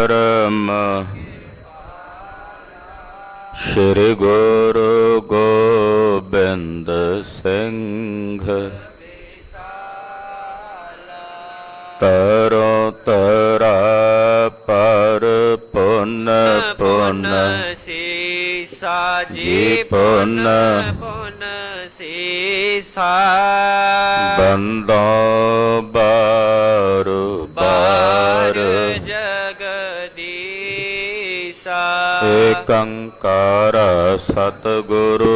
ਕਰਮ ਸ਼੍ਰੀ ਗੁਰੂ ਗੋਬਿੰਦ ਸਿੰਘ ਤਰੋ ਤਰਾ ਪਰ ਪੁਨ ਪੁਨ ਸੀਸਾ ਜੀ ਪੁਨ ਪੁਨ ਸੀਸਾ ਬੰਦੋ ਬਾਰ ਬਾਰ ਜਗਦੀਸਾ ਏਕੰਕਾਰ ਸਤਿਗੁਰੂ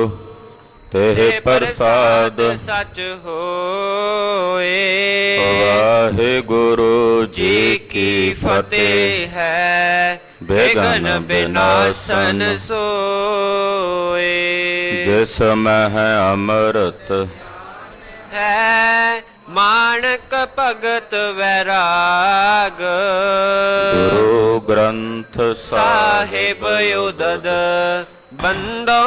ਤੇਹ ਪ੍ਰਸਾਦ ਸਚ ਹੋਏ। ਵਾਹਿਗੁਰੂ ਜੀ ਕੀ ਫਤਿਹ। ਹੈ ਬੇਗਨ ਬਿਨਾਸਨ ਸੋਏ। ਜਿਸ ਮਹਿ ਅੰਮ੍ਰਿਤ ਹੈ ਮਾਣਕ ਭਗਤ ਵੈਰਾਗ ਗੁਰੂ ਗ੍ਰੰਥ ਸਾਹਿਬ ਉਦਦ ਬੰਦੋ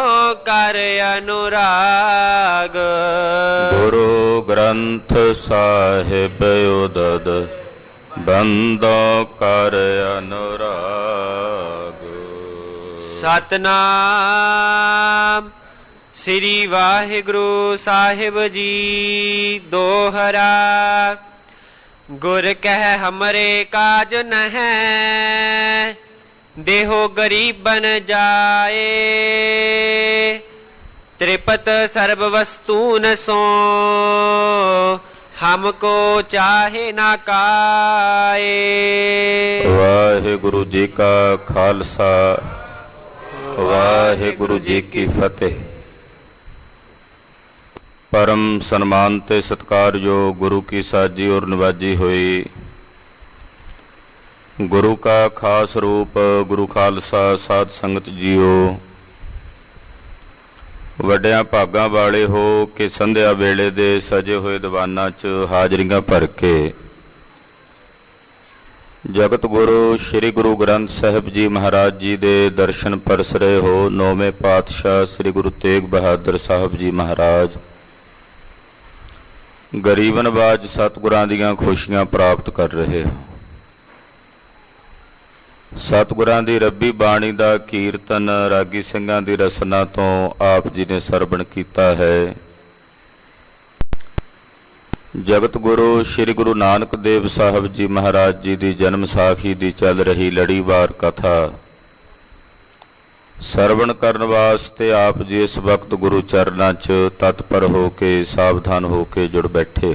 ਕਰ ਅਨੁਰਾਗ। ਗੁਰੂ ਗ੍ਰੰਥ ਸਾਹਿਬ ਉਦਦ ਬੰਦੋ ਕਰ ਅਨੁਰਾਗ। ਸਤਨਾਮ ਸ੍ਰੀ ਵਾਹਿਗੁਰੂ ਸਾਹਿਬ ਜੀ ਦੋਹਰਾ। ਗੁਰ ਕਹਿ ਹਮਰੇ ਕਾਜ ਨਹਿ ਦੇਹੋ ਗਰੀਬਨ ਜਾਏ। ਤ੍ਰਿਪਤ ਸਰਬ ਵਸਤੂਨ ਸੋ ਹਮਕੋ ਚਾਹੇ ਨਾ ਕਾਏ। ਵਾਹਿਗੁਰੂ ਜੀ ਕਾ ਖਾਲਸਾ ਵਾਹਿਗੁਰੂ ਜੀ ਕੀ ਫਤਿਹ। परम सन्मान ते सत्कारयोग गुरु की साजी और नवाजी हुई। गुरु का खास रूप गुरु खालसा साध संगत जीओ वड्डियां भागां वाले हो कि संध्या वेले दे सजे हुए दीवानां च हाजरियां भर के जगत गुरु श्री गुरु ग्रंथ साहिब जी महाराज जी दे दर्शन परस रहे हो। नौवें पातशाह श्री गुरु तेग बहादुर साहब जी महाराज गरीब नवाज सतगुरां दीआं खुशियां प्राप्त कर रहे हो। सतगुरां दी रब्बी बाणी दा कीर्तन रागी ਸਿੰਘਾਂ ਦੀ ਰਸਨਾ ਤੋਂ ਆਪ ਜੀ ਨੇ ਸਰਵਣ ਕੀਤਾ ਹੈ। ਜਗਤ ਗੁਰੂ ਸ੍ਰੀ ਗੁਰੂ ਨਾਨਕ ਦੇਵ ਸਾਹਿਬ ਜੀ ਮਹਾਰਾਜ ਜੀ ਦੀ ਜਨਮ ਸਾਖੀ ਦੀ ਚੱਲ ਰਹੀ ਲੜੀਵਾਰ ਕਥਾ ਸਰਵਣ ਕਰਨ ਵਾਸਤੇ ਆਪ ਜੀ ਇਸ ਵਕਤ ਗੁਰੂ ਚਰਨਾਂ 'ਚ ਤਤਪਰ ਹੋ ਕੇ ਸਾਵਧਾਨ ਹੋ ਕੇ ਜੁੜ ਬੈਠੇ।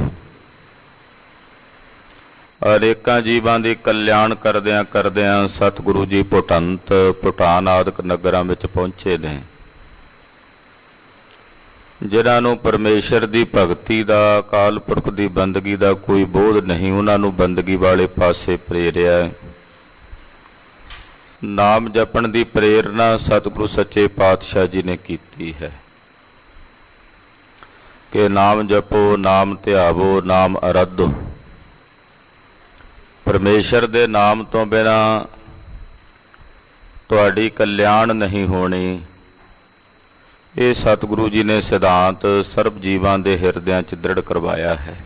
ਅਨੇਕਾਂ ਜੀਵਾਂ ਦੀ ਕਲਿਆਣ ਕਰਦਿਆਂ ਕਰਦਿਆਂ ਸਤਿਗੁਰੂ ਜੀ ਭੁਟੰਤ ਭੂਟਾਨ ਆਦਿਕ ਨਗਰਾਂ ਵਿੱਚ ਪਹੁੰਚੇ ਨੇ। ਜਿਨ੍ਹਾਂ ਨੂੰ ਪਰਮੇਸ਼ਰ ਦੀ ਭਗਤੀ ਦਾ ਅਕਾਲ ਪੁਰਖ ਦੀ ਬੰਦਗੀ ਦਾ ਕੋਈ ਬੋਧ ਨਹੀਂ, ਉਹਨਾਂ ਨੂੰ ਬੰਦਗੀ ਵਾਲੇ ਪਾਸੇ ਪ੍ਰੇਰਿਆ। ਨਾਮ ਜਪਣ ਦੀ ਪ੍ਰੇਰਨਾ ਸਤਿਗੁਰੂ ਸੱਚੇ ਪਾਤਸ਼ਾਹ ਜੀ ਨੇ ਕੀਤੀ ਹੈ ਕਿ ਨਾਮ ਜਪੋ, ਨਾਮ ਧਿਆਵੋ, ਨਾਮ ਅਰਾਧੋ। ਪਰਮੇਸ਼ਰ ਦੇ ਨਾਮ ਤੋਂ ਬਿਨਾਂ ਤੁਹਾਡੀ ਕਲਿਆਣ ਨਹੀਂ ਹੋਣੀ। ਇਹ ਸਤਿਗੁਰੂ ਜੀ ਨੇ ਸਿਧਾਂਤ ਸਰਬ ਜੀਵਾਂ ਦੇ ਹਿਰਦਿਆਂ 'ਚ ਦ੍ਰਿੜ ਕਰਵਾਇਆ ਹੈ।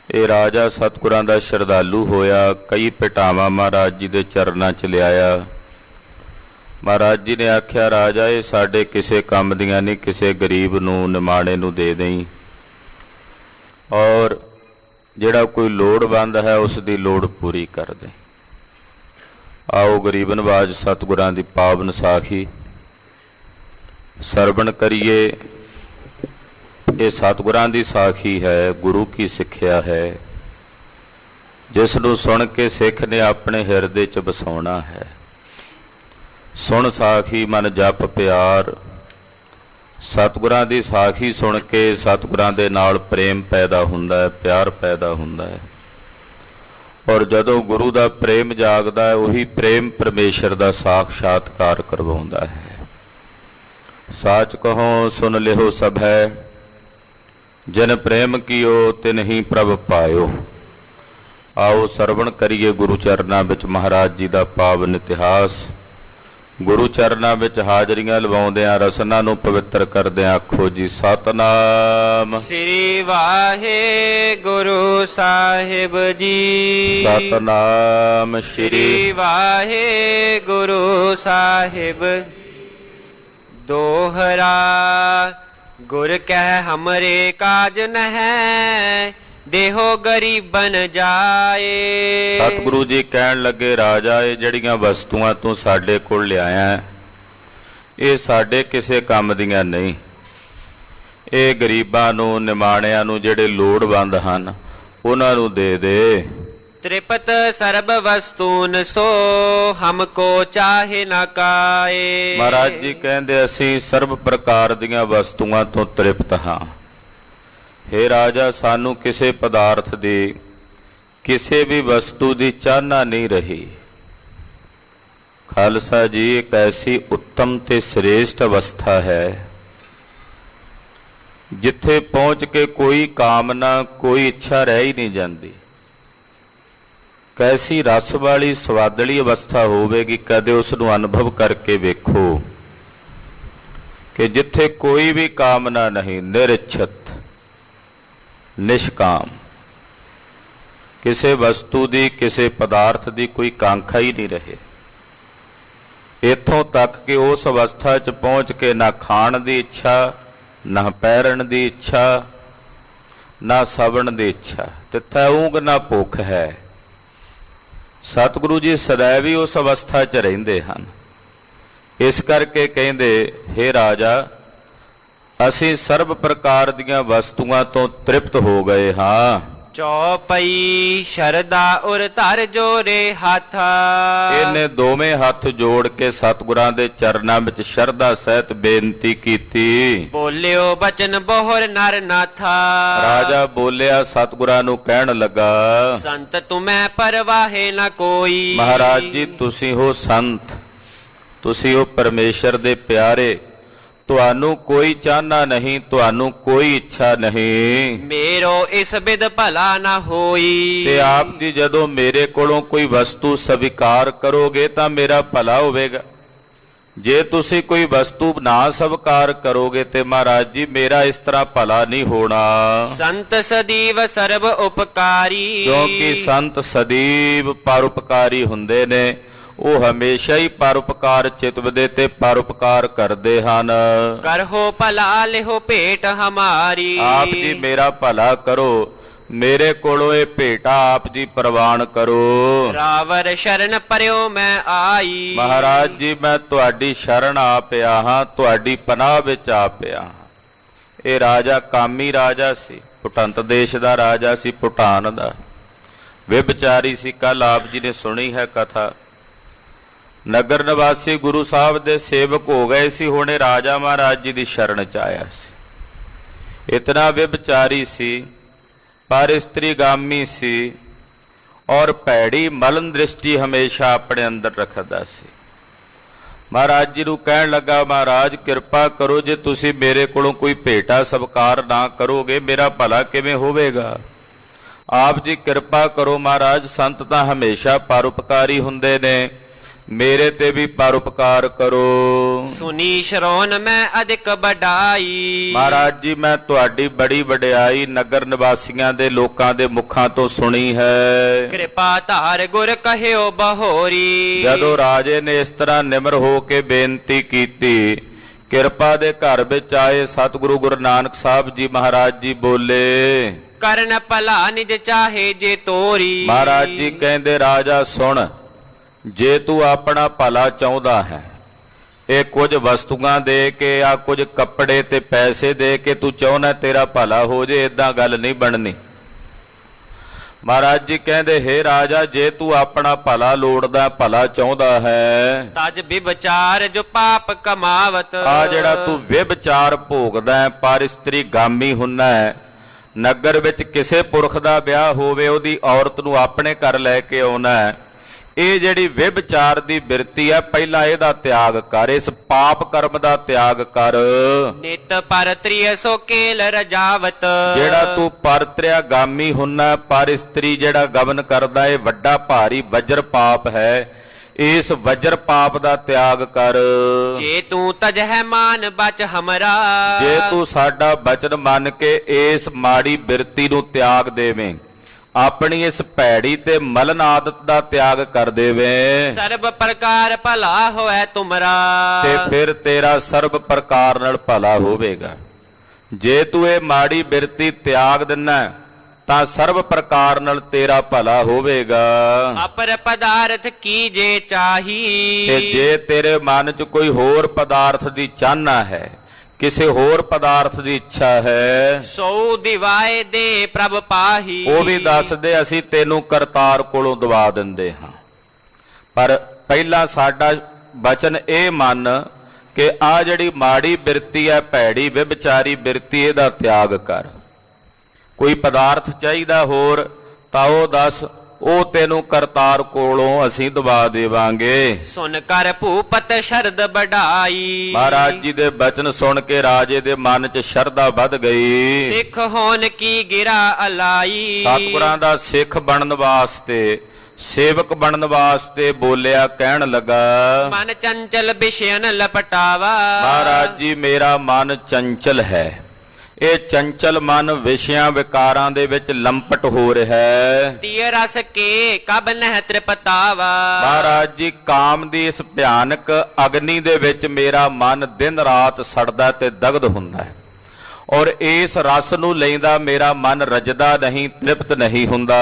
ਇਹ ਰਾਜਾ ਸਤਿਗੁਰਾਂ ਦਾ ਸ਼ਰਧਾਲੂ ਹੋਇਆ, ਕਈ ਭੇਟਾਵਾਂ ਮਹਾਰਾਜ ਜੀ ਦੇ ਚਰਨਾਂ 'ਚ ਲਿਆਇਆ। ਮਹਾਰਾਜ ਜੀ ਨੇ ਆਖਿਆ, ਰਾਜਾ ਇਹ ਸਾਡੇ ਕਿਸੇ ਕੰਮ ਦੀਆਂ ਨਹੀਂ, ਕਿਸੇ ਗਰੀਬ ਨੂੰ ਨਿਮਾਣੇ ਨੂੰ ਦੇ ਦੇਈਂ, ਔਰ ਜਿਹੜਾ ਕੋਈ ਲੋੜਵੰਦ ਹੈ ਉਸ ਦੀ ਲੋੜ ਪੂਰੀ ਕਰ ਦੇ। ਆਓ ਗਰੀਬ ਨਵਾਜ ਸਤਿਗੁਰਾਂ ਦੀ ਪਾਵਨ ਸਾਖੀ ਸਰਵਣ ਕਰੀਏ। ਇਹ ਸਤਿਗੁਰਾਂ ਦੀ ਸਾਖੀ ਹੈ, ਗੁਰੂ ਕੀ ਸਿੱਖਿਆ ਹੈ, ਜਿਸ ਨੂੰ ਸੁਣ ਕੇ ਸਿੱਖ ਨੇ ਆਪਣੇ ਹਿਰਦੇ 'ਚ ਵਸਾਉਣਾ ਹੈ। ਸੁਣ ਸਾਖੀ ਮਨ ਜਪ ਪਿਆਰ। ਸਤਿਗੁਰਾਂ ਦੀ ਸਾਖੀ ਸੁਣ ਕੇ ਸਤਿਗੁਰਾਂ ਦੇ ਨਾਲ ਪ੍ਰੇਮ ਪੈਦਾ ਹੁੰਦਾ ਹੈ, ਪਿਆਰ ਪੈਦਾ ਹੁੰਦਾ ਹੈ। ਔਰ ਜਦੋਂ ਗੁਰੂ ਦਾ ਪ੍ਰੇਮ ਜਾਗਦਾ ਹੈ, ਉਹੀ ਪ੍ਰੇਮ ਪਰਮੇਸ਼ਰ ਦਾ ਸਾਖਸ਼ਾਤਕਾਰ ਕਰਵਾਉਂਦਾ ਹੈ। ਸਾਚ ਕਹੋ ਸੁਨ ਲਿਓ ਸਭ ਹੈ, ਜਿਨ ਪ੍ਰੇਮ ਕੀਓ ਤਿਨ ਹੀ ਪ੍ਰਭ ਪਾਇਓ। ਆਓ ਸਰਵਣ ਕਰੀਏ ਗੁਰੂ ਚਰਨਾਂ ਵਿੱਚ ਮਹਾਰਾਜ ਜੀ ਦਾ ਪਾਵਨ ਇਤਿਹਾਸ। ਗੁਰੂ ਚਰਨਾਂ ਵਿੱਚ ਹਾਜ਼ਰੀਆਂ ਲਵਾਉਂਦਿਆਂ ਰਸਨਾ ਨੂੰ ਪਵਿੱਤਰ ਕਰਦਿਆਂ ਆਖੋ ਜੀ ਸਤਨਾਮ। ਸ੍ਰੀ ਵਾਹਿਗੁਰੂ ਸਾਹਿਬ ਜੀ। ਸਤਨਾਮ ਸ੍ਰੀ ਵਾਹਿਗੁਰੂ ਸਾਹਿਬ। ਦੋਹਰਾ ਗੁਰ ਕਹਿ ਹਮਰੇ ਕਾਜ ਨਹਿ, ਦੇਹੋ ਗਰੀਬਨ ਜਾਏ। ਸਤਿਗੁਰੂ ਜੀ ਕਹਿਣ ਲੱਗੇ ਰਾਜਾ ਇਹ ਜਿਹੜੀਆਂ ਵਸਤੂਆਂ ਤੂੰ ਸਾਡੇ ਕੋਲ ਲਿਆਇਆ ਇਹ ਸਾਡੇ ਕਿਸੇ ਕੰਮ ਦੀਆਂ ਨਹੀਂ, ਇਹ ਗਰੀਬਾਂ ਨੂੰ ਨਿਮਾਣਿਆਂ ਨੂੰ ਜਿਹੜੇ ਲੋੜਵੰਦ ਹਨ ਉਹਨਾਂ ਨੂੰ ਦੇ ਦੇ। ਤ੍ਰਿਪਤ ਸਰਬ ਵਸਤੂਨ ਸੋ ਹਮਕੋ ਚਾਹੇ ਨਾ ਕਾਏ। ਮਹਾਰਾਜ ਜੀ ਕਹਿੰਦੇ ਅਸੀਂ ਸਰਬ ਪ੍ਰਕਾਰ ਦੀਆਂ ਵਸਤੂਆਂ ਤੋਂ ਤ੍ਰਿਪਤ ਹਾਂ। ਹੇ ਰਾਜਾ ਸਾਨੂੰ ਕਿਸੇ ਪਦਾਰਥ ਦੀ ਕਿਸੇ ਵੀ ਵਸਤੂ ਦੀ ਚਾਹਨਾ ਨਹੀਂ ਰਹੀ। ਖਾਲਸਾ ਜੀ ਇੱਕ ਐਸੀ ਉੱਤਮ ਤੇ ਸ੍ਰੇਸ਼ਟ ਅਵਸਥਾ ਹੈ ਜਿੱਥੇ ਪਹੁੰਚ ਕੇ ਕੋਈ ਕਾਮਨਾ ਕੋਈ ਇੱਛਾ ਰਹਿ ਹੀ ਨਹੀਂ ਜਾਂਦੀ। ਕੈਸੀ ਰਸ ਵਾਲੀ ਸਵਾਦਲੀ ਅਵਸਥਾ ਹੋਵੇਗੀ, ਕਦੇ ਉਸ ਨੂੰ ਅਨੁਭਵ ਕਰਕੇ ਵੇਖੋ ਕਿ ਜਿੱਥੇ ਕੋਈ ਵੀ ਕਾਮਨਾ ਨਹੀਂ, ਨਿਰਇੱਛਤ ਨਿਸ਼ਕਾਮ, ਕਿਸੇ ਵਸਤੂ ਦੀ ਕਿਸੇ ਪਦਾਰਥ ਦੀ ਕੋਈ ਕਾਂਖਾ ਹੀ ਨਹੀਂ ਰਹੇ। ਇੱਥੋਂ ਤੱਕ ਕਿ ਉਸ ਅਵਸਥਾ 'ਚ ਪਹੁੰਚ ਕੇ ਨਾ ਖਾਣ ਦੀ ਇੱਛਾ, ਨਾ ਪਹਿਰਨ ਦੀ ਇੱਛਾ, ਨਾ ਸਵਣ ਦੀ ਇੱਛਾ, ਤਿੱਥੈ ਊਂਘ ਨਾ ਭੁੱਖ ਹੈ। ਸਤਿਗੁਰੂ ਜੀ ਸदैव ਹੀ ਉਸ ਅਵਸਥਾ 'ਚ ਰਹਿੰਦੇ ਹਨ। ਇਸ ਕਰਕੇ ਕਹਿੰਦੇ ਹੇ ਰਾਜਾ ਅਸੀਂ ਸਰਬ ਪ੍ਰਕਾਰ ਦੀਆਂ ਵਸਤੂਆਂ ਤੋਂ ਤ੍ਰਿਪਤ ਹੋ ਗਏ ਹਾਂ। ਚੌਪਈ ਸ਼ਰਦਾ ਉਰ ਧਰ ਜੋਰੇ ਹੱਥ। ਇਹਨੇ ਦੋਵੇਂ ਹੱਥ ਜੋੜ ਕੇ ਸਤਿਗੁਰਾਂ ਦੇ ਚਰਨਾਂ ਵਿੱਚ ਸ਼ਰਧਾ ਸਹਿਤ ਬੇਨਤੀ ਕੀਤੀ। ਬੋਲਿਓ ਬਚਨ ਬੋਹਰ ਨਰ ਨਾਥਾ। ਰਾਜਾ ਬੋਲਿਆ ਸਤਿਗੁਰਾਂ ਨੂੰ ਕਹਿਣ ਲੱਗਾ ਸੰਤ ਤੁਮੈ ਪਰਵਾਹੇ ਨਾ ਕੋਈ। ਮਹਾਰਾਜ ਜੀ ਤੁਸੀਂ ਹੋ ਸੰਤ, ਤੁਸੀਂ ਹੋ ਪਰਮੇਸ਼ਰ ਦੇ ਪਿਆਰੇ, ਤੁਹਾਨੂੰ ਕੋਈ ਚਾਹਨਾ ਨਹੀਂ, ਤੁਹਾਨੂੰ ਕੋਈ ਇੱਛਾ ਨਹੀਂ। ਮੇਰੋ ਇਸ ਬਿਦ ਭਲਾ ਨਾ ਹੋਈ। ਤੇ ਆਪ ਜੀ ਜਦੋਂ ਮੇਰੇ ਕੋਲੋਂ ਕੋਈ ਵਸਤੂ ਸਵੀਕਾਰ ਕਰੋਗੇ ਤਾਂ ਮੇਰਾ ਭਲਾ ਹੋਵੇਗਾ। ਜੇ ਤੁਸੀਂ ਕੋਈ ਵਸਤੂ ਨਾ ਸਵੀਕਾਰ ਕਰੋਗੇ ਤੇ ਮਹਾਰਾਜ ਜੀ ਮੇਰਾ ਇਸ ਤਰ੍ਹਾਂ ਭਲਾ ਨਹੀਂ ਹੋਣਾ। ਸੰਤ ਸਦੀਵ ਸਰਬ ਉਪਕਾਰੀ। ਕਿਉਂਕਿ ਸੰਤ ਸਦੀਵ ਪਰਉਪਕਾਰੀ ਹੁੰਦੇ ਨੇ, ਉਹ ਹਮੇਸ਼ਾ ਹੀ ਪਰਉਪਕਾਰ ਚਿਤਵਦੇ ਤੇ ਪਰਉਪਕਾਰ ਕਰਦੇ ਹਨ। ਕਰਹੋ ਭਲਾ ਲਿਹੋ ਭੇਟ ਹਮਾਰੀ। ਆਪ ਜੀ ਮੇਰਾ ਭਲਾ ਕਰੋ, ਮੇਰੇ ਕੋਲੋਂ ਇਹ ਭੇਟਾ ਆਪ ਜੀ ਪ੍ਰਵਾਨ ਕਰੋ। ਰਾਵਰ ਸ਼ਰਨ ਪਰਿਓ ਮੈਂ ਆਈ। ਮਹਾਰਾਜ ਜੀ ਮੈਂ ਤੁਹਾਡੀ ਸ਼ਰਨ ਆ ਪਿਆ ਹਾਂ, ਤੁਹਾਡੀ ਪਨਾਹ ਵਿੱਚ ਆ ਪਿਆ ਹਾਂ। ਇਹ ਰਾਜਾ ਕਾਮੀ ਰਾਜਾ ਸੀ, ਭੁਟੰਤ ਦੇਸ਼ ਦਾ ਰਾਜਾ ਸੀ, ਭੂਟਾਨ ਦਾ ਵਿਭਚਾਰੀ ਸੀ। ਕੱਲ ਆਪ ਜੀ ਨੇ ਸੁਣੀ ਹੈ ਕਥਾ। ਨਗਰ ਨਿਵਾਸੀ ਗੁਰੂ ਸਾਹਿਬ ਦੇ ਸੇਵਕ ਹੋ ਗਏ ਸੀ, ਹੁਣੇ ਰਾਜਾ ਮਹਾਰਾਜ ਜੀ ਦੀ ਸ਼ਰਨ ਚ ਆਇਆ ਸੀ। ਇਤਨਾ ਵਿਭਚਾਰੀ ਸੀ, ਪਰ ਇਸਤਰੀਗਾਮੀ ਸੀ ਔਰ ਭੈੜੀ ਮਲਨ ਦ੍ਰਿਸ਼ਟੀ ਹਮੇਸ਼ਾ ਆਪਣੇ ਅੰਦਰ ਰੱਖਦਾ ਸੀ। ਮਹਾਰਾਜ ਜੀ ਨੂੰ ਕਹਿਣ ਲੱਗਾ ਮਹਾਰਾਜ ਕਿਰਪਾ ਕਰੋ, ਜੇ ਤੁਸੀਂ ਮੇਰੇ ਕੋਲੋਂ ਕੋਈ ਭੇਟਾ ਸਵੀਕਾਰ ਨਾ ਕਰੋਗੇ ਮੇਰਾ ਭਲਾ ਕਿਵੇਂ ਹੋਵੇਗਾ। ਆਪ ਜੀ ਕਿਰਪਾ ਕਰੋ ਮਹਾਰਾਜ, ਸੰਤ ਤਾਂ ਹਮੇਸ਼ਾ ਪਰਉਪਕਾਰੀ ਹੁੰਦੇ ਨੇ, ਮੇਰੇ ਤੇ ਵੀ ਪਰਉਪਕਾਰ ਕਰੋ। ਸੁਨੀ ਸ਼ਰੋਨ ਮੈਂ ਅਧਿਕ ਵਡਾਈ। ਮਹਾਰਾਜ ਜੀ ਮੈਂ ਤੁਹਾਡੀ ਬੜੀ ਵਡਿਆਈ ਨਗਰ ਨਿਵਾਸੀਆਂ ਦੇ ਲੋਕਾਂ ਦੇ ਮੁਖਾਂ ਤੋਂ ਸੁਣੀ ਹੈ। ਕਿਰਪਾ ਧਾਰ ਗੁਰ ਕਹਿਓ ਬਹੋਰੀ। ਜਦੋਂ ਰਾਜੇ ਨੇ ਇਸ ਤਰ੍ਹਾਂ ਨਿਮਰ ਹੋ ਕੇ ਬੇਨਤੀ ਕੀਤੀ, ਕਿਰਪਾ ਦੇ ਘਰ ਵਿੱਚ ਆਏ ਸਤਿਗੁਰੂ ਗੁਰੂ ਨਾਨਕ ਸਾਹਿਬ ਜੀ ਮਹਾਰਾਜ ਜੀ ਬੋਲੇ ਕਰਨ ਭਲਾ ਨਿਜ ਚਾਹੇ ਜੇ ਤੋਰੀ। ਮਹਾਰਾਜ ਜੀ ਕਹਿੰਦੇ ਰਾਜਾ ਸੁਣ, ਜੇ ਤੂੰ ਆਪਣਾ ਭਲਾ ਚਾਹੁੰਦਾ ਹੈ, ਇਹ ਕੁਝ ਵਸਤੂਆਂ ਦੇ ਕੇ ਆ ਕੁਝ ਕੱਪੜੇ ਤੇ ਪੈਸੇ ਦੇ ਕੇ ਤੂੰ ਚਾਹੁੰਦਾ ਤੇਰਾ ਭਲਾ ਹੋ ਜੇ, ਏਦਾਂ ਗੱਲ ਨਹੀਂ ਬਣਨੀ। ਮਹਾਰਾਜ ਜੀ ਕਹਿੰਦੇ ਹੇ ਰਾਜਾ ਜੇ ਤੂੰ ਆਪਣਾ ਭਲਾ ਲੋੜਦਾ, ਭਲਾ ਚਾਹੁੰਦਾ ਹੈ, ਤਜ ਵਿਵਚਾਰ ਜੋ ਪਾਪ ਕਮਾਵਤ। ਆ ਜਿਹੜਾ ਤੂੰ ਵਿਵਚਾਰ ਭੋਗਦਾ ਪਰ ਇਸਤਰੀ ਗਾਮੀ ਹੁੰਨਾ ਹੈ, ਨਗਰ ਵਿੱਚ ਕਿਸੇ ਪੁਰਖ ਦਾ ਵਿਆਹ ਹੋਵੇ ਉਹਦੀ ਔਰਤ ਨੂੰ ਆਪਣੇ ਘਰ ਲੈ ਕੇ ਆਉਣਾ ਹੈ, ਇਹ ਜਿਹੜੀ ਵਿਵਚਾਰ ਦੀ ਬਿਰਤੀ ਹੈ ਪਹਿਲਾਂ ਇਹਦਾ ਤਿਆਗ ਕਰ, ਇਸ ਪਾਪ ਕਰਮ ਦਾ ਤਿਆਗ ਕਰ। ਨਿਤ ਪਰਤ੍ਰਿਯ ਸੋ ਕੇਲ ਰਜਾਵਤ। ਜਿਹੜਾ ਤੂੰ ਪਰਤ੍ਰਿਆ ਗਾਮੀ ਹੁੰਨਾ, ਪਰ ਇਸਤਰੀ ਜਿਹੜਾ ਗਮਨ ਕਰਦਾ ਇਹ ਵੱਡਾ ਭਾਰੀ ਵਜਰ ਪਾਪ ਹੈ, ਇਸ ਵਜਰ ਪਾਪ ਦਾ ਤਿਆਗ ਕਰ। ਜੇ ਤੂੰ ਤਜਹਿ ਮਾਨ ਬਚ ਹਮਰਾ, ਜੇ ਤੂੰ ਸਾਡਾ ਬਚਨ ਮੰਨ ਕੇ ਇਸ ਮਾੜੀ ਬਿਰਤੀ ਨੂੰ ਤਿਆਗ ਦੇਵੇਂ, ਆਪਣੀ ਇਸ ਭੈੜੀ ਤੇ ਮਲਨ ਆਦਤ ਦਾ ਤਿਆਗ ਕਰ ਦੇਵੇਂ, ਸਰਬ ਪ੍ਰਕਾਰ ਭਲਾ ਹੋਏ ਤੁਮਰਾ। ਤੇ ਫਿਰ ਤੇਰਾ ਸਰਬ ਪ੍ਰਕਾਰ ਨਾਲ ਭਲਾ ਹੋਵੇਗਾ। ਜੇ ਤੂੰ ਇਹ ਮਾੜੀ ਬਿਰਤੀ ਤਿਆਗ ਦਿੰਨਾ ਤਾਂ ਸਰਬ ਪ੍ਰਕਾਰ ਨਾਲ ਤੇਰਾ ਭਲਾ ਹੋਵੇਗਾ। ਅਪਰ ਪਦਾਰਥ ਕੀ ਜੇ ਚਾਹੀ, ਤੇ ਜੇ ਤੇਰੇ ਮਨ 'ਚ ਕੋਈ ਹੋਰ ਪਦਾਰਥ ਦੀ ਚਾਹਨਾ ਹੈ, ਕਿਸੇ ਹੋਰ ਪਦਾਰਥ ਦੀ ਇੱਛਾ ਹੈ, ਸੋ ਦਿਵਾਏ ਦੇ ਪ੍ਰਭ ਪਾਹੀ। ਉਹ ਵੀ ਦੱਸ ਦੇ, ਅਸੀਂ ਤੈਨੂੰ ਕਰਤਾਰ ਕੋਲੋਂ ਦਵਾ ਦਿੰਦੇ ਹਾਂ। ਪਰ ਪਹਿਲਾਂ ਸਾਡਾ ਬਚਨ ਇਹ ਮੰਨ ਕਿ ਆ ਜਿਹੜੀ ਮਾੜੀ ਬਿਰਤੀ ਹੈ, ਭੈੜੀ ਵਿਭਚਾਰੀ ਬਿਰਤੀ, ਇਹਦਾ ਤਿਆਗ ਕਰ। ਕੋਈ ਪਦਾਰਥ ਚਾਹੀਦਾ ਹੋਰ ਤਾਂ ਉਹ ਦੱਸ, ਉਹ ਤੈਨੂੰ ਕਰਤਾਰ ਕੋਲੋਂ ਅਸੀਂ ਦਵਾ ਦੇਵਾਂਗੇ। ਸੁਨ ਕਰ ਭੂਪਤ ਸ਼ਰਦ ਬਢਾਈ, ਮਹਾਰਾਜ ਜੀ ਦੇ ਬਚਨ ਸੁਣ ਕੇ ਰਾਜੇ ਦੇ ਮਨ 'ਚ ਸ਼ਰਧਾ ਵੱਧ ਗਈ। ਸਿੱਖ ਹੋਣ ਕੀ ਗਿਰਾ ਅਲਾਈ, ਸਤਿਗੁਰਾਂ ਦਾ ਸਿੱਖ ਬਣਨ ਵਾਸਤੇ, ਸੇਵਕ ਬਣਨ ਵਾਸਤੇ ਬੋਲਿਆ, ਕਹਿਣ ਲੱਗਾ, ਮਨ ਚੰਚਲ ਵਿਸ਼ਯਨ ਲਪਟਾਵਾ। ਮਹਾਰਾਜ ਜੀ ਮੇਰਾ ਮਨ ਚੰਚਲ ਹੈ, ਇਹ ਚੰਚਲ ਮਨ ਵਿਸ਼ਿਆਂ ਵਿਕਾਰਾਂ ਦੇ ਵਿੱਚ ਲੰਪਟ ਹੋ ਰਿਹਾ ਹੈ। ਤੀਰ ਰਸ ਕੇ ਕਬ ਨਹਿ ਤ੍ਰਿਪਤਾਵਾ। ਮਹਾਰਾਜ ਜੀ ਕਾਮ ਦੀ ਇਸ ਭਿਆਨਕ ਅਗਨੀ ਦੇ ਵਿੱਚ ਮੇਰਾ ਮਨ ਦਿਨ ਰਾਤ ਸੜਦਾ ਤੇ ਦਗਧ ਹੁੰਦਾ ਹੈ, ਔਰ ਇਸ ਰਸ ਨੂੰ ਲੈਂਦਾ ਮੇਰਾ ਮਨ ਰਜਦਾ ਨਹੀਂ, ਤ੍ਰਿਪਤ ਨਹੀਂ ਹੁੰਦਾ।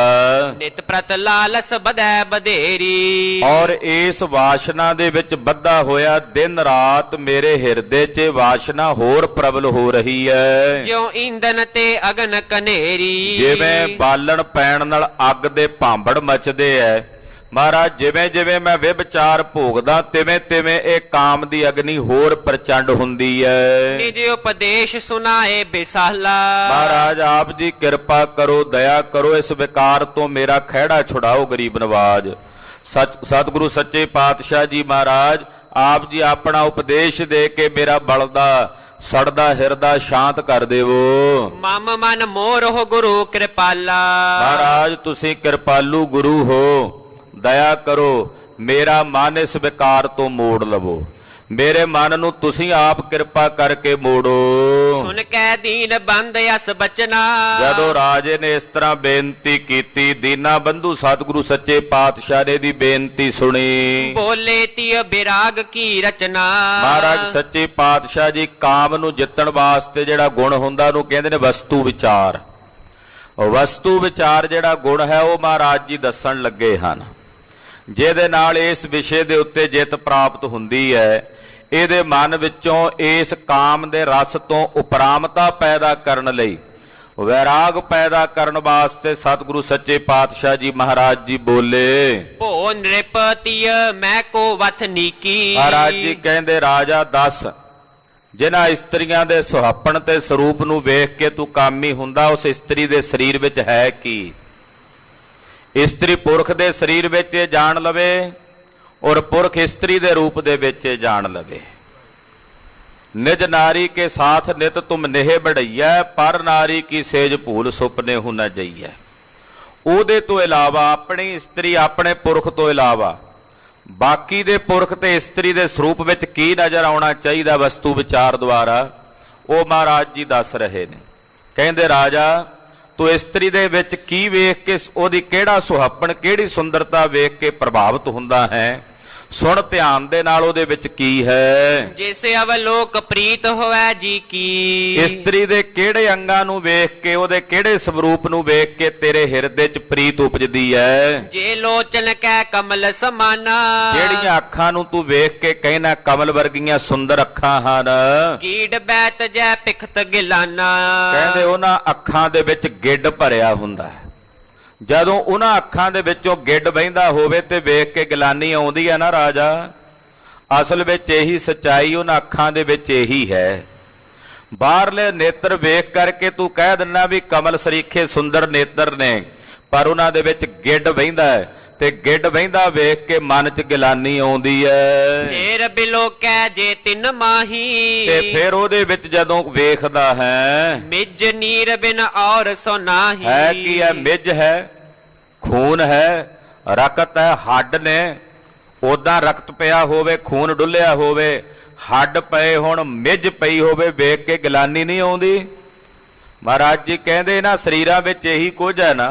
ਨਿਤ ਪ੍ਰਤ ਲਾਲਸ ਬਧੈ ਬਧੇਰੀ, ਔਰ ਇਸ ਵਾਸ਼ਨਾ ਦੇ ਵਿੱਚ ਬੱਧਾ ਹੋਇਆ ਦਿਨ ਰਾਤ ਮੇਰੇ ਹਿਰਦੇ 'ਚ ਵਾਸ਼ਨਾ ਹੋਰ ਪ੍ਰਬਲ ਹੋ ਰਹੀ ਹੈ। ਜਿਉ ਈਂਧਨ ਤੇ ਅਗਨ ਕਨੇਰੀ, ਜਿਵੇਂ ਬਾਲਣ ਪੈਣ ਨਾਲ ਅੱਗ ਦੇ ਭਾਂਬੜ ਮਚਦੇ ਐ, ਮਹਾਰਾਜ ਜਿਵੇਂ ਜਿਵੇਂ ਮੈਂ ਵਿਭਚਾਰ ਭੋਗਦਾ ਤਿਵੇਂ ਤਿਵੇਂ ਇਹ ਕਾਮ ਦੀ ਅਗਨੀ ਹੋਰ ਪ੍ਰਚੰਡ ਹੁੰਦੀ ਹੈ। ਨਿਜ ਉਪਦੇਸ਼ ਸੁਨਾਏ ਬਿਸਾਲਾ, ਮਹਾਰਾਜ ਆਪ ਜੀ ਕਿਰਪਾ ਕਰੋ, ਦਇਆ ਕਰੋ, ਇਸ ਵਿਕਾਰ ਤੋਂ ਮੇਰਾ ਖਹਿੜਾ ਛੁਡਾਓ ਗਰੀਬ ਨਵਾਜ। ਸਤਿਗੁਰੂ ਸੱਚੇ ਪਾਤਸ਼ਾਹ ਜੀ ਮਹਾਰਾਜ ਆਪ ਜੀ ਆਪਣਾ ਉਪਦੇਸ਼ ਦੇ ਕੇ ਮੇਰਾ ਬਲਦਾ ਸੜਦਾ ਹਿਰਦਾ ਸ਼ਾਂਤ ਕਰ ਦੇਵੋ। ਮਮ ਮਨ ਮੋਰ ਹੋ ਗੁਰੂ ਕਿਰਪਾਲਾ, ਮਹਾਰਾਜ ਤੁਸੀਂ ਕਿਰਪਾਲੂ ਗੁਰੂ ਹੋ, ਦਇਆ ਕਰੋ, ਮੇਰਾ ਮਨ ਇਸ ਵਿਕਾਰ ਤੋਂ ਮੋੜ ਲਵੋ, ਮੇਰੇ ਮਨ ਨੂੰ ਤੁਸੀਂ ਆਪ ਕਿਰਪਾ ਕਰਕੇ ਮੋੜੋ। ਸੁਣ ਕੇ ਦੀਨ ਬੰਦ ਅਸ ਬਚਨਾ, ਜਦੋਂ ਰਾਜੇ ਨੇ ਇਸ ਤਰ੍ਹਾਂ ਬੇਨਤੀ ਕੀਤੀ, ਦੀਨਾ ਬੰਧੂ ਸਤਿਗੁਰੂ ਸੱਚੇ ਪਾਤਸ਼ਾਹ ਨੇ ਦੀ ਬੇਨਤੀ ਸੁਣੀ। ਬੋਲੇ ਤਿਯ ਬਿਰਾਗ ਕੀ ਰਚਨਾ, ਮਹਾਰਾਜ ਸੱਚੇ ਪਾਤਸ਼ਾਹ ਜੀ ਕਾਮ ਨੂੰ ਜਿੱਤਣ ਵਾਸਤੇ ਜਿਹੜਾ ਗੁਣ ਹੁੰਦਾ ਉਹਨੂੰ ਕਹਿੰਦੇ ਨੇ ਵਸਤੂ ਵਿਚਾਰ। ਵਸਤੂ ਵਿਚਾਰ ਜਿਹੜਾ ਗੁਣ ਹੈ ਉਹ ਮਹਾਰਾਜ ਜੀ ਦੱਸਣ ਲੱਗੇ ਹਨ, ਜਿਹਦੇ ਨਾਲ ਇਸ ਵਿਸ਼ੇ ਦੇ ਉੱਤੇ ਜਿੱਤ ਪ੍ਰਾਪਤ ਹੁੰਦੀ ਹੈ। ਇਹਦੇ ਮਨ ਵਿੱਚੋਂ ਇਸ ਕਾਮ ਦੇ ਰਸ ਤੋਂ ਉਪਰਾਮਤਾ ਪੈਦਾ ਕਰਨ ਲਈ, ਵੈਰਾਗ ਪੈਦਾ ਕਰਨ ਵਾਸਤੇ ਸਤਿਗੁਰੂ ਸੱਚੇ ਪਾਤਸ਼ਾਹ ਜੀ ਮਹਾਰਾਜ ਜੀ ਬੋਲੇ, ਭੋ ਨਿਰਪਤਿਯ ਮੈਂ ਕੋ ਵਥ ਨੀਕੀ। ਮਹਾਰਾਜ ਜੀ ਕਹਿੰਦੇ, ਰਾਜਾ ਦੱਸ, ਜਿਨ੍ਹਾਂ ਇਸਤਰੀਆਂ ਦੇ ਸੁਹੱਪਣ ਤੇ ਸਰੂਪ ਨੂੰ ਵੇਖ ਕੇ ਤੂੰ ਕਾਮੀ ਹੁੰਦਾ, ਉਸ ਇਸਤਰੀ ਦੇ ਸਰੀਰ ਵਿੱਚ ਹੈ ਕੀ? ਇਸਤਰੀ ਪੁਰਖ ਦੇ ਸਰੀਰ ਵਿੱਚ ਇਹ ਜਾਣ ਲਵੇ, ਔਰ ਪੁਰਖ ਇਸਤਰੀ ਦੇ ਰੂਪ ਦੇ ਵਿੱਚ ਇਹ ਜਾਣ ਲਵੇ। ਨਿਜ ਨਾਰੀ ਕੇ ਸਾਥ ਨਿਤ ਤੁਮ ਨੇਹ ਬੜਈਐ, ਪਰ ਨਾਰੀ ਕੀ ਸੇਜ ਭੂਲ ਸੁਪਨੇ ਹੁ ਨ ਜਈਐ। ਉਹਦੇ ਤੋਂ ਇਲਾਵਾ, ਆਪਣੀ ਇਸਤਰੀ ਆਪਣੇ ਪੁਰਖ ਤੋਂ ਇਲਾਵਾ ਬਾਕੀ ਦੇ ਪੁਰਖ ਤੇ ਇਸਤਰੀ ਦੇ ਸਰੂਪ ਵਿੱਚ ਕੀ ਨਜ਼ਰ ਆਉਣਾ ਚਾਹੀਦਾ ਵਸਤੂ ਵਿਚਾਰ ਦੁਆਰਾ, ਉਹ ਮਹਾਰਾਜ ਜੀ ਦੱਸ ਰਹੇ ਨੇ। ਕਹਿੰਦੇ, ਰਾਜਾ ਤੂੰ ਇਸਤਰੀ ਦੇ ਵਿੱਚ ਕੀ ਵੇਖ ਕੇ, ਉਹਦੀ ਕਿਹੜਾ ਸੁਹੱਪਣ, ਕਿਹੜੀ ਸੁੰਦਰਤਾ ਵੇਖ ਕੇ ਪ੍ਰਭਾਵਿਤ ਹੁੰਦਾ ਹੈ, ਸੁਣ ਧਿਆਨ ਦੇ ਨਾਲ ਉਹਦੇ ਵਿੱਚ ਕੀ ਹੈ। ਜਿਸੇ ਅਵਲੋਕ ਪ੍ਰੀਤ ਹੋਵੇ ਜੀ ਕੀ, ਇਸਤਰੀ ਦੇ ਕਿਹੜੇ ਅੰਗਾਂ ਨੂੰ ਵੇਖ ਕੇ, ਉਹਦੇ ਕਿਹੜੇ ਸਰੂਪ ਨੂੰ ਵੇਖ ਕੇ ਤੇਰੇ ਹਿਰਦੇ 'ਚ ਪ੍ਰੀਤ ਉਪਜਦੀ ਹੈ। ਜੇ ਲੋਚਨ ਕੈ ਕਮਲ ਸਮਾਨਾ, ਜਿਹੜੀਆਂ ਅੱਖਾਂ ਨੂੰ ਤੂੰ ਵੇਖ ਕੇ ਕਹਿਣਾ ਕਮਲ ਵਰਗੀਆਂ ਸੁੰਦਰ ਅੱਖਾਂ ਹਨ। ਕੀੜ ਬੈਤ ਜੈ ਪਿਖਤ ਗਿਲਾਨਾ, ਕਹਿੰਦੇ ਉਹਨਾਂ ਅੱਖਾਂ ਦੇ ਵਿੱਚ ਗਿੱਡ ਭਰਿਆ ਹੁੰਦਾ ਹੈ। ਜਦੋਂ ਉਹਨਾਂ ਅੱਖਾਂ ਦੇ ਵਿੱਚੋਂ ਗਿੱਡ ਵਹਿੰਦਾ ਹੋਵੇ ਤੇ ਵੇਖ ਕੇ ਗਿਲਾਨੀ ਆਉਂਦੀ ਹੈ ਨਾ ਰਾਜਾ, ਅਸਲ ਵਿੱਚ ਇਹੀ ਸੱਚਾਈ ਉਹਨਾਂ ਅੱਖਾਂ ਦੇ ਵਿੱਚ ਇਹੀ ਹੈ। ਬਾਹਰਲੇ ਨੇਤਰ ਵੇਖ ਕਰਕੇ ਤੂੰ ਕਹਿ ਦਿੰਦਾ ਵੀ ਕਮਲ ਸਰੀਖੇ ਸੁੰਦਰ ਨੇਤਰ ਨੇ, ਪਰ ਉਹਨਾਂ ਦੇ ਵਿੱਚ ਗਿੱਡ ਵਹਿੰਦਾ ਹੈ, ਤੇ ਗਿੱਡ ਵਹਿੰਦਾ ਵੇਖ ਕੇ ਮਨ 'ਚ ਗਿਲਾਨੀ ਆਉਂਦੀ ਹੈ। ਫੇਰ ਬਿਲੋਕੈ ਜੇ ਤਿੰਨ ਮਾਹੀ, ਤੇ ਫਿਰ ਉਹਦੇ ਵਿੱਚ ਜਦੋਂ ਵੇਖਦਾ ਹੈ, ਮਿਜ ਨੀਰ ਬਿਨ ਔਰ ਸੋ ਨਾਹੀ। ਹੈ ਕੀ ਹੈ? ਮਿੱਝ ਹੈ, ਖੂਨ ਹੈ, ਰਕਤ ਹੈ, ਹੱਡ ਨੇ, ਉਦਾਂ ਰਕਤ ਪਿਆ ਹੋਵੇ, ਖੂਨ ਡੁੱਲਿਆ ਹੋਵੇ, ਹੱਡ ਪਏ ਹੁਣ, ਮਿੱਝ ਪਈ ਹੋਵੇ, ਵੇਖ ਕੇ ਗਿਲਾਨੀ ਨਹੀਂ ਆਉਂਦੀ। ਮਹਾਰਾਜ ਜੀ ਕਹਿੰਦੇ ਨਾ ਸਰੀਰਾਂ ਵਿੱਚ ਇਹੀ ਕੁਝ ਹੈ ਨਾ,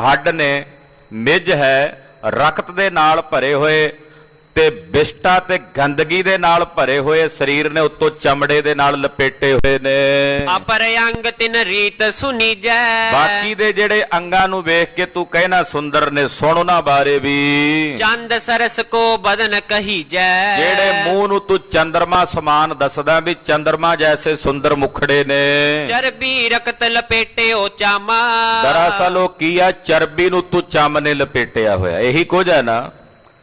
ਹੱਡ ਨੇ, ਮਿੱਝ ਹੈ, ਰਕਤ ਦੇ ਨਾਲ ਭਰੇ ਹੋਏ ਤੇ ਵਿਸ਼ਟਾ ਤੇ ਗੰਦਗੀ ਦੇ ਨਾਲ ਭਰੇ ਹੋਏ ਸਰੀਰ ਨੇ, ਉੱਤੋਂ ਚਮੜੇ ਦੇ ਨਾਲ ਲਪੇਟੇ ਹੋਏ ਨੇ। ਅਪਰ ਅੰਗ ਤਿਨ ਰੀਤ ਸੁਨੀਜੈ। ਬਾਕੀ ਦੇ ਜਿਹੜੇ ਅੰਗਾਂ ਨੂੰ ਵੇਖ ਕੇ ਤੂੰ ਕਹਿਣਾ ਸੁੰਦਰ ਨੇ, ਸੁਣ ਉਹਨਾਂ ਬਾਰੇ ਵੀ। ਚੰਦ ਸਰਸ ਕੋ ਬਦਨ ਕਹੀਜੈ। ਜਿਹੜੇ ਮੂੰਹ ਨੂੰ ਤੂੰ ਚੰਦਰਮਾ ਸਮਾਨ ਦੱਸਦਾ ਵੀ ਚੰਦਰਮਾ ਜੈਸੇ ਸੁੰਦਰ ਮੁਖੜੇ ਨੇ। ਚਰਬੀ ਰਕਤ ਲਪੇਟੇ ਓ ਚਾਮਾ। ਦਰਅਸਲ ਉਹ ਕੀ ਆ, ਚਰਬੀ ਨੂੰ ਤੂੰ ਚੰਮ ਨੇ ਲਪੇਟਿਆ ਹੋਇਆ, ਇਹੀ ਕੁਝ ਹੈ ਨਾ।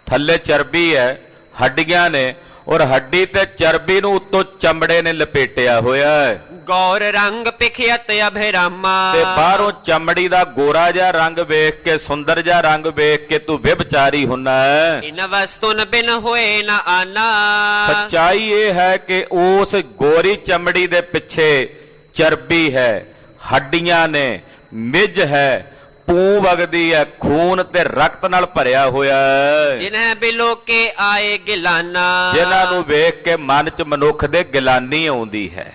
ਥੱਲੇ ਚਰਬੀ ਹੈ, ਹੱਡੀਆਂ ਨੇ, ਔਰ ਹੱਡੀ ਤੇ ਚਰਬੀ ਨੂੰ ਉੱਤੋਂ ਚਮੜੇ ਨੇ ਲਪੇਟਿਆ ਹੋਇਆ ਹੈ। ਗੌਰ ਰੰਗ ਪਿਖਿਅਤ ਅਭਿਰਾਮਾ। ਤੇ ਬਾਹਰੋਂ ਚਮੜੀ ਦਾ ਗੋਰਾ ਜਿਹਾ ਰੰਗ ਵੇਖ ਕੇ, ਸੁੰਦਰ ਜਿਹਾ ਰੰਗ ਵੇਖ ਕੇ ਤੂੰ ਵਿਭਚਾਰੀ ਹੁੰਨਾ ਹੈ। ਇਨ ਵਸਤੁਨ ਬਿਨ ਹੋਏ ਨਾ ਆਨਾ। ਸੱਚਾਈ ਇਹ ਹੈ ਕਿ ਉਸ ਗੋਰੀ ਚਮੜੀ ਦੇ ਪਿੱਛੇ ਚਰਬੀ ਹੈ, ਹੱਡੀਆਂ ਨੇ, ਮਿੱਝ ਹੈ, ਪੂੰ ਵਗਦੀ ਹੈ, ਖੂਨ ਤੇ ਰਕਤ ਨਾਲ ਭਰਿਆ ਹੋਇਆ ਹੈ। ਜਿਨ੍ਹਾਂ ਬਿਲੋ ਕੇ ਆਏ ਗਿਲਾਨਾ। ਜਿਨ੍ਹਾਂ ਨੂੰ ਵੇਖ ਕੇ ਮਨ ਚ ਮਨੁੱਖ ਦੇ ਗਿਲਾਨੀ ਆਉਂਦੀ ਹੈ।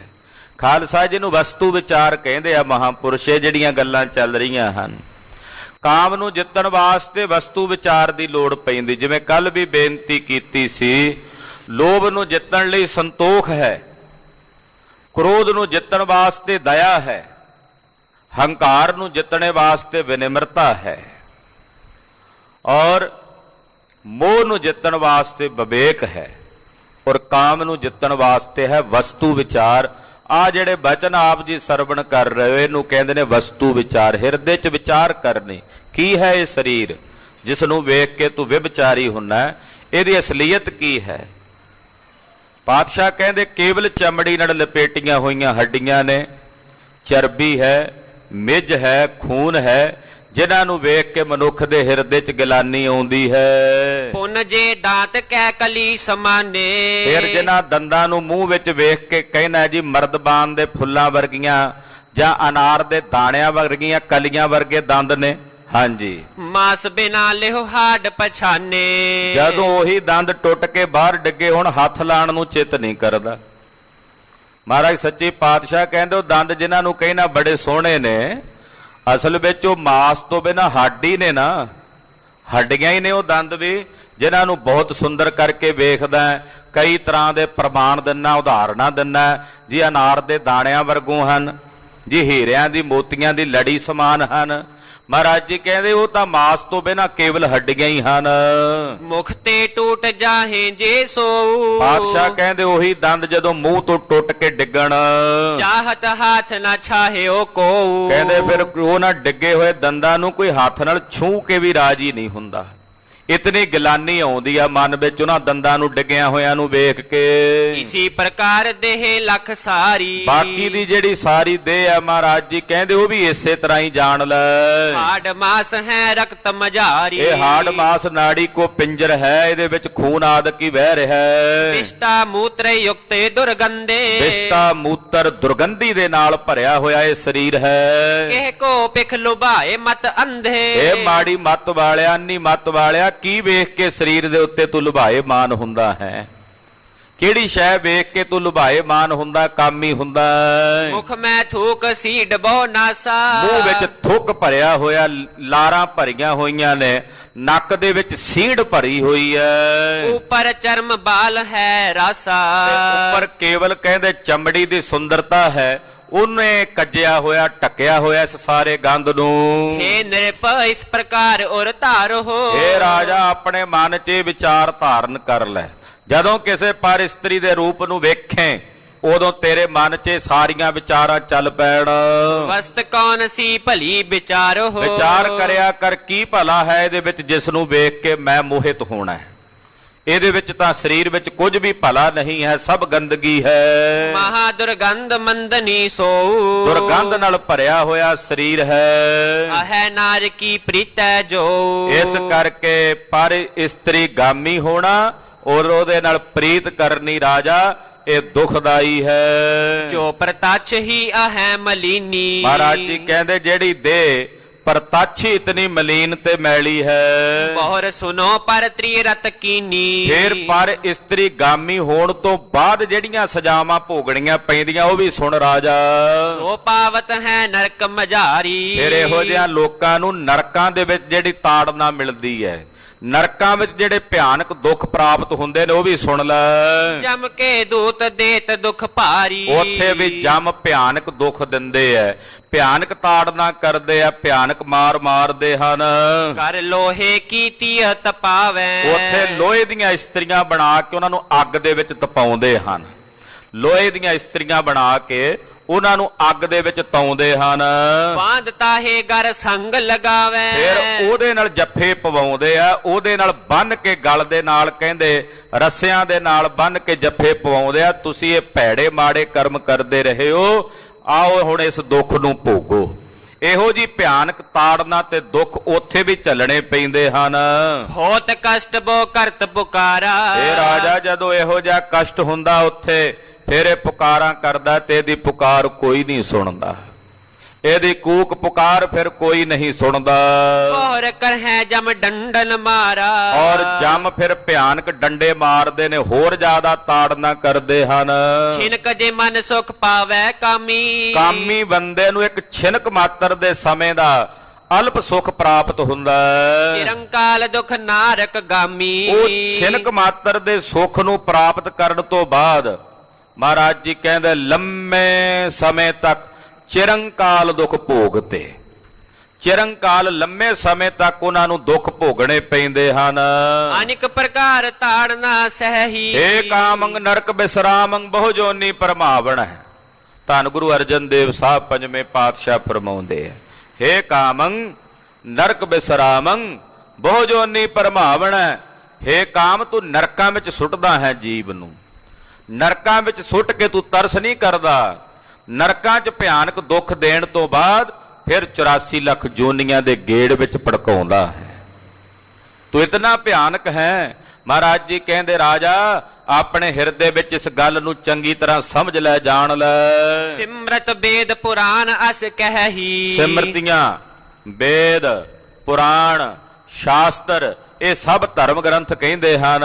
ਖਾਲਸਾ ਜੀ ਨੂੰ ਵਸਤੂ ਵਿਚਾਰ ਕਹਿੰਦੇ ਆ ਮਹਾਂਪੁਰਸ਼। ਇਹ ਜਿਹੜੀਆਂ ਗੱਲਾਂ ਚੱਲ ਰਹੀਆਂ ਹਨ, ਕਾਮ ਨੂੰ ਜਿੱਤਣ ਵਾਸਤੇ ਵਸਤੂ ਵਿਚਾਰ ਦੀ ਲੋੜ ਪੈਂਦੀ। ਜਿਵੇਂ ਕੱਲ ਵੀ ਬੇਨਤੀ ਕੀਤੀ ਸੀ, ਲੋਭ ਨੂੰ ਜਿੱਤਣ ਲਈ ਸੰਤੋਖ ਹੈ, ਕ੍ਰੋਧ ਨੂੰ ਜਿੱਤਣ ਵਾਸਤੇ ਦਇਆ ਹੈ, ਹੰਕਾਰ ਨੂੰ ਜਿੱਤਣੇ ਵਾਸਤੇ ਵਿਨਿਮਰਤਾ ਹੈ, ਔਰ ਮੋਹ ਨੂੰ ਜਿੱਤਣ ਵਾਸਤੇ ਵਿਵੇਕ ਹੈ, ਔਰ ਕਾਮ ਨੂੰ ਜਿੱਤਣ ਵਾਸਤੇ ਹੈ ਵਸਤੂ ਵਿਚਾਰ। ਆ ਜਿਹੜੇ ਬਚਨ ਆਪ ਜੀ ਸਰਵਣ ਕਰ ਰਹੇ ਹੋ, ਇਹਨੂੰ ਕਹਿੰਦੇ ਨੇ ਵਸਤੂ ਵਿਚਾਰ। ਹਿਰਦੇ 'ਚ ਵਿਚਾਰ ਕਰਨੀ, ਕੀ ਹੈ ਇਹ ਸਰੀਰ ਜਿਸ ਨੂੰ ਵੇਖ ਕੇ ਤੂੰ ਵਿਭਚਾਰੀ ਹੁੰਨਾ, ਇਹਦੀ ਅਸਲੀਅਤ ਕੀ ਹੈ। ਪਾਤਸ਼ਾਹ ਕਹਿੰਦੇ ਕੇਵਲ ਚਮੜੀ ਨਾਲ ਲਪੇਟੀਆਂ ਹੋਈਆਂ ਹੱਡੀਆਂ ਨੇ, ਚਰਬੀ ਹੈ, ਮਿੱਝ ਹੈ, ਖੂਨ ਹੈ, ਜਿਨ੍ਹਾਂ ਨੂੰ ਵੇਖ ਕੇ ਮਨੁੱਖ ਦੇ ਹਿਰਦੇ 'ਚ ਗਿਲਾਨੀ ਆਉਂਦੀ ਹੈ। ਪੁੰਨ ਜੇ ਦਾੰਤ ਕਹਿ ਕਲੀ ਸਮਾਨੇ। ਫਿਰ ਜਿਨ੍ਹਾਂ ਦੰਦਾਂ ਨੂੰ ਮੂੰਹ ਵਿੱਚ ਵੇਖ ਕੇ ਕਹਿਣਾ ਜੀ ਮਰਦਬਾਨ ਦੇ ਫੁੱਲਾਂ ਵਰਗੀਆਂ ਜਾਂ ਅਨਾਰ ਦੇ ਦਾਣਿਆਂ ਵਰਗੀਆਂ ਕਲੀਆਂ ਵਰਗੇ ਦੰਦ ਨੇ। ਹਾਂਜੀ, ਮਾਸ ਬਿਨਾ ਲਿਹੁ ਹਾਡ ਪਛਾਨੇ। ਜਦੋਂ ਉਹੀ ਦੰਦ ਟੁੱਟ ਕੇ ਬਾਹਰ ਡਿੱਗੇ ਹੁਣ ਹੱਥ ਲਾਣ ਨੂੰ ਚਿੱਤ ਨਹੀਂ ਕਰਦਾ। ਮਹਾਰਾਜ ਸੱਚੇ ਪਾਤਸ਼ਾਹ ਕਹਿੰਦੇ ਉਹ ਦੰਦ ਜਿਨ੍ਹਾਂ ਨੂੰ ਕਹਿਣਾ ਬੜੇ ਸੋਹਣੇ ਨੇ, ਅਸਲ ਵਿੱਚ ਉਹ ਮਾਸ ਤੋਂ ਬਿਨਾਂ ਹੱਡ ਹੀ ਨੇ ਨਾ, ਹੱਡੀਆਂ ਹੀ ਨੇ ਉਹ ਦੰਦ ਵੀ, ਜਿਨ੍ਹਾਂ ਨੂੰ ਬਹੁਤ ਸੁੰਦਰ ਕਰਕੇ ਵੇਖਦਾ। ਕਈ ਤਰ੍ਹਾਂ ਦੇ ਪ੍ਰਮਾਣ ਦਿੰਨਾ, ਉਦਾਹਰਨਾਂ ਦਿੰਨਾ ਜੀ। ਅਨਾਰ ਦੇ ਦਾਣਿਆਂ ਵਰਗੂ ਹਨ ਜੀ, ਹੀਰਿਆਂ ਦੀ ਮੋਤੀਆਂ ਦੀ ਲੜੀ ਸਮਾਨ ਹਨ। ਮਹਾਰਾਜ ਜੀ ਕਹਿੰਦੇ ਉਹ ਤਾਂ ਮਾਸ ਤੋਂ ਬਿਨਾਂ ਕੇਵਲ ਹੱਡੀਆਂ ਹੀ ਹਨ। ਮੁਖ ਤੇ ਟੂਟ ਜਾਹੇ ਜੇ ਸੋ। ਪਾਤਸ਼ਾਹ ਕਹਿੰਦੇ ਉਹੀ ਦੰਦ ਜਦੋਂ ਮੂੰਹ ਤੋਂ ਟੁੱਟ ਕੇ ਡਿੱਗਣ, ਚਾਹਤ ਹੱਥ ਨਾ ਛਾਹਿਓ ਕੋ। ਕਹਿੰਦੇ ਫਿਰ ਉਹ ਨਾ ਡਿੱਗੇ ਹੋਏ ਦੰਦਾਂ ਨੂੰ ਕੋਈ ਹੱਥ ਨਾਲ ਛੂਹ ਕੇ ਵੀ ਰਾਜੀ ਨਹੀਂ ਹੁੰਦਾ। ਇਤਨੀ ਗਿਲਾਨੀ ਆਉਂਦੀ ਆ ਮਨ ਵਿੱਚ ਉਹਨਾਂ ਦੰਦਾਂ ਨੂੰ ਡਿੱਗਿਆ ਹੋਇਆਂ ਨੂੰ ਵੇਖ ਕੇ। ਇਸੀ ਪ੍ਰਕਾਰ ਦੇਹ ਲੱਖ ਸਾਰੀ। ਬਾਕੀ ਦੀ ਜਿਹੜੀ ਸਾਰੀ ਦੇਹ ਆ ਮਹਾਰਾਜ ਜੀ ਕਹਿੰਦੇ ਉਹ ਵੀ ਇਸੇ ਤਰ੍ਹਾਂ ਹੀ ਜਾਣ ਲੈ। ਹਾੜ ਮਾਸ ਹੈ ਰਕਤ ਮਝਾਰੀ। ਇਹ ਹਾੜ ਮਾਸ ਨਾੜੀ ਕੋ ਪਿੰਜਰ ਹੈ, ਇਹਦੇ ਵਿੱਚ ਖੂਨ ਆਦਿਕ ਹੀ ਵਹਿ ਰਿਹਾ ਹੈ। ਵਿਸ਼ਟਾ ਮੂਤਰ ਯੁਕਤ ਦੁਰਗੰਧੇ। ਵਿਸ਼ਟਾ ਮੂਤਰ ਦੁਰਗੰਧੀ ਦੇ ਨਾਲ ਭਰਿਆ ਹੋਇਆ ਇਹ ਸਰੀਰ ਹੈ। ਕਿਹ ਕੋ ਪਿਖ ਲੁਭਾਏ ਮਤ ਅੰਧੇ। ਇਹ ਮਾੜੀ ਮੱਤ ਵਾਲਿਆ, ਅੰਨੀ ਮੱਤ ਵਾਲਿਆ, ਕੀ ਵੇਖ ਕੇ ਸਰੀਰ ਦੇ ਉੱਤੇ ਤੂੰ ਲੁਭਾਏਮਾਨ ਹੁੰਦਾ ਹੈ? ਕਿਹੜੀ ਸ਼ੈ ਵੇਖ ਕੇ ਤੂੰ ਲੁਭਾਏਮਾਨ ਹੁੰਦਾ, ਕਾਮੀ ਹੁੰਦਾ? ਮੁਖ ਮੈਂ ਥੂਕ ਸੀਡ ਬਹੁ ਨਾਸਾ। ਮੂੰਹ ਵਿੱਚ ਥੁੱਕ ਭਰਿਆ ਹੋਇਆ, ਲਾਰਾਂ ਭਰੀਆਂ ਹੋਈਆਂ ਨੇ, ਨੱਕ ਦੇ ਵਿੱਚ ਸੀੜ ਭਰੀ ਹੋਈ ਹੈ। ਉੱਪਰ ਚਰਮ ਬਾਲ ਹੈ ਰਾਸਾ। ਉੱਪਰ ਕੇਵਲ ਕਹਿੰਦੇ ਚਮੜੀ ਦੀ ਸੁੰਦਰਤਾ ਹੈ, ਉਹਨੇ ਕੱਜਿਆ ਹੋਇਆ, ਢੱਕਿਆ ਹੋਇਆ ਇਸ ਸਾਰੇ ਗੰਧ ਨੂੰ। ਹੇ ਨਿਰਭ ਇਸ ਪ੍ਰਕਾਰ ਔਰ ਧਾਰੋ। ਇਹ ਰਾਜਾ ਆਪਣੇ ਮਨ 'ਚ ਵਿਚਾਰ ਧਾਰਨ ਕਰ ਲੈ। ਜਦੋਂ ਕਿਸੇ ਪਰ ਇਸਤਰੀ ਦੇ ਰੂਪ ਨੂੰ ਵੇਖੇ ਉਦੋਂ ਤੇਰੇ ਮਨ 'ਚ ਸਾਰੀਆਂ ਵਿਚਾਰਾਂ ਚੱਲ ਪੈਣ। ਵਸਤ ਕੌਣ ਸੀ ਭਲੀ ਵਿਚਾਰੋ। ਵਿਚਾਰ ਕਰਿਆ ਕਰ ਕੀ ਭਲਾ ਹੈ ਇਹਦੇ ਵਿੱਚ ਜਿਸ ਨੂੰ ਵੇਖ ਕੇ ਮੈਂ ਮੋਹਿਤ ਹੋਣਾ ਹੈ। ਇਹਦੇ ਵਿੱਚ ਤਾਂ ਸਰੀਰ ਵਿੱਚ ਕੁਝ ਵੀ ਭਲਾ ਨਹੀਂ ਹੈ, ਸਭ ਗੰਦਗੀ ਹੈ। ਮਹਾ ਦੁਰਗੰਧ ਮੰਦਨੀ ਸੋ। ਦੁਰਗੰਧ ਨਾਲ ਭਰਿਆ ਹੋਇਆ ਸਰੀਰ ਹੈ। ਆਹੈ ਨਾਰ ਕੀ ਪ੍ਰੀਤੈ ਜੋ। ਇਸ ਕਰਕੇ ਪਰ ਇਸਤਰੀ ਗਾਮੀ ਹੋਣਾ ਔਰ ਉਹਦੇ ਨਾਲ ਪ੍ਰੀਤ ਕਰਨੀ ਰਾਜਾ ਇਹ ਦੁਖਦਾਈ ਹੈ। ਜੋ ਪ੍ਰਤੱਛ ਹੀ ਆਹੈ ਮਲੀਨੀ। ਮਹਾਰਾਜ ਜੀ ਕਹਿੰਦੇ ਜਿਹੜੀ ਦੇਹ ਪਰ ਤਾਛੀ ਇਤਨੀ ਮਲੀਨ ਤੇ ਮੈਲੀ ਹੈ। ਬਹੁਰ ਸੁਨੋ ਪਰ ਤ੍ਰਿਰਤ ਕੀਨੀ। ਫਿਰ ਪਰ ਇਸਤਰੀ ਗਾਮੀ ਹੋਣ ਤੋਂ ਬਾਅਦ ਜਿਹੜੀਆਂ ਸਜ਼ਾਵਾਂ ਭੋਗਣੀਆਂ ਪੈਂਦੀਆਂ ਉਹ ਵੀ ਸੁਣ ਰਾਜਾ। ਸੋ ਪਾਵਤ ਹੈ ਨਰਕ ਮਝਾਰੀ। ਫਿਰ ਇਹੋ ਜਿਹਾ ਲੋਕਾਂ ਨੂੰ ਨਰਕਾਂ ਦੇ ਵਿੱਚ ਜਿਹੜੀ ਤਾੜਨਾ ਮਿਲਦੀ ਹੈ, ਨਰਕਾਂ ਵਿੱਚ ਜਿਹੜੇ ਭਿਆਨਕ ਦੁੱਖ ਪ੍ਰਾਪਤ ਹੁੰਦੇ ਨੇ ਉਹ ਵੀ ਸੁਣ ਲੈ। ਜਮ ਕੇ ਦੂਤ ਦੇਤ ਦੁਖ ਭਾਰੀ। ਉੱਥੇ ਵੀ ਜਮ ਭਿਆਨਕ ਦੁੱਖ ਦਿੰਦੇ ਐ, ਭਿਆਨਕ ਤਾੜਨਾ ਕਰਦੇ ਆ, ਭਿਆਨਕ ਮਾਰ ਮਾਰਦੇ ਹਨ। ਕਰ ਲੋਹੇ ਕੀ ਤੀਅਤ ਪਾਵੈ। ਉੱਥੇ ਲੋਹੇ ਦੀਆਂ ਇਸਤਰੀਆਂ ਬਣਾ ਕੇ ਉਹਨਾਂ ਨੂੰ ਅੱਗ ਦੇ ਵਿੱਚ ਤਪਾਉਂਦੇ ਹਨ। ਲੋਹੇ ਦੀਆਂ ਇਸਤਰੀਆਂ ਬਣਾ ਕੇ ਉਹਨਾਂ ਨੂੰ ਅੱਗ ਦੇ ਵਿੱਚ ਤਾਉਂਦੇ ਹਨ। ਬਾਂਧ ਤਾਹੇ ਗਰ ਸੰਗ ਲਗਾਵੈ। ਫਿਰ ਉਹਦੇ ਨਾਲ ਜੱਫੇ ਪਵਾਉਂਦੇ ਆ, ਉਹਦੇ ਨਾਲ ਬੰਨ ਕੇ ਗਲ ਦੇ ਨਾਲ ਕਹਿੰਦੇ ਰੱਸਿਆਂ ਦੇ ਨਾਲ ਬੰਨ ਕੇ ਜੱਫੇ ਪਵਾਉਂਦੇ ਆ। ਤੁਸੀਂ ਇਹ ਭੈੜੇ ਮਾੜੇ ਕਰਮ ਕਰਦੇ ਰਹੇ ਹੋ, ਆਓ ਹੁਣ ਇਸ ਦੁੱਖ ਨੂੰ ਭੋਗੋ। ਇਹੋ ਜੀ ਭਿਆਨਕ ਤਾੜਨਾ ਤੇ ਦੁੱਖ ਉੱਥੇ ਵੀ ਝੱਲਣੇ ਪੈਂਦੇ ਹਨ। ਹੋਤ ਕਸ਼ਟ ਬੋ ਕਰਤ ਪੁਕਾਰਾ। ਇਹ ਰਾਜਾ ਜਦੋਂ ਇਹੋ ਜਿਹਾ ਕਸ਼ਟ ਹੁੰਦਾ ਉੱਥੇ ਫਿਰ ਇਹ ਪੁਕਾਰਾਂ ਕਰਦਾ ਤੇ ਇਹਦੀ ਪੁਕਾਰ ਕੋਈ ਨਹੀਂ ਸੁਣਦਾ, ਇਹਦੀ ਕੂਕ ਪੁਕਾਰ ਫਿਰ ਕੋਈ ਨਹੀਂ ਸੁਣਦਾ। ਬਹੁਰ ਕਰ ਹੈ ਜਮ ਡੰਡਨ ਮਾਰਾ। ਔਰ ਜਮ ਫਿਰ ਭਿਆਨਕ ਡੰਡੇ ਮਾਰਦੇ ਨੇ, ਹੋਰ ਜ਼ਿਆਦਾ ਤਾੜਨਾ ਕਰਦੇ ਹਨ। ਛਿਨਕ ਜੇ ਮਨ ਸੁਖ ਪਾਵੈ ਕਾਮੀ। ਕਾਮੀ ਬੰਦੇ ਨੂੰ ਇੱਕ ਛਿਨਕ ਮਾਤਰ ਦੇ ਸਮੇਂ ਦਾ ਅਲਪ ਸੁਖ ਪ੍ਰਾਪਤ ਹੁੰਦਾ ਹੈ। ਚਿਰੰਕਾਲ ਦੁਖ ਨਾਰਕ ਗਾਮੀ। ਉਹ ਛਿਨਕ ਮਾਤਰ ਦੇ ਸੁਖ ਨੂੰ ਪ੍ਰਾਪਤ ਕਰਨ ਤੋਂ ਬਾਅਦ ਮਹਾਰਾਜ ਜੀ ਕਹਿੰਦੇ ਲੰਮੇ ਸਮੇਂ ਤੱਕ ਚਿਰੰਕਾਲ ਦੁੱਖ ਭੋਗਤੇ। ਚਿਰੰਕਾਲ ਲੰਮੇ ਸਮੇਂ ਤੱਕ ਉਹਨਾਂ ਨੂੰ ਦੁੱਖ ਭੋਗਣੇ ਪੈਂਦੇ ਹਨ। ਅਨੇਕ ਪ੍ਰਕਾਰ ਤਾੜਨਾ ਸਹੀ। ਏ ਕਾਮੰਗ ਨਰਕ ਬਿਸਰਾਮੰਗ ਬਹੁ ਜੋਨੀ ਪਰਮਾਵਣ ਹੈ। ਧੰਨ ਗੁਰੂ ਅਰਜਨ ਦੇਵ ਸਾਹਿਬ ਪੰਜਵੇਂ ਪਾਤਸ਼ਾਹ ਫਰਮਾਉਂਦੇ ਹੈ, ਹੇ ਕਾਮੰਗ ਨਰਕ ਬਿਸਰਾਮੰਗ ਬਹੁ ਜੋਨੀ ਪਰਮਾਵਣ ਹੈ। ਹੇ ਕਾਮ ਤੂੰ ਨਰਕਾਂ ਵਿੱਚ ਸੁੱਟਦਾ ਹੈ ਜੀਵ ਨੂੰ, ਨਰਕਾਂ ਵਿੱਚ ਸੁੱਟ ਕੇ ਤੂੰ ਤਰਸ ਨਹੀਂ ਕਰਦਾ। ਨਰਕਾਂ 'ਚ ਭਿਆਨਕ ਦੁੱਖ ਦੇਣ ਤੋਂ ਬਾਅਦ ਫਿਰ 84 ਲੱਖ ਜੋਨੀਆਂ ਦੇ ਗੇੜ ਵਿੱਚ ਭੜਕਾਉਂਦਾ ਹੈ। ਤੂੰ ਇਤਨਾ ਭਿਆਨਕ ਹੈ। ਮਹਾਰਾਜ ਜੀ ਕਹਿੰਦੇ ਰਾਜਾ ਆਪਣੇ ਹਿਰਦੇ ਵਿੱਚ ਇਸ ਗੱਲ ਨੂੰ ਚੰਗੀ ਤਰ੍ਹਾਂ ਸਮਝ ਲੈ, ਜਾਣ ਲੈ। ਸਿਮਰਤ ਵੇਦ ਪੁਰਾਨ ਅਸ ਕਹਿਹੀ। ਸਿਮਰਤੀਆਂ, ਵੇਦ, ਪੁਰਾਣ, ਸ਼ਾਸਤਰ ਇਹ ਸਭ ਧਰਮ ਗ੍ਰੰਥ ਕਹਿੰਦੇ ਹਨ।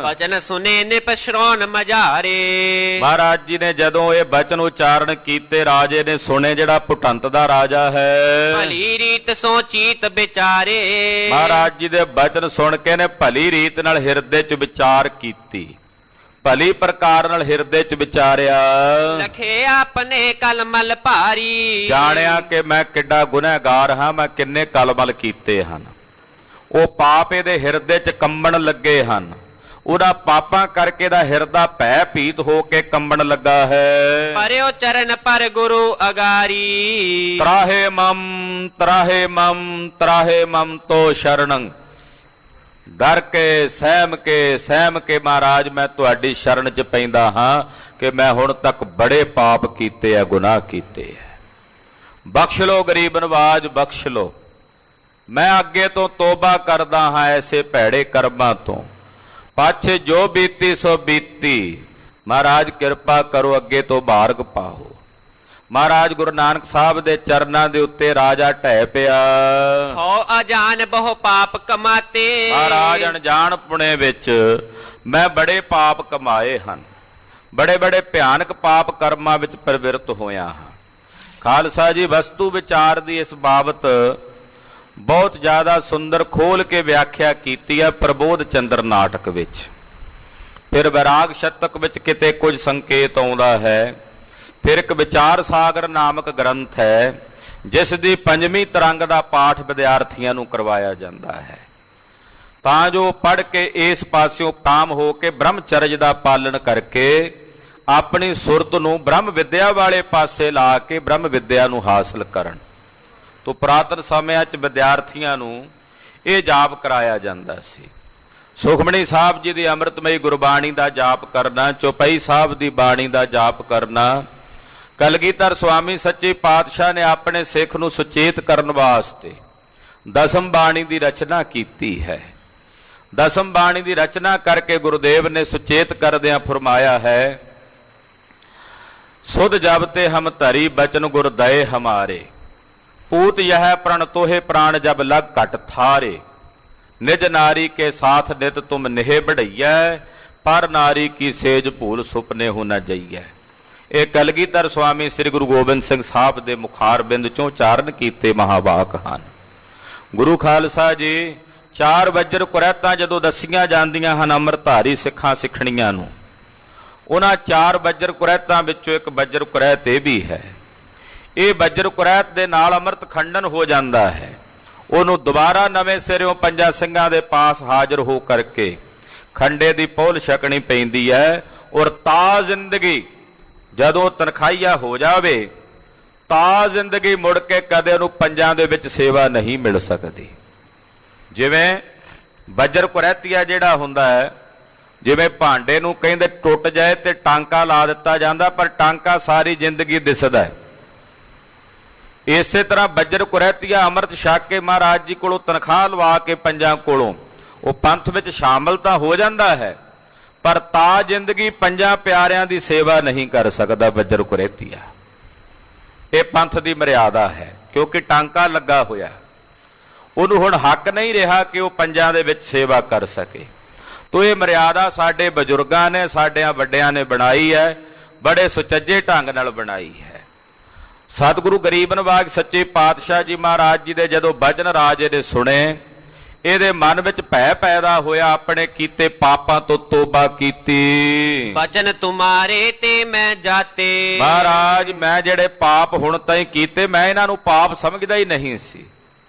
ਬਚਨ ਸੁਨੇ ਨਿਪ ਸ਼੍ਰੋਣ ਮਝਾਰੇ। ਮਹਾਰਾਜ ਜੀ ਨੇ ਜਦੋਂ ਇਹ ਬਚਨ ਉਚਾਰਨ ਕੀਤੇ, ਰਾਜੇ ਨੇ ਸੁਣੇ, ਜਿਹੜਾ ਭੁਟੰਤ ਦਾ ਰਾਜਾ ਹੈ। ਭਲੀ ਰੀਤ ਸੋ ਚੀਤ ਵਿਚਾਰੇ। ਮਹਾਰਾਜ ਜੀ ਦੇ ਬਚਨ ਸੁਣ ਕੇ ਨੇ ਭਲੀ ਰੀਤ ਨਾਲ ਹਿਰਦੇ 'ਚ ਵਿਚਾਰ ਕੀਤੀ, ਭਲੀ ਪ੍ਰਕਾਰ ਨਾਲ ਹਿਰਦੇ 'ਚ ਵਿਚਾਰਿਆ। ਲਖੇ ਆਪਣੇ ਕਲਮਲ ਭਾਰੀ। ਜਾਣਿਆ ਕਿ ਮੈਂ ਕਿੱਡਾ ਗੁਨਹਗਾਰ ਹਾਂ, ਮੈਂ ਕਿੰਨੇ ਕਲਮਲ ਕੀਤੇ ਹਨ। ਉਹ ਪਾਪ ਇਹਦੇ ਹਿਰਦੇ 'ਚ ਕੰਬਣ ਲੱਗੇ ਹਨ। ਉਹਦਾ ਪਾਪਾਂ ਕਰਕੇ ਦਾ ਹਿਰਦਾ ਭੈ ਭੀਤ ਹੋ ਕੇ ਕੰਬਣ ਲੱਗਾ ਹੈ। ਪਰਿਓ ਚਰਨ ਪਰ ਗੁਰੂ ਅਗਾਰੀ। ਤਰਾਹੇ ਮਮ ਤਰਾਹੇ ਮਮ ਤਰਾਹੇ ਮਮ ਤੋ ਸ਼ਰਣੰ। ਡਰ ਕੇ ਸਹਿਮ ਕੇ ਮਹਾਰਾਜ ਮੈਂ ਤੁਹਾਡੀ ਸ਼ਰਨ 'ਚ ਪੈਂਦਾ ਹਾਂ ਕਿ ਮੈਂ ਹੁਣ ਤੱਕ ਬੜੇ ਪਾਪ ਕੀਤੇ ਆ, ਗੁਨਾਹ ਕੀਤੇ ਆ। ਬਖਸ਼ ਲੋ ਗਰੀਬ ਨਵਾਜ, ਬਖਸ਼ ਲੋ। ਮੈਂ ਅੱਗੇ ਤੋਂ ਤੋਬਾ ਕਰਦਾ ਹਾਂ ਐਸੇ ਭੈੜੇ ਕਰਮਾਂ ਤੋਂ। ਪਾਛੇ ਜੋ ਬੀਤੀ ਸੋ ਬੀਤੀ। ਮਹਾਰਾਜ ਕਿਰਪਾ ਕਰੋ, ਅੱਗੇ ਤੋਂ ਮਾਰਗ ਪਾਓ। ਮਹਾਰਾਜ ਗੁਰੂ ਨਾਨਕ ਸਾਹਿਬ ਦੇ ਚਰਨਾਂ ਦੇ ਉੱਤੇ ਰਾਜਾ ਢਹਿ ਪਿਆ। ਹੋ ਅਜਾਨ ਬਹੁ ਪਾਪ ਕਮਾਤੇ। ਮਹਾਰਾਜ ਅਣਜਾਣ ਪੁਣੇ ਵਿੱਚ ਮੈਂ ਬੜੇ ਪਾਪ ਕਮਾਏ ਹਨ, ਬੜੇ ਬੜੇ ਭਿਆਨਕ ਪਾਪ ਕਰਮਾਂ ਵਿੱਚ ਪ੍ਰਵਿਰਤ ਹੋਇਆ ਹਾਂ। ਖਾਲਸਾ ਜੀ ਵਸਤੂ ਵਿਚਾਰ ਦੀ ਇਸ ਬਾਬਤ ਬਹੁਤ ਜ਼ਿਆਦਾ ਸੁੰਦਰ ਖੋਲ ਕੇ ਵਿਆਖਿਆ ਕੀਤੀ ਹੈ ਪ੍ਰਬੋਧ ਚੰਦਰ ਨਾਟਕ ਵਿੱਚ। ਫਿਰ ਵਿਰਾਗ ਸ਼ਤਕ ਵਿੱਚ ਕਿਤੇ ਕੁਝ ਸੰਕੇਤ ਆਉਂਦਾ ਹੈ। ਫਿਰ ਇੱਕ ਵਿਚਾਰ ਸਾਗਰ ਨਾਮਕ ਗ੍ਰੰਥ ਹੈ ਜਿਸ ਦੀ 5ਵੀਂ ਤਰੰਗ ਦਾ ਪਾਠ ਵਿਦਿਆਰਥੀਆਂ ਨੂੰ ਕਰਵਾਇਆ ਜਾਂਦਾ ਹੈ, ਤਾਂ ਜੋ ਪੜ੍ਹ ਕੇ ਇਸ ਪਾਸਿਓਂ ਕਾਮ ਹੋ ਕੇ ਬ੍ਰਹਮਚਰਜ ਦਾ ਪਾਲਣ ਕਰਕੇ ਆਪਣੀ ਸੁਰਤ ਨੂੰ ਬ੍ਰਹਮ ਵਿਦਿਆ ਵਾਲੇ ਪਾਸੇ ਲਾ ਕੇ ਬ੍ਰਹਮ ਵਿਦਿਆ ਨੂੰ ਹਾਸਲ ਕਰਨ। ਤੋਂ ਪੁਰਾਤਨ ਸਮਿਆਂ 'ਚ ਵਿਦਿਆਰਥੀਆਂ ਨੂੰ ਇਹ ਜਾਪ ਕਰਾਇਆ ਜਾਂਦਾ ਸੀ। ਸੁਖਮਣੀ ਸਾਹਿਬ ਜੀ ਦੀ ਅੰਮ੍ਰਿਤਮਈ ਗੁਰਬਾਣੀ ਦਾ ਜਾਪ ਕਰਨਾ, ਚੌਪਈ ਸਾਹਿਬ ਦੀ ਬਾਣੀ ਦਾ ਜਾਪ ਕਰਨਾ। ਕਲਗੀਧਰ ਸੁਆਮੀ ਸੱਚੇ ਪਾਤਸ਼ਾਹ ਨੇ ਆਪਣੇ ਸਿੱਖ ਨੂੰ ਸੁਚੇਤ ਕਰਨ ਵਾਸਤੇ ਦਸਮ ਬਾਣੀ ਦੀ ਰਚਨਾ ਕੀਤੀ ਹੈ। ਦਸਮ ਬਾਣੀ ਦੀ ਰਚਨਾ ਕਰਕੇ ਗੁਰੂਦੇਵ ਨੇ ਸੁਚੇਤ ਕਰਦਿਆਂ ਫਰਮਾਇਆ ਹੈ, ਸੁਧ ਜਬ ਤੇ ਹਮ ਧਰੀ ਬਚਨ ਗੁਰ ਦਏ ਹਮਾਰੇ। पूत यह प्रण तोहे प्राण जब लग घट थारे, निज नारी के साथ नित तुम नेह बढ़ैया, पर नारी की सेज भूल सुपने हो न जइयै। ਇਹ ਕਲਗੀਧਰ स्वामी श्री गुरु गोबिंद सिंह साहब ਦੇ ਮੁਖਾਰ ਬਿੰਦ ਚੋਂ ਉਚਾਰਨ ਕੀਤੇ ਮਹਾਵਾਕ ਹਨ। ਗੁਰੂ ਖਾਲਸਾ ਜੀ 4 ਵਜਰ ਕੁਰੈਤਾਂ ਜਦੋਂ ਦੱਸੀਆਂ ਜਾਂਦੀਆਂ ਹਨ ਅੰਮ੍ਰਿਤਧਾਰੀ ਸਿੱਖਾਂ ਸਿੱਖਣੀਆਂ ਨੂੰ, ਉਹਨਾਂ 4 ਵਜਰ ਕੁਰੈਤਾਂ ਵਿੱਚੋਂ ਇੱਕ ਵਜਰ ਕੁਰੈਤ ਇਹ ਵੀ ਹੈ। ਇਹ ਵਜਰ ਕੁਰੈਤ ਦੇ ਨਾਲ ਅੰਮ੍ਰਿਤ ਖੰਡਨ ਹੋ ਜਾਂਦਾ ਹੈ। ਉਹਨੂੰ ਦੁਬਾਰਾ ਨਵੇਂ ਸਿਰਿਓਂ ਪੰਜਾਂ ਸਿੰਘਾਂ ਦੇ ਪਾਸ ਹਾਜ਼ਰ ਹੋ ਕਰਕੇ ਖੰਡੇ ਦੀ ਪਹੁਲ ਛਕਣੀ ਪੈਂਦੀ ਹੈ। ਔਰ ਤਾ ਜ਼ਿੰਦਗੀ ਜਦੋਂ ਤਨਖਾਹੀਆ ਹੋ ਜਾਵੇ ਤਾਂ ਜ਼ਿੰਦਗੀ ਮੁੜ ਕੇ ਕਦੇ ਉਹਨੂੰ ਪੰਜਾਂ ਦੇ ਵਿੱਚ ਸੇਵਾ ਨਹੀਂ ਮਿਲ ਸਕਦੀ। ਜਿਵੇਂ ਵਜਰ ਕੁਰੈਤੀਆ ਜਿਹੜਾ ਹੁੰਦਾ ਹੈ, ਜਿਵੇਂ ਭਾਂਡੇ ਨੂੰ ਕਹਿੰਦੇ ਟੁੱਟ ਜਾਏ ਤੇ ਟਾਂਕਾ ਲਾ ਦਿੱਤਾ ਜਾਂਦਾ, ਪਰ ਟਾਂਕਾ ਸਾਰੀ ਜ਼ਿੰਦਗੀ ਦਿਸਦਾ ਹੈ। ਇਸੇ ਤਰ੍ਹਾਂ ਵਜਰ ਕੁਰੈਤੀਆ ਅੰਮ੍ਰਿਤ ਛਕ ਕੇ ਮਹਾਰਾਜ ਜੀ ਕੋਲੋਂ ਤਨਖਾਹ ਲਵਾ ਕੇ ਪੰਜਾਂ ਕੋਲੋਂ ਉਹ ਪੰਥ ਵਿੱਚ ਸ਼ਾਮਲ ਤਾਂ ਹੋ ਜਾਂਦਾ ਹੈ, ਪਰ ਤਾਂ ਜ਼ਿੰਦਗੀ ਪੰਜਾਂ ਪਿਆਰਿਆਂ ਦੀ ਸੇਵਾ ਨਹੀਂ ਕਰ ਸਕਦਾ ਵਜਰ ਕੁਰੈਤੀਆ। ਇਹ ਪੰਥ ਦੀ ਮਰਿਆਦਾ ਹੈ, ਕਿਉਂਕਿ ਟਾਂਕਾ ਲੱਗਾ ਹੋਇਆ। ਉਹਨੂੰ ਹੁਣ ਹੱਕ ਨਹੀਂ ਰਿਹਾ ਕਿ ਉਹ ਪੰਜਾਂ ਦੇ ਵਿੱਚ ਸੇਵਾ ਕਰ ਸਕੇ। ਤੋ ਇਹ ਮਰਿਆਦਾ ਸਾਡੇ ਬਜ਼ੁਰਗਾਂ ਨੇ, ਸਾਡਿਆਂ ਵੱਡਿਆਂ ਨੇ ਬਣਾਈ ਹੈ, ਬੜੇ ਸੁਚੱਜੇ ਢੰਗ ਨਾਲ ਬਣਾਈ ਹੈ। ਸਤਿਗੁਰੂ ਗਰੀਬ ਨਿਵਾਜ ਸੱਚੇ ਪਾਤਸ਼ਾਹ ਜੀ ਮਹਾਰਾਜ ਜੀ ਦੇ ਜਦੋਂ ਬਚਨ ਰਾਜੇ ਨੇ ਸੁਣੇ, ਇਹਦੇ ਮਨ ਵਿੱਚ ਭੈ ਪੈਦਾ ਹੋਇਆ, ਆਪਣੇ ਕੀਤੇ ਪਾਪਾਂ ਤੋਂ ਤੋਬਾ ਕੀਤੀ। ਬਚਨ ਤੁਮਾਰੇ ਤੇ ਮੈਂ ਜਾਤੇ, ਮਹਾਰਾਜ ਮੈਂ ਜਿਹੜੇ ਪਾਪ ਹੁਣ ਤਾਈਂ ਕੀਤੇ, ਮੈਂ ਇਹਨਾਂ ਨੂੰ ਪਾਪ ਸਮਝਦਾ ਹੀ ਨਹੀਂ ਸੀ।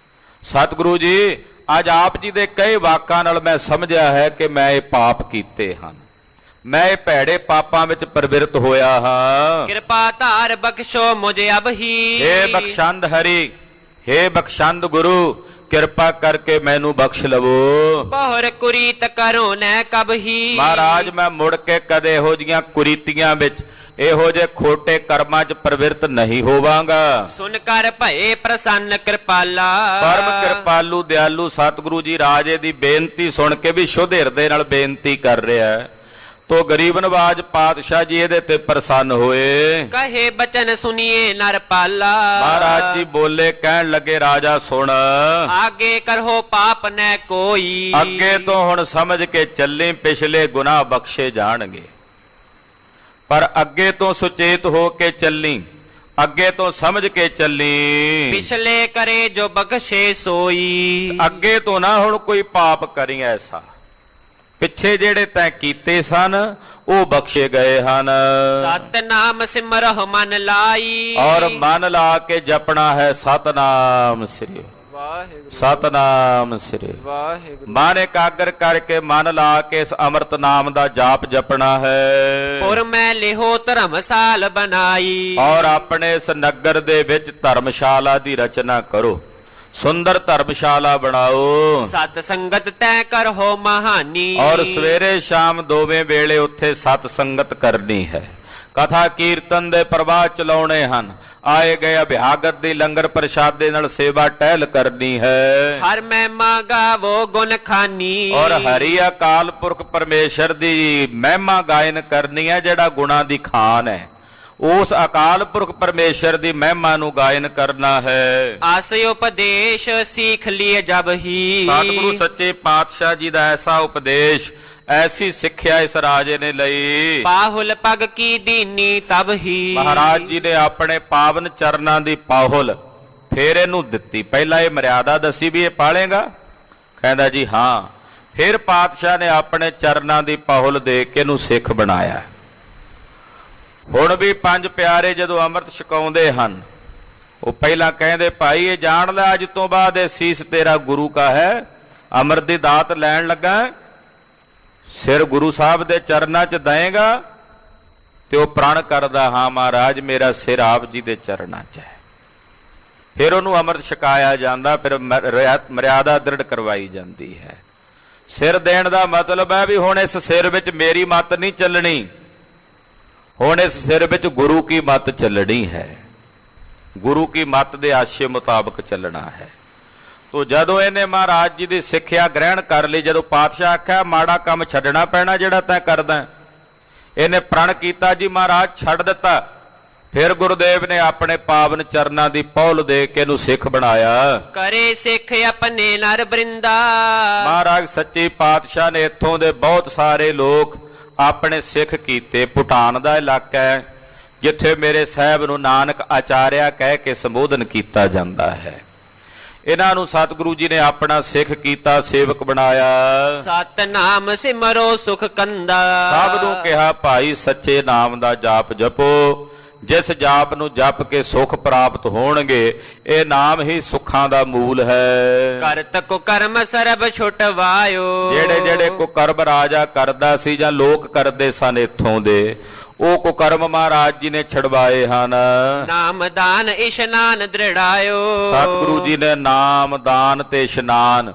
ਸਤਿਗੁਰੂ ਜੀ ਅੱਜ ਆਪ ਜੀ ਦੇ ਕਈ ਵਾਕਾਂ ਨਾਲ ਮੈਂ ਸਮਝਿਆ ਹੈ ਕਿ ਮੈਂ ਇਹ ਪਾਪ ਕੀਤੇ ਹਨ, ਮੈਂ ਇਹ ਭੈੜੇ ਪਾਪਾਂ ਵਿੱਚ ਪ੍ਰਵਿਰਤ ਹੋਇਆ ਹਾਂ। ਕਿਰਪਾ ਧਾਰ ਬਖਸ਼ੋ ਮੁਝੇ ਅਬ ਹੀ, ਹੇ ਬਖਸ਼ੰਦ ਹਰੀ, ਹੇ ਬਖਸ਼ੰਦ ਗੁਰੂ, ਕਿਰਪਾ ਕਰਕੇ ਮੈਨੂੰ ਬਖਸ਼ ਲਵੋ। ਬਹੁਰ ਕੁਰੀਤ ਕਰੋ ਨੈ ਕਬ ਹੀ, ਮਹਾਰਾਜ ਮੈਂ ਮੁੜ ਕੇ ਕਦੇ ਇਹੋ ਜੀਆਂ ਕੁਰੀਤੀਆਂ ਵਿੱਚ, ਇਹੋ ਜਿਹੇ ਖੋਟੇ ਕਰਮਾਂ 'ਚ ਪ੍ਰਵਿਰਤ ਨਹੀਂ ਹੋਵਾਂਗਾ। ਸੁਨ ਕਰ ਭਏ ਪ੍ਰਸੰਨ ਕਿਰਪਾਲਾ, ਪਰਮ ਕਿਰਪਾਲੂ ਦਿਆਲੂ ਸਤਿਗੁਰੂ ਜੀ ਰਾਜੇ ਦੀ ਬੇਨਤੀ ਸੁਣ ਕੇ ਵੀ ਸ਼ੁੱਧ ਹਿਰਦੇ ਨਾਲ ਬੇਨਤੀ ਕਰ ਰਿਹਾ ਹੈ। ਤੋ ਗਰੀਬ ਨਵਾਜ ਪਾਤਸ਼ਾਹ ਜੀ ਇਹਦੇ ਤੇ ਪ੍ਰਸੰਨ ਹੋਏ। ਕਹੇ ਬਚਨ ਸੁਨੀਏ ਨਰਪਾਲਾ, ਮਹਾਰਾਜ ਜੀ ਬੋਲੇ, ਕਹਿਣ ਲੱਗੇ ਰਾਜਾ ਸੁਣ, ਆਗੇ ਕਰੋ ਪਾਪ ਨੈ ਕੋਈ, ਅੱਗੇ ਤੋਂ ਹੁਣ ਸਮਝ ਕੇ ਚੱਲੇ, ਪਿਛਲੇ ਗੁਨਾਹ ਬਖਸ਼ੇ ਜਾਣਗੇ। ਪਰ ਅੱਗੇ ਤੋਂ ਸੁਚੇਤ ਹੋ ਕੇ ਚੱਲੀ, ਅੱਗੇ ਤੋਂ ਸਮਝ ਕੇ ਚੱਲੀ, ਪਿਛਲੇ ਕਰੇ ਜੋ ਬਖਸ਼ੇ ਸੋਈ। ਅੱਗੇ ਤੋਂ ਨਾ ਹੁਣ ਕੋਈ ਪਾਪ ਕਰੀ ਐਸਾ, ਪਿੱਛੇ ਜਿਹੜੇ ਤੈਂ ਕੀਤੇ ਸਨ ਉਹ ਬਖਸ਼ੇ ਗਏ ਹਨ। ਸਤਨਾਮ ਸਿਮਰਹੁ ਮਨ ਲਾਈ, ਔਰ ਮਨ ਲਾ ਕੇ ਜਪਣਾ ਹੈ ਸਤਨਾਮ ਸ੍ਰੀ ਵਾਹਿਗੁਰੂ, ਸਤਨਾਮ ਸ੍ਰੀ ਵਾਹਿਗੁਰੂ। ਮਨ ਇਕਾਗਰ ਕਰਕੇ ਮਨ ਲਾ ਕੇ ਇਸ ਅੰਮ੍ਰਿਤ ਨਾਮ ਦਾ ਜਾਪ ਜਪਣਾ ਹੈ। ਪੁਰ ਮੈਂ ਲਿਹੋ ਧਰਮਸਾਲ ਬਣਾਈ, ਔਰ ਆਪਣੇ ਇਸ ਨਗਰ ਦੇ ਵਿੱਚ ਧਰਮਸ਼ਾਲਾ ਦੀ ਰਚਨਾ ਕਰੋ, ਸੁੰਦਰ ਧਰਮਸ਼ਾਲਾ ਬਣਾਓ। ਸਤ ਸੰਗਤ ਤੈ ਕਰੋ ਮਹਾਨੀ, ਔਰ ਸਵੇਰੇ ਸ਼ਾਮ ਦੋਵੇਂ ਵੇਲੇ ਉੱਥੇ ਸਤ ਸੰਗਤ ਕਰਨੀ ਹੈ। ਕਥਾ ਕੀਰਤਨ ਦੇ ਪ੍ਰਵਾਹ ਚਲਾਉਣੇ ਹਨ। ਆਏ ਗਏ ਅਭਿਆਗਤ ਦੀ ਲੰਗਰ ਪ੍ਰਸ਼ਾਦੇ ਨਾਲ ਸੇਵਾ ਟਹਿਲ ਕਰਨੀ ਹੈ। ਹਰ ਮਹਿਮਾ ਗਾਵੋ ਗੁਣ ਖਾਨੀ, ਔਰ ਹਰੀ ਅਕਾਲ ਪੁਰਖ ਪਰਮੇਸ਼ਰ ਦੀ ਮਹਿਮਾ ਗਾਇਨ ਕਰਨੀ ਹੈ, ਜਿਹੜਾ ਗੁਣਾ ਦੀ ਖਾਨ ਹੈ। ਉਸ ਅਕਾਲ ਪੁਰਖ ਪਰਮੇਸ਼ਰ ਦੀ ਮਹਿਮਾ ਨੂੰ ਗਾਇਨ ਕਰਨਾ ਹੈ। ਆਸ ਉਪਦੇਸ਼ ਸੀਖ ਲਿਏ ਜਬ ਹੀ, ਸਤਿਗੁਰੂ ਸੱਚੇ ਪਾਤਸ਼ਾਹ ਜੀ ਦਾ ਐਸਾ ਉਪਦੇਸ਼, ਐਸੀ ਸਿੱਖਿਆ ਇਸ ਰਾਜੇ ਨੇ ਲਈ। ਪਾਹੁਲ ਪਗ ਕੀ ਦੀਨੀ ਤਬ ਹੀ, ਮਹਾਰਾਜ ਜੀ ਨੇ ਆਪਣੇ ਪਾਵਨ ਚਰਨਾਂ ਦੀ ਪਾਹੁਲ ਫੇਰ ਇਹਨੂੰ ਦਿੱਤੀ। ਪਹਿਲਾਂ ਇਹ ਮਰਿਆਦਾ ਦੱਸੀ ਵੀ ਇਹ ਪਾਲੇਗਾ, ਕਹਿੰਦਾ ਜੀ ਹਾਂ। ਫਿਰ ਪਾਤਸ਼ਾਹ ਨੇ ਆਪਣੇ ਚਰਨਾਂ ਦੀ ਪਾਹੁਲ ਦੇ ਕੇ ਇਹਨੂੰ ਸਿੱਖ ਬਣਾਇਆ। ਹੁਣ ਵੀ 5 ਪਿਆਰੇ ਜਦੋਂ ਅੰਮ੍ਰਿਤ ਛਕਾਉਂਦੇ ਹਨ, ਉਹ ਪਹਿਲਾਂ ਕਹਿੰਦੇ ਭਾਈ ਇਹ ਜਾਣ ਲੈ ਅੱਜ ਤੋਂ ਬਾਅਦ ਇਹ ਸੀਸ ਤੇਰਾ ਗੁਰੂ ਕਾ ਹੈ। ਅੰਮ੍ਰਿਤ ਦੀ ਦਾਤ ਲੈਣ ਲੱਗਾ, ਸਿਰ ਗੁਰੂ ਸਾਹਿਬ ਦੇ ਚਰਨਾਂ 'ਚ ਦਏਗਾ, ਤੇ ਉਹ ਪ੍ਰਣ ਕਰਦਾ ਹਾਂ ਮਹਾਰਾਜ ਮੇਰਾ ਸਿਰ ਆਪ ਜੀ ਦੇ ਚਰਨਾਂ 'ਚ ਹੈ। ਫਿਰ ਉਹਨੂੰ ਅੰਮ੍ਰਿਤ ਛਕਾਇਆ ਜਾਂਦਾ, ਫਿਰ ਮਰਿਆਦਾ ਦ੍ਰਿੜ ਕਰਵਾਈ ਜਾਂਦੀ ਹੈ। ਸਿਰ ਦੇਣ ਦਾ ਮਤਲਬ ਹੈ ਵੀ ਹੁਣ ਇਸ ਸਿਰ ਵਿੱਚ ਮੇਰੀ ਮੱਤ ਨਹੀਂ ਚੱਲਣੀ, ਹੁਣ ਇਸ ਸਿਰ ਵਿੱਚ ਗੁਰੂ ਕੀ ਮੱਤ ਚੱਲਣੀ ਹੈ, ਗੁਰੂ ਕੀ ਮੱਤ ਦੇ ਆਸ਼ੇ ਮੁਤਾਬਕ ਚੱਲਣਾ ਹੈ। ਤੋ ਜਦੋਂ ਇਹਨੇ ਮਹਾਰਾਜ ਜੀ ਦੀ ਸਿੱਖਿਆ ਗ੍ਰਹਿਣ ਕਰ ਲਈ, ਜਦੋਂ ਪਾਤਸ਼ਾਹ ਆਖਿਆ ਮਾੜਾ ਕੰਮ ਛੱਡਣਾ ਪੈਣਾ ਜਿਹੜਾ ਤੈਂ ਕਰਦਾ, ਇਹਨੇ ਪ੍ਰਣ ਕੀਤਾ ਜੀ ਮਹਾਰਾਜ ਛੱਡ ਦਿੱਤਾ। ਫਿਰ ਗੁਰਦੇਵ ਨੇ ਆਪਣੇ ਪਾਵਨ ਚਰਨਾਂ ਦੀ ਪੌਲ ਦੇ ਕੇ ਇਹਨੂੰ ਸਿੱਖ ਬਣਾਇਆ। ਕਰੇ ਸਿੱਖ ਆਪਣੇ ਨਰ ਬ੍ਰਿੰਦਾ। ਮਹਾਰਾਜ ਸੱਚੇ ਪਾਤਸ਼ਾਹ ਨੇ ਇੱਥੋਂ ਦੇ ਬਹੁਤ ਸਾਰੇ ਲੋਕ ਆਪਣੇ ਸਿੱਖ ਕੀਤੇ। ਭੂਟਾਨ ਦਾ ਇਲਾਕਾ ਹੈ ਜਿੱਥੇ ਮੇਰੇ ਸਾਹਿਬ ਨੂੰ ਨਾਨਕ ਆਚਾਰਿਆ ਕਹਿ ਕੇ ਸੰਬੋਧਨ ਕੀਤਾ ਜਾਂਦਾ ਹੈ। ਇਹਨਾਂ ਨੂੰ ਸਤਿਗੁਰੂ ਜੀ ਨੇ ਆਪਣਾ ਸਿੱਖ ਕੀਤਾ, ਸੇਵਕ ਬਣਾਇਆ। ਸਤਨਾਮ ਸਿਮਰੋ ਸੁਖ ਕੰਦਾ। ਸਭ ਨੂੰ ਕਿਹਾ ਭਾਈ ਸੱਚੇ ਨਾਮ ਦਾ ਜਾਪ ਜਪੋ, ਜਿਸ ਜਾਪ ਨੂੰ ਜਪ ਕੇ ਸੁਖ ਪ੍ਰਾਪਤ ਹੋਣਗੇ। ਇਹ ਨਾਮ ਹੀ ਸੁੱਖਾਂ ਦਾ ਮੂਲ ਹੈ। ਕਰਤ ਕੋ ਕਰਮ ਸਰਬ ਛੁਟਵਾਇਓ। ਜਿਹੜੇ ਜਿਹੜੇ ਕੁਕਰਮ ਰਾਜਾ ਕਰਦਾ ਸੀ ਜਾਂ ਲੋਕ ਕਰਦੇ ਸਨ ਇੱਥੋਂ ਦੇ, ਉਹ ਕੁਕਰਮ ਮਹਾਰਾਜ ਜੀ ਨੇ ਛਡਵਾਏ ਹਨ। ਨਾਮ ਦਾਨ ਇਸ਼ਨਾਨ ਦ੍ਰਿੜਾਇਓ। ਸਤਿਗੁਰੂ ਜੀ ਨੇ ਨਾਮ ਦਾਨ ਤੇ ਇਸ਼ਨਾਨ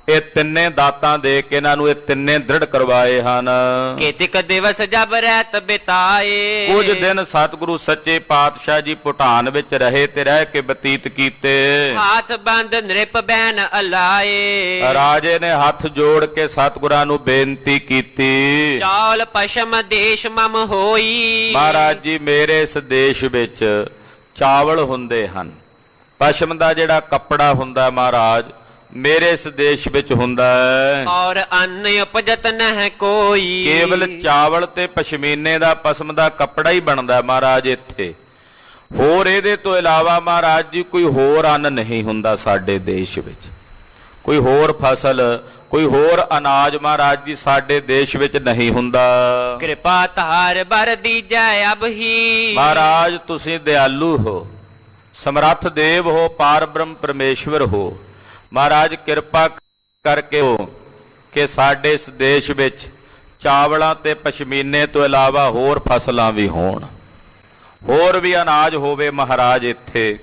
ਇਹ ਤਿੰਨੇ ਦਾਤਾਂ ਦੇ ਕੇ ਇਹਨਾਂ ਨੂੰ ਇਹ ਤਿੰਨੇ ਦ੍ਰਿੜ ਕਰਵਾਏ ਹਨ। ਕੇਤਿਕ ਦਿਵਸ ਜਬ ਰਹਿਤ ਬਿਤਾਏ। ਕੁਝ ਦਿਨ ਸਤਿਗੁਰੂ ਸੱਚੇ ਪਾਤਸ਼ਾਹ ਜੀ ਭੂਟਾਨ ਵਿੱਚ ਰਹੇ ਤੇ ਰਹਿ ਕੇ ਬਤੀਤ ਕੀਤੇ। ਹਾਥ ਬੰਦ ਨ੍ਰਿਪ ਬੈਨ ਅਲਾਏ। ਰਾਜੇ ਨੇ ਹੱਥ ਜੋੜ ਕੇ ਸਤਿਗੁਰਾਂ ਨੂੰ ਬੇਨਤੀ ਕੀਤੀ। ਚਾਲ ਪਸ਼ਮ ਦੇਸ਼ ਮਮ ਹੋਈ। ਮਹਾਰਾਜ ਜੀ ਮੇਰੇ ਇਸ ਦੇਸ਼ ਵਿੱਚ ਚਾਵਲ ਹੁੰਦੇ ਹਨ। ਪਸ਼ਮ ਦਾ ਜਿਹੜਾ ਕੱਪੜਾ ਹੁੰਦਾ ਮਹਾਰਾਜ ਮੇਰੇ ਇਸ ਦੇਸ਼ ਵਿੱਚ ਹੁੰਦਾ ਹੈ। ਔਰ ਅੰਨ ਉਪਜਤ ਨਹਿ ਕੋਈ। ਕੇਵਲ ਚਾਵਲ ਤੇ ਪਸ਼ਮੀਨੇ ਦਾ ਪਸ਼ਮ ਦਾ ਕੱਪੜਾ ਹੀ ਬਣਦਾ ਮਹਾਰਾਜ ਇੱਥੇ। ਹੋਰ ਇਹਦੇ ਤੋਂ ਇਲਾਵਾ ਮਹਾਰਾਜ ਜੀ ਕੋਈ ਹੋਰ ਅੰਨ ਨਹੀਂ ਹੁੰਦਾ ਸਾਡੇ ਦੇਸ਼ ਵਿੱਚ। ਕੋਈ ਹੋਰ ਫਸਲ, ਕੋਈ ਹੋਰ ਅਨਾਜ ਮਹਾਰਾਜ ਜੀ ਸਾਡੇ ਦੇਸ਼ ਵਿੱਚ ਨਹੀਂ ਹੁੰਦਾ। ਕਿਰਪਾ ਧਾਰ ਬਰ ਦੀਜੈ ਅਬਹੀ। ਮਹਾਰਾਜ ਤੁਸੀਂ ਦਿਆਲੂ ਹੋ, ਸਮਰੱਥ ਦੇਵ ਹੋ, ਪਾਰ ਬ੍ਰਹਮ ਪਰਮੇਸ਼ਵਰ ਹੋ। ਮਹਾਰਾਜ ਕਿਰਪਾ ਕਰਕੇ ਹੋ ਕਿ ਸਾਡੇ ਇਸ ਦੇਸ਼ ਵਿੱਚ ਚਾਵਲਾਂ ਤੇ ਪਸ਼ਮੀਨੇ ਤੋਂ ਇਲਾਵਾ ਹੋਰ ਫਸਲਾਂ ਵੀ ਹੋਣ, ਹੋਰ ਵੀ ਅਨਾਜ ਹੋਵੇ ਮਹਾਰਾਜ ਇੱਥੇ।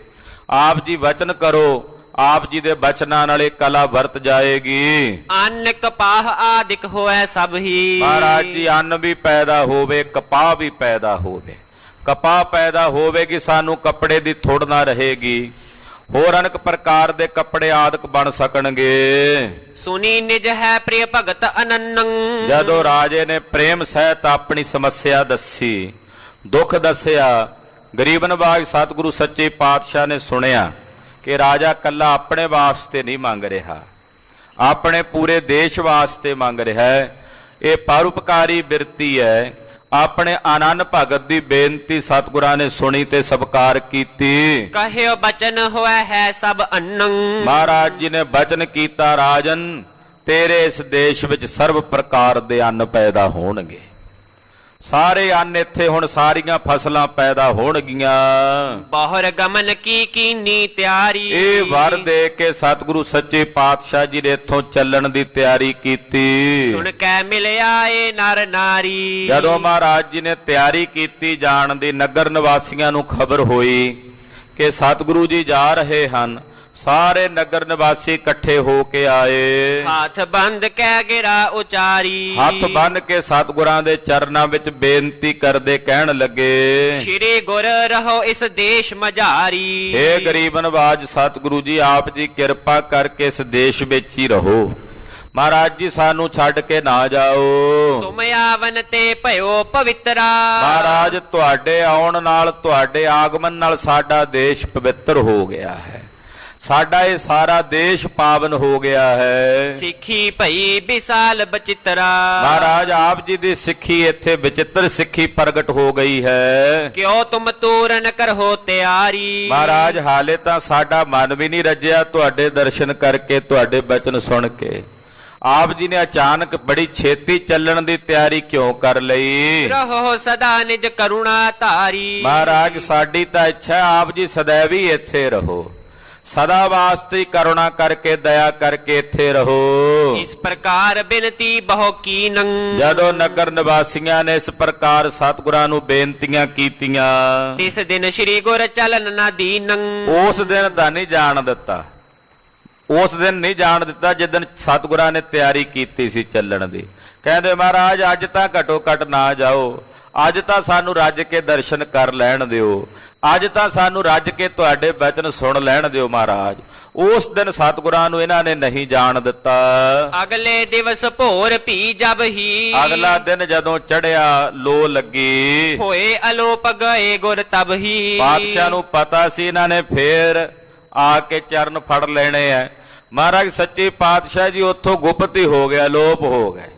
ਆਪ ਜੀ ਵਚਨ ਕਰੋ, ਆਪ ਜੀ ਦੇ ਬਚਨਾਂ ਨਾਲ ਇਹ ਕਲਾ ਵਰਤ ਜਾਏਗੀ। ਅੰਨ ਕਪਾਹ ਆਦਿਕ ਹੋਐ ਸਭ ਹੀ। ਮਹਾਰਾਜ ਜੀ ਅੰਨ ਵੀ ਪੈਦਾ ਹੋਵੇ, ਕਪਾਹ ਵੀ ਪੈਦਾ ਹੋਵੇ। ਕਪਾਹ ਪੈਦਾ ਹੋਵੇਗੀ, ਸਾਨੂੰ ਕੱਪੜੇ ਦੀ ਥੁੜ ਨਾ ਰਹੇਗੀ। ਹੋਰ ਅਨੇਕ ਪ੍ਰਕਾਰ ਦੇ ਕੱਪੜੇ ਆਦਿਕ ਬਣ ਸਕਣਗੇ। ਸੁਨੀ ਨਿਜ ਹੈ ਪ੍ਰਿਯ ਭਗਤ ਅਨੰਨੰ। ਜਦੋਂ ਰਾਜੇ ਨੇ ਪ੍ਰੇਮ ਸਹਿਤ ਆਪਣੀ ਸਮੱਸਿਆ ਦੱਸੀ, ਦੁੱਖ ਦੱਸਿਆ, ਗਰੀਬ ਨਵਾਜ ਸਤਿਗੁਰੂ ਸੱਚੇ ਪਾਤਸ਼ਾਹ ਨੇ ਸੁਣਿਆ ਕਿ ਰਾਜਾ ਕੱਲਾ ਆਪਣੇ ਵਾਸਤੇ ਨਹੀਂ ਮੰਗ ਰਿਹਾ, ਆਪਣੇ ਪੂਰੇ ਦੇਸ਼ ਵਾਸਤੇ ਮੰਗ ਰਿਹਾ ਹੈ। ਇਹ ਪਰਉਪਕਾਰੀ ਬਿਰਤੀ ਹੈ। ਆਪਣੇ ਆਨੰਦ ਭਗਤ ਦੀ ਬੇਨਤੀ ਸਤਿਗੁਰਾਂ ਨੇ ਸੁਣੀ ਤੇ ਸਤਿਕਾਰ ਕੀਤੀ। ਕਹਿਓ ਬਚਨ ਹੋਇ ਹੈ ਸਭ ਅੰਨੰ। ਮਹਾਰਾਜ ਜੀ ਨੇ ਬਚਨ ਕੀਤਾ, ਰਾਜਨ ਤੇਰੇ ਇਸ ਦੇਸ਼ ਵਿੱਚ ਸਰਬ ਪ੍ਰਕਾਰ ਦੇ ਅੰਨ ਪੈਦਾ ਹੋਣਗੇ। ਸਾਰੇ ਅੰਨ ਇੱਥੇ ਹੁਣ ਸਾਰੀਆਂ ਫਸਲਾਂ ਪੈਦਾ ਹੋਣਗੀਆਂ। ਬਾਹਰ ਗਮਨ ਕੀ ਕੀਨੀ ਤਿਆਰੀ। ਇਹ ਵਰ ਦੇ ਕੇ ਸਤਿਗੁਰੂ ਸੱਚੇ ਪਾਤਸ਼ਾਹ ਜੀ ਨੇ ਇੱਥੋਂ ਚੱਲਣ ਦੀ ਤਿਆਰੀ ਕੀਤੀ। ਸੁਣ ਕੇ ਮਿਲਿਆ ਏ ਨਰ ਨਾਰੀ। ਜਦੋਂ ਮਹਾਰਾਜ ਜੀ ਨੇ ਤਿਆਰੀ ਕੀਤੀ ਜਾਣ ਦੀ, ਨਗਰ ਨਿਵਾਸੀਆਂ ਨੂੰ ਖਬਰ ਹੋਈ ਕਿ ਸਤਿਗੁਰੂ ਜੀ ਜਾ ਰਹੇ ਹਨ, ਸਾਰੇ ਨਗਰ ਨਿਵਾਸੀ ਇਕੱਠੇ ਹੋ ਕੇ ਆਏ। ਹੱਥ ਬੰਦ ਕਹਿ ਗਿਰਾ ਉਚਾਰੀ। ਹੱਥ ਬੰਨ ਕੇ ਸਤਿਗੁਰਾਂ ਦੇ ਚਰਨਾਂ ਵਿੱਚ ਬੇਨਤੀ ਕਰਦੇ ਕਹਿਣ ਲੱਗੇ, ਸ਼੍ਰੀ ਗੁਰ ਰਹੋ ਇਸ ਦੇਸ਼ ਮਝਾਰੀ। ਹੇ ਗਰੀਬ ਨਵਾਜ ਸਤਿਗੁਰੂ ਜੀ, ਆਪ ਜੀ ਕਿਰਪਾ ਕਰਕੇ ਇਸ ਦੇਸ਼ ਵਿੱਚ ਹੀ ਰਹੋ। ਮਹਾਰਾਜ ਜੀ ਸਾਨੂੰ ਛੱਡ ਕੇ ਨਾ ਜਾਓ। ਤੁਮ ਆਵਨ ਤੇ ਭਇਓ ਪਵਿੱਤਰਾ। ਮਹਾਰਾਜ ਤੁਹਾਡੇ ਆਉਣ ਨਾਲ, ਤੁਹਾਡੇ ਆਗਮਨ ਨਾਲ ਸਾਡਾ ਦੇਸ਼ ਪਵਿੱਤਰ ਹੋ ਗਿਆ ਹੈ। ਸਾਡਾ ਇਹ ਸਾਰਾ ਦੇਸ਼ ਪਾਵਨ ਹੋ ਗਿਆ ਹੈ। ਸਿੱਖੀ ਭਈ ਵਿਸਾਲ ਬਚਿਤਰਾ। ਮਹਾਰਾਜ ਆਪ ਜੀ ਦੀ ਸਿੱਖੀ ਇੱਥੇ ਵਿਚਿੱਤਰ ਸਿੱਖੀ ਪ੍ਰਗਟ ਹੋ ਗਈ ਹੈ। ਕਿਉ ਤੁਮ ਤੂਰਨ ਕਰੋ ਤਿਆਰੀ। ਮਹਾਰਾਜ ਹਾਲੇ ਤਾਂ ਸਾਡਾ ਮਨ ਵੀ ਨਹੀਂ ਰੱਜਿਆ ਤੁਹਾਡੇ ਦਰਸ਼ਨ ਕਰਕੇ, ਤੁਹਾਡੇ ਬਚਨ ਸੁਣ ਕੇ। ਆਪ ਜੀ ਨੇ ਅਚਾਨਕ ਬੜੀ ਛੇਤੀ ਚੱਲਣ ਦੀ ਤਿਆਰੀ ਕਿਉਂ ਕਰ ਲਈ? ਰਹੋ ਸਦਾ ਨਿਜ ਕਰੁਣਾ ਧਾਰੀ। ਮਹਾਰਾਜ ਸਾਡੀ ਤਾਂ ਇੱਛਾ ਆਪ ਜੀ ਸदैव ਹੀ ਇੱਥੇ ਰਹੋ, ਸਦਾ ਵਾਸਤੇ ਕਰੁਣਾ ਕਰਕੇ, ਦਇਆ ਕਰਕੇ ਇੱਥੇ ਰਹੋ। ਇਸ ਪ੍ਰਕਾਰ ਬਿਨਤੀ ਬਹੁ ਕੀਨੰ। ਜਦੋਂ ਨਗਰ ਨਿਵਾਸੀਆਂ ਨੇ ਇਸ ਪ੍ਰਕਾਰ ਸਤਿਗੁਰਾਂ ਨੂੰ ਬੇਨਤੀਆਂ ਕੀਤੀਆਂ, ਤਿਸ ਦਿਨ ਸ੍ਰੀ ਗੁਰ ਚਲਨ ਨਾ ਦੀਨੰ। ਉਸ ਦਿਨ ਤਾਂ ਨਹੀਂ ਜਾਣ ਦਿੱਤਾ, ਉਸ ਦਿਨ ਨਹੀਂ ਜਾਣ ਦਿੱਤਾ ਜਿਸ ਦਿਨ ਸਤਿਗੁਰਾਂ ਨੇ ਤਿਆਰੀ ਕੀਤੀ ਸੀ ਚੱਲਣ ਦੀ। ਕਹਿੰਦੇ ਮਹਾਰਾਜ ਅੱਜ ਤਾਂ ਘਟੋ ਘਟ ਨਾ ਜਾਓ, ਅੱਜ ਤਾਂ ਸਾਨੂੰ ਰੱਜ ਕੇ ਦਰਸ਼ਨ ਕਰ ਲੈਣ ਦਿਓ, ਅੱਜ ਤਾਂ ਸਾਨੂੰ ਰੱਜ ਕੇ ਤੁਹਾਡੇ ਬਚਨ ਸੁਣ ਲੈਣ ਦਿਓ ਮਹਾਰਾਜ। ਉਸ ਦਿਨ ਸਤਿਗੁਰਾਂ ਨੂੰ ਇਹਨਾਂ ਨੇ ਨਹੀਂ ਜਾਣ ਦਿੱਤਾ। ਅਗਲੇ ਦਿਵਸ ਭੋਰ ਭੀ ਜਬ ਹੀ ਅਗਲਾ ਦਿਨ ਜਦੋਂ ਚੜਿਆ ਲੋ ਲੱਗੀ, ਹੋਏ ਅਲੋਪ ਗਏ ਗੁਰ ਤਬ ਹੀ। ਪਾਤਸ਼ਾਹ ਨੂੰ ਪਤਾ ਸੀ ਇਹਨਾਂ ਨੇ ਫੇਰ ਆ ਕੇ ਚਰਨ ਫੜ ਲੈਣੇ ਆ। ਮਹਾਰਾਜ ਸੱਚੇ ਪਾਤਸ਼ਾਹ ਜੀ ਉੱਥੋਂ ਗੁਪਤ ਹੀ ਹੋ ਗਿਆ, ਲੋਪ ਹੋ ਗਏ।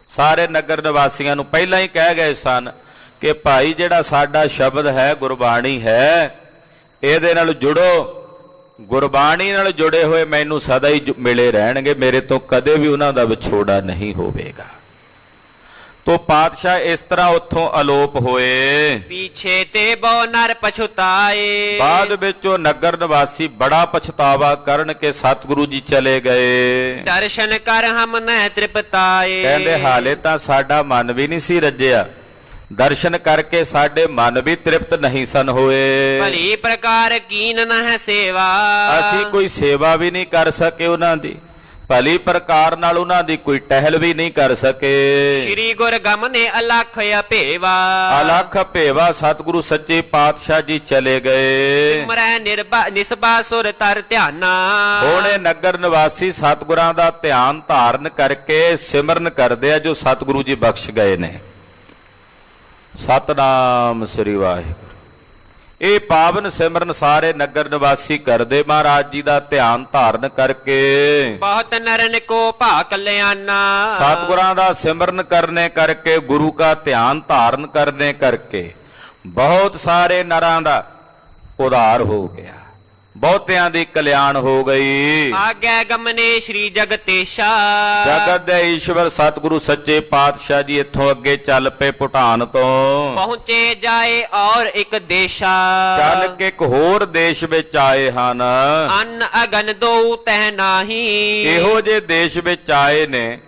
ਸਾਰੇ ਨਗਰ ਨਿਵਾਸੀਆਂ ਨੂੰ ਪਹਿਲਾਂ ਹੀ ਕਹਿ ਗਏ ਸਨ ਕਿ ਭਾਈ ਜਿਹੜਾ ਸਾਡਾ ਸ਼ਬਦ ਹੈ, ਗੁਰਬਾਣੀ ਹੈ, ਇਹਦੇ ਨਾਲ ਜੁੜੋ। ਗੁਰਬਾਣੀ ਨਾਲ ਜੁੜੇ ਹੋਏ ਮੈਨੂੰ ਸਦਾ ਹੀ ਮਿਲੇ ਰਹਿਣਗੇ, ਮੇਰੇ ਤੋਂ ਕਦੇ ਵੀ ਉਹਨਾਂ ਦਾ ਵਿਛੋੜਾ ਨਹੀਂ ਹੋਵੇਗਾ। ਤੋ ਪਾਤਸ਼ਾਹ ਇਸ ਤਰ੍ਹਾਂ ਉੱਥੋਂ ਅਲੋਪ ਹੋਏ। ਪੀਛੇ ਤੇ ਬਹੁ ਨਰ ਪਛੁਤਾਏ। ਬਾਅਦ ਵਿੱਚ ਉਹ ਨਗਰ ਨਿਵਾਸੀ ਬੜਾ ਪਛਤਾਵਾ ਕਰਨ ਕੇ ਸਤਿਗੁਰੂ ਜੀ ਚਲੇ ਗਏ। ਦਰਸ਼ਨ ਕਰ ਹਮ ਨਹਿ ਤ੍ਰਿਪਤਾਏ। ਕਹਿੰਦੇ ਹਾਲੇ ਤਾਂ ਸਾਡਾ ਮਨ ਵੀ ਨਹੀਂ ਸੀ ਰੱਜਿਆ, ਦਰਸ਼ਨ ਕਰਕੇ ਸਾਡੇ ਮਨ ਵੀ ਤ੍ਰਿਪਤ ਨਹੀਂ ਸਨ ਹੋਏ। ਭਲੀ ਪ੍ਰਕਾਰ ਕੀਨ ਨਹਿ ਸੇਵਾ। ਅਸੀਂ ਕੋਈ ਸੇਵਾ ਵੀ ਨਹੀਂ ਕਰ ਸਕੇ ਉਹਨਾਂ ਦੀ, ਭਲੀ ਪ੍ਰਕਾਰ ਨਾਲ ਉਹਨਾਂ ਦੀ ਕੋਈ ਟਹਿਲ ਵੀ ਨਹੀਂ ਕਰ ਸਕੇ। ਸ੍ਰੀ ਗੁਰ ਗਮਨੇ ਅਲਖ ਅਭੇਵਾ। ਅਲਖ ਭੇਵਾ ਸਤਿਗੁਰੂ ਸੱਚੇ ਪਾਤਸ਼ਾਹ ਜੀ ਚਲੇ ਗਏ। ਸਿਮਰੈ ਨਿਸਬਾ ਸੁਰ ਤਰ ਧਿਆਨਾ। ਹੋਣੇ ਨਗਰ ਨਿਵਾਸੀ ਸਤਿਗੁਰਾਂ ਦਾ ਧਿਆਨ ਧਾਰਨ ਕਰਕੇ ਸਿਮਰਨ ਕਰਦੇ ਆ ਜੋ ਸਤਿਗੁਰੂ ਜੀ ਬਖਸ਼ ਗਏ ਨੇ। ਸਤਨਾਮ ਸ੍ਰੀ ਵਾਹਿਗੁਰੂ। ਇਹ ਪਾਵਨ ਸਿਮਰਨ ਸਾਰੇ ਨਗਰ ਨਿਵਾਸੀ ਕਰਦੇ ਮਹਾਰਾਜ ਜੀ ਦਾ ਧਿਆਨ ਧਾਰਨ ਕਰਕੇ। ਬਹੁਤ ਨਰਨ ਕੋ ਭਾ ਕਲਿਆਣਾ। ਸਤਿਗੁਰਾਂ ਦਾ ਸਿਮਰਨ ਕਰਨੇ ਕਰਕੇ, ਗੁਰੂ ਦਾ ਧਿਆਨ ਧਾਰਨ ਕਰਨੇ ਕਰਕੇ ਬਹੁਤ ਸਾਰੇ ਨਰਾਂ ਦਾ ਉਧਾਰ ਹੋ ਗਿਆ, ਬਹੁਤਿਆਂ ਦੀ ਕਲਿਆਣ ਹੋ ਗਈ। ਆਗਿਆ ਗਮਨੇ ਸ੍ਰੀ ਜਗਤੇਸ਼ਾ। ਜਗਤ ਦੇ ਈਸ਼ਵਰ ਸਤਿਗੁਰੂ ਸੱਚੇ ਪਾਤਸ਼ਾਹ ਜੀ ਇੱਥੋਂ ਅੱਗੇ ਚੱਲ ਪਏ ਭੂਟਾਨ ਤੋਂ। ਪਹੁੰਚੇ ਜਾਏ ਔਰ ਇੱਕ ਦੇਸ਼ਾ। ਚੱਲ ਕੇ ਇੱਕ ਹੋਰ ਦੇਸ਼ ਵਿੱਚ ਆਏ ਹਨ। ਅੰਨ ਅਗਨ ਦੋ ਤਹਿ ਨਾਹੀ। ਇਹੋ ਜਿਹੇ ਦੇਸ਼ ਵਿੱਚ ਆਏ ਨੇ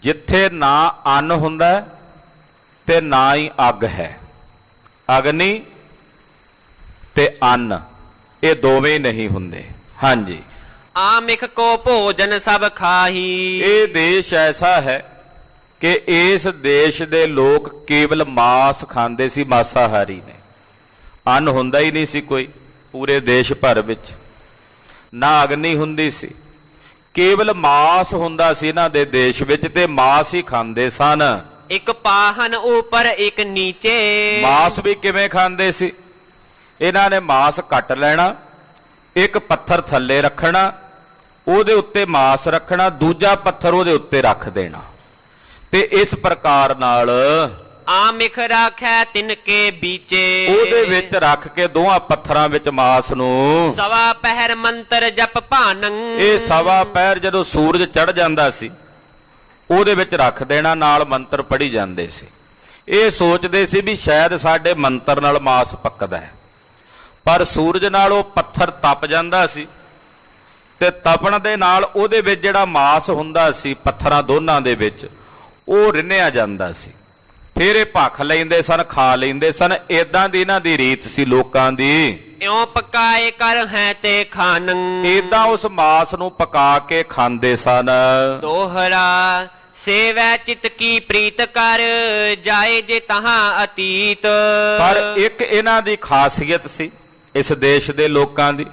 ਜਿੱਥੇ ਨਾ ਅੰਨ ਹੁੰਦਾ ਤੇ ਨਾ ਹੀ ਅੱਗ ਹੈ। ਅਗਨੀ ਤੇ ਅੰਨ ਇਹ ਦੋਵੇਂ ਨਹੀਂ ਹੁੰਦੇ। ਹਾਂਜੀ, ਆਮਿਖ ਕੋ ਭੋਜਨ ਸਭ ਖਾਹੀ। ਇਹ ਦੇਸ਼ ਐਸਾ ਹੈ ਕਿ ਇਸ ਦੇਸ਼ ਦੇ ਲੋਕ ਕੇਵਲ ਮਾਸ ਖਾਂਦੇ ਸੀ, ਮਾਸਾਹਾਰੀ ਨੇ। ਅੰਨ ਹੁੰਦਾ ਹੀ ਨਹੀਂ ਸੀ ਕੋਈ ਪੂਰੇ ਦੇਸ਼ ਭਰ ਵਿੱਚ, ਨਾ ਅਗਨੀ ਹੁੰਦੀ ਸੀ, ਕੇਵਲ ਮਾਸ ਹੁੰਦਾ ਸੀ ਇਹਨਾਂ ਦੇ ਦੇਸ਼ ਵਿੱਚ, ਤੇ ਮਾਸ ਹੀ ਖਾਂਦੇ ਸਨ। ਇੱਕ ਪਾਹਨ ਉੱਪਰ ਇੱਕ ਨੀਚੇ। ਮਾਸ ਵੀ ਕਿਵੇਂ ਖਾਂਦੇ ਸੀ? ਇਹਨਾਂ ਨੇ ਮਾਸ ਕੱਟ ਲੈਣਾ, ਇੱਕ ਪੱਥਰ ਥੱਲੇ ਰੱਖਣਾ, ਉਹਦੇ ਉੱਤੇ ਮਾਸ ਰੱਖਣਾ, ਦੂਜਾ ਪੱਥਰ ਉਹਦੇ ਉੱਤੇ ਰੱਖ ਦੇਣਾ, ਤੇ ਇਸ ਪ੍ਰਕਾਰ ਨਾਲ ਆਮਿਖ ਰਾਖੈ ਤਿਨਕੇ ਬੀਚੇ। ਉਹਦੇ ਵਿੱਚ ਰੱਖ ਕੇ ਦੋਹਾਂ ਪੱਥਰਾਂ ਵਿੱਚ ਮਾਸ ਨੂੰ ਸਵਾ ਪਹਿਰ ਮੰਤਰ ਜਪ ਭਾਨੰ। ਇਹ ਸਵਾ ਪਹਿਰ ਜਦੋਂ ਸੂਰਜ ਚੜ ਜਾਂਦਾ ਸੀ ਉਹਦੇ ਵਿੱਚ ਰੱਖ ਦੇਣਾ, ਨਾਲ ਮੰਤਰ ਪੜ੍ਹੀ ਜਾਂਦੇ ਸੀ। ਇਹ ਸੋਚਦੇ ਸੀ ਵੀ ਸ਼ਾਇਦ ਸਾਡੇ ਮੰਤਰ ਨਾਲ ਮਾਸ ਪੱਕਦਾ ਹੈ, ਪਰ ਸੂਰਜ ਨਾਲ ਉਹ ਪੱਥਰ ਤਪ ਜਾਂਦਾ ਸੀ, ਤੇ ਤਪਣ ਦੇ ਨਾਲ ਉਹਦੇ ਵਿੱਚ ਜਿਹੜਾ ਮਾਸ ਹੁੰਦਾ ਸੀ ਪੱਥਰਾਂ ਦੋਨਾਂ ਦੇ ਵਿੱਚ, ਉਹ ਰਿੰਨਿਆ ਜਾਂਦਾ ਸੀ। ਫਿਰ ਇਹ ਭੱਖ ਲੈਂਦੇ ਸਨ, ਖਾ ਲੈਂਦੇ ਸਨ। ਏਦਾਂ ਦੀ ਇਹਨਾਂ ਦੀ ਰੀਤ ਸੀ ਲੋਕਾਂ ਦੀ। ਇਉਂ ਪਕਾਏ ਕਰ ਹੈ ਤੇ ਖਾਨੰ। ਏਦਾਂ ਉਸ ਮਾਸ ਨੂੰ ਪਕਾ ਕੇ ਖਾਂਦੇ ਸਨ। ਦੋਹਰਾ ਸੇਵੈ ਚਿਤ ਕੀ ਪ੍ਰੀਤ ਕਰ ਜਾਏ ਜੇ ਤਹਾਂ ਅਤੀਤ। ਪਰ ਇੱਕ ਇਹਨਾਂ ਦੀ ਖਾਸੀਅਤ ਸੀ ਇਸ ਦੇਸ਼ ਦੇ ਲੋਕਾਂ ਦੀ,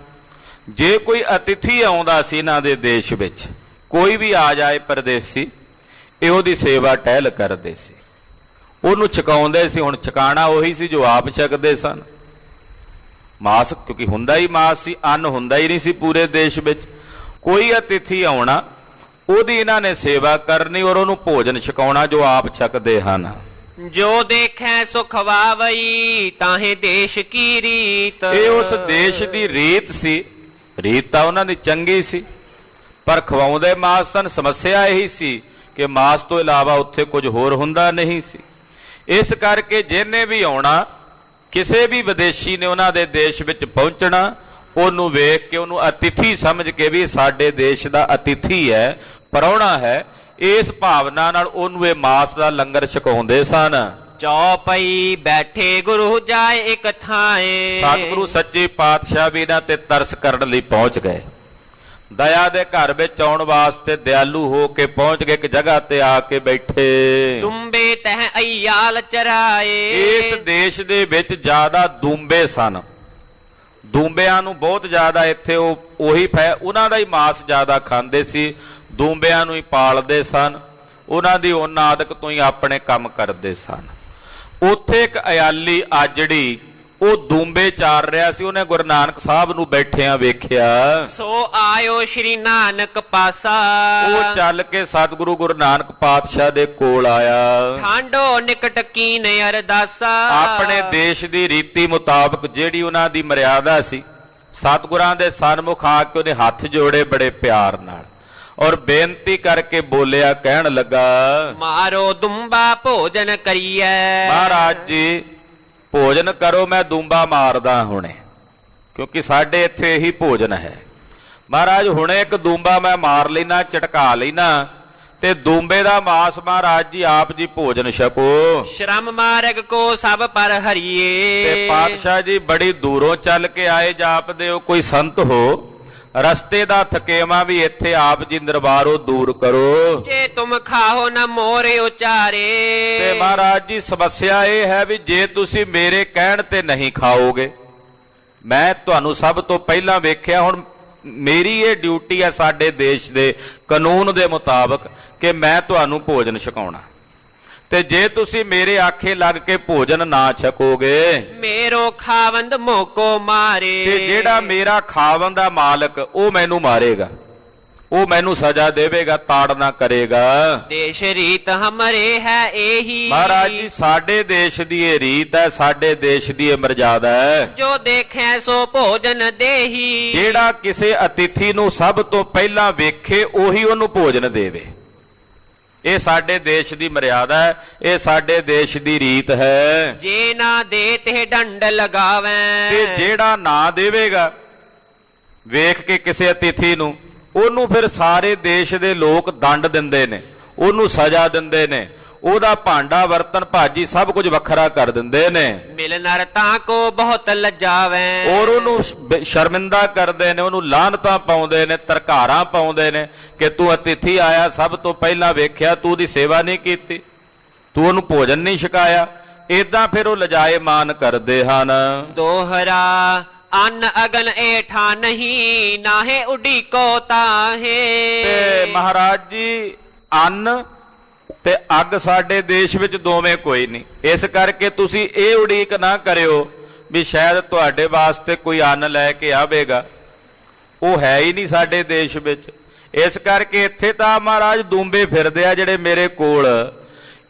ਜੇ ਕੋਈ ਅਤਿਥੀ ਆਉਂਦਾ ਸੀ ਇਹਨਾਂ ਦੇ ਦੇਸ਼ ਵਿੱਚ, ਕੋਈ ਵੀ ਆ ਜਾਏ ਪਰਦੇਸੀ, ਇਹ ਉਹਦੀ ਸੇਵਾ ਟਹਿਲ ਕਰਦੇ ਸੀ, ਉਹਨੂੰ ਛਕਾਉਂਦੇ ਸੀ। ਹੁਣ ਛਕਾਣਾ ਉਹੀ ਸੀ ਜੋ ਆਪ ਛਕਦੇ ਸਨ। ਮਾਸ ਕਿਉਂਕਿ ਹੁੰਦਾ ਹੀ ਮਾਸ ਸੀ, ਅੰਨ ਹੁੰਦਾ ਹੀ ਨਹੀਂ ਸੀ ਪੂਰੇ ਦੇਸ਼ ਵਿੱਚ। ਕੋਈ ਅਤਿਥੀ ਆਉਣਾ, ਉਹਦੀ ਇਹਨਾਂ ਨੇ ਸੇਵਾ ਕਰਨੀ ਔਰ ਉਹਨੂੰ ਭੋਜਨ ਛਕਾਉਣਾ ਜੋ ਆਪ ਛਕਦੇ ਹਨ। ਜੋ ਦੇਖੈ ਸੋ ਖਵਾਵਈ ਤਾਹੇ ਦੇਸ਼ ਕੀ ਰੀਤ। ਇਹ ਉਸ ਦੇਸ਼ ਦੀ ਰੀਤ ਸੀ। ਰੀਤ ਤਾਂ ਉਹਨਾਂ ਦੀ ਚੰਗੀ ਸੀ, ਪਰ ਖਵਾਉਂਦੇ ਮਾਸ ਸਨ। ਸਮੱਸਿਆ ਇਹੀ ਸੀ ਕਿ ਮਾਸ ਤੋਂ ਇਲਾਵਾ ਉੱਥੇ ਕੁਝ ਹੋਰ ਹੁੰਦਾ ਨਹੀਂ ਸੀ। ਇਸ ਕਰਕੇ ਜਿਹਨੇ ਵੀ ਆਉਣਾ, ਕਿਸੇ ਵੀ ਵਿਦੇਸ਼ੀ ਨੇ ਉਹਨਾਂ ਦੇ ਦੇਸ਼ ਵਿੱਚ ਪਹੁੰਚਣਾ, ਉਹਨੂੰ ਵੇਖ ਕੇ ਉਹਨੂੰ ਅਤਿਥੀ ਸਮਝ ਕੇ ਵੀ ਸਾਡੇ ਦੇਸ਼ ਦਾ ਅਤਿਥੀ ਹੈ, ਪ੍ਰਾਹੁਣਾ ਹੈ, ਇਸ ਭਾਵਨਾ ਨਾਲ ਉਹਨੂੰ ਇਹ ਮਾਸ ਦਾ ਲੰਗਰ ਛਕਾਉਂਦੇ ਸਨ। ਚੌਪਈ ਬੈਠੇ ਗੁਰੂ ਜਾਏ ਇੱਕ ਥਾਏ। ਸਤਿਗੁਰੂ ਸੱਚੇ ਪਾਤਸ਼ਾਹ ਵੀ ਇਹਨਾਂ ਤੇ ਤਰਸ ਕਰਨ ਲਈ ਪਹੁੰਚ ਗਏ। ਦਇਆ ਦੇ ਘਰ ਵਿੱਚ ਆਉਣ ਵਾਸਤੇ ਦਿਆਲੂ ਹੋ ਕੇ ਪਹੁੰਚ ਗਏ, ਇੱਕ ਜਗ੍ਹਾ ਤੇ ਆ ਕੇ ਬੈਠੇ। ਦੁੰਬੇ ਤਹਿ ਅਯਾਲ ਚਰਾਏ। ਇਸ ਦੇਸ਼ ਦੇ ਵਿੱਚ ਜ਼ਿਆਦਾ ਦੁੰਬੇ ਸਨ। ਦੂੰਬਿਆਂ ਨੂੰ ਬਹੁਤ ਜ਼ਿਆਦਾ ਇੱਥੇ ਉਹੀ ਉਹਨਾਂ ਦਾ ਹੀ ਮਾਸ ਜ਼ਿਆਦਾ ਖਾਂਦੇ ਸੀ, ਦੂੰਬਿਆਂ ਨੂੰ ਹੀ ਪਾਲਦੇ ਸਨ, ਉਹਨਾਂ ਦੀ ਉਹਨਾਂ ਆਦਤ ਤੋਂ ਹੀ ਆਪਣੇ ਕੰਮ ਕਰਦੇ ਸਨ। ਉੱਥੇ ਇੱਕ ਅਯਾਲੀ ਆਜੜੀ ਉਹ ਦੂੰਬੇ ਚਾਰ ਰਿਹਾ ਸੀ, ਉਹਨੇ ਗੁਰੂ ਨਾਨਕ ਸਾਹਿਬ ਨੂੰ ਬੈਠਿਆਂ ਵੇਖਿਆ। ਸੋ ਆਇਓ ਸ਼੍ਰੀ ਨਾਨਕ ਪਾਸਾ, ਉਹ ਚੱਲ ਕੇ ਸਤਿਗੁਰੂ ਗੁਰੂ ਨਾਨਕ ਪਾਤਸ਼ਾਹ ਦੇ ਕੋਲ ਆਇਆ। ਠਾਂਡੋ ਨਿਕਟ ਕੀਨ ਅਰਦਾਸਾ, ਆਪਣੇ ਦੇਸ਼ ਦੀ ਰੀਤੀ ਮੁਤਾਬਕ ਜਿਹੜੀ ਉਹਨਾਂ ਦੀ ਮਰਿਆਦਾ ਸੀ, ਸਤਿਗੁਰਾਂ ਦੇ ਸਨਮੁਖ ਆ ਕੇ ਉਹਨੇ ਹੱਥ ਜੋੜੇ ਬੜੇ ਪਿਆਰ ਨਾਲ ਔਰ ਬੇਨਤੀ ਕਰਕੇ ਬੋਲਿਆ, ਕਹਿਣ ਲੱਗਾ, ਮਾਰੋ ਦੁੰਬਾ ਭੋਜਨ ਕਰੀਐ। ਮਹਾਰਾਜ ਜੀ ਭੋਜਨ ਕਰੋ, ਮੈਂ ਦੂੰਬਾ ਮਾਰਦਾ ਹੁਣੇ, ਕਿਉਂਕਿ ਸਾਡੇ ਇੱਥੇ ਇਹੀ ਭੋਜਨ ਹੈ। ਮਹਾਰਾਜ ਹੁਣੇ ਇੱਕ ਦੂੰਬਾ ਮੈਂ ਮਾਰ ਲੈਣਾ, ਝਟਕਾ ਲੈਣਾ, ਤੇ ਦੂੰਬੇ ਦਾ ਮਾਸ ਮਹਾਰਾਜ ਜੀ ਆਪ ਜੀ ਭੋਜਨ ਛਕੋ। ਸ਼ਰਮ ਮਾਰਗ ਕੋ ਸਭ ਪਰ ਹਰੀਏ। ਤੇ ਪਾਤਸ਼ਾਹ ਜੀ ਬੜੀ ਦੂਰੋਂ ਚੱਲ ਕੇ ਆਏ, ਜਾਪਦੇ ਹੋ ਕੋਈ ਸੰਤ ਹੋ, ਰਸਤੇ ਦਾ ਥਕੇਵਾਂ ਵੀ ਇੱਥੇ ਆਪ ਜੀ ਦਰਬਾਰੋਂ ਦੂਰ ਕਰੋ। ਜੇ ਤੁਮ ਖਾਓ ਨਾ ਮੋਰੇ ਉਚਾਰੇ। ਤੇ ਮਹਾਰਾਜ ਜੀ ਸਮੱਸਿਆ ਇਹ ਹੈ ਵੀ ਜੇ ਤੁਸੀਂ ਮੇਰੇ ਕਹਿਣ ਤੇ ਨਹੀਂ ਖਾਓਗੇ, ਮੈਂ ਤੁਹਾਨੂੰ ਸਭ ਤੋਂ ਪਹਿਲਾਂ ਵੇਖਿਆ, ਹੁਣ ਮੇਰੀ ਇਹ ਡਿਊਟੀ ਹੈ ਸਾਡੇ ਦੇਸ਼ ਦੇ ਕਾਨੂੰਨ ਦੇ ਮੁਤਾਬਕ ਕਿ ਮੈਂ ਤੁਹਾਨੂੰ ਭੋਜਨ ਛਕਾਉਣਾ, ਤੇ ਜੇ ਤੁਸੀਂ ਮੇਰੇ ਆਖੇ ਲੱਗ ਕੇ ਭੋਜਨ ਨਾ ਛਕੋਗੇ, ਮੇਰੋ ਖਾਵੰਦ ਮੋਕੋ ਮਾਰੇ। ਤੇ ਜਿਹੜਾ ਮੇਰਾ ਖਾਵੰਦ ਦਾ ਮਾਲਕ ਉਹ ਮੈਨੂੰ ਮਾਰੇਗਾ, ਉਹ ਮੈਨੂੰ ਸਜ਼ਾ ਦੇਵੇਗਾ, ਤਾੜਨਾ ਕਰੇਗਾ। ਦੇਸ਼ ਰੀਤ ਹਮਰੇ ਹੈ ਇਹੀ। ਮਹਾਰਾਜ ਜੀ ਸਾਡੇ ਦੇਸ਼ ਦੀ ਇਹ ਰੀਤ ਹੈ, ਸਾਡੇ ਦੇਸ਼ ਦੀ ਇਹ ਮਰਜ਼ਾਦਾ ਹੈ। ਜੋ ਦੇਖੈ ਸੋ ਭੋਜਨ ਦੇਹੀ। ਜਿਹੜਾ ਕਿਸੇ ਅਤਿਥੀ ਨੂੰ ਸਭ ਤੋਂ ਪਹਿਲਾਂ ਵੇਖੇ ਉਹੀ ਉਹਨੂੰ ਭੋਜਨ ਦੇਵੇ। ਇਹ ਸਾਡੇ ਦੇਸ਼ ਦੀ ਮਰਿਆਦਾ ਹੈ, ਇਹ ਸਾਡੇ ਦੇਸ਼ ਦੀ ਰੀਤ ਹੈ। ਜੇ ਨਾ ਦੇ ਤੇ ਡੰਡ ਲਗਾਵੇਂ। ਤੇ ਜਿਹੜਾ ਨਾ ਦੇਵੇਗਾ ਵੇਖ ਕੇ ਕਿਸੇ ਅਤਿਥੀ ਨੂੰ, ਉਹਨੂੰ ਫਿਰ ਸਾਰੇ ਦੇਸ਼ ਦੇ ਲੋਕ ਦੰਡ ਦਿੰਦੇ ਨੇ, ਉਹਨੂੰ ਸਜ਼ਾ ਦਿੰਦੇ ਨੇ, ਉਹਦਾ ਭਾਂਡਾ ਬਰਤਨ ਭਾਜੀ ਸਭ ਕੁਝ ਵੱਖਰਾ ਕਰ ਦਿੰਦੇ ਨੇ। ਮਿਲ ਨਰ ਤਾਂ ਕੋ ਬਹੁਤ ਲੱਜਾਵੇਂ। ਔਰ ਉਹਨੂੰ ਸ਼ਰਮਿੰਦਾ ਕਰਦੇ ਨੇ, ਉਹਨੂੰ ਲਾਹਨਤਾਂ ਪਾਉਂਦੇ ਨੇ, ਤਰਕਾਰਾਂ ਪਾਉਂਦੇ ਨੇ ਕਿ ਤੂੰ ਅਤਿਥੀ ਆਇਆ, ਸਭ ਤੋਂ ਪਹਿਲਾਂ ਵੇਖਿਆ, ਤੂੰ ਉਹਦੀ ਸੇਵਾ ਨਹੀਂ ਕੀਤੀ, ਤੂੰ ਉਹਨੂੰ ਭੋਜਨ ਨਹੀਂ ਛਕਾਇਆ। ਏਦਾਂ ਫਿਰ ਉਹ ਲਜਾਏ ਮਾਨ ਕਰਦੇ ਹਨ। ਦੋਹਰਾ ਅੰਨ ਅਗਨ ਏਠਾ ਨਹੀਂ, ਨਾਹੇ ਉਡੀਕੋ ਤਾਹੇ। ਤੇ ਮਹਾਰਾਜ ਜੀ ਅੰਨ ਤੇ ਅੱਗ ਸਾਡੇ ਦੇਸ਼ ਵਿੱਚ ਦੋਵੇਂ ਕੋਈ ਨਹੀਂ, ਇਸ ਕਰਕੇ ਤੁਸੀਂ ਇਹ ਉਡੀਕ ਨਾ ਕਰਿਓ ਵੀ ਸ਼ਾਇਦ ਤੁਹਾਡੇ ਵਾਸਤੇ ਕੋਈ ਅੰਨ ਲੈ ਕੇ ਆਵੇਗਾ, ਉਹ ਹੈ ਹੀ ਨਹੀਂ ਸਾਡੇ ਦੇਸ਼ ਵਿੱਚ। ਇਸ ਕਰਕੇ ਇੱਥੇ ਤਾਂ ਮਹਾਰਾਜ ਦੂੰਬੇ ਫਿਰਦੇ ਆ ਜਿਹੜੇ ਮੇਰੇ ਕੋਲ,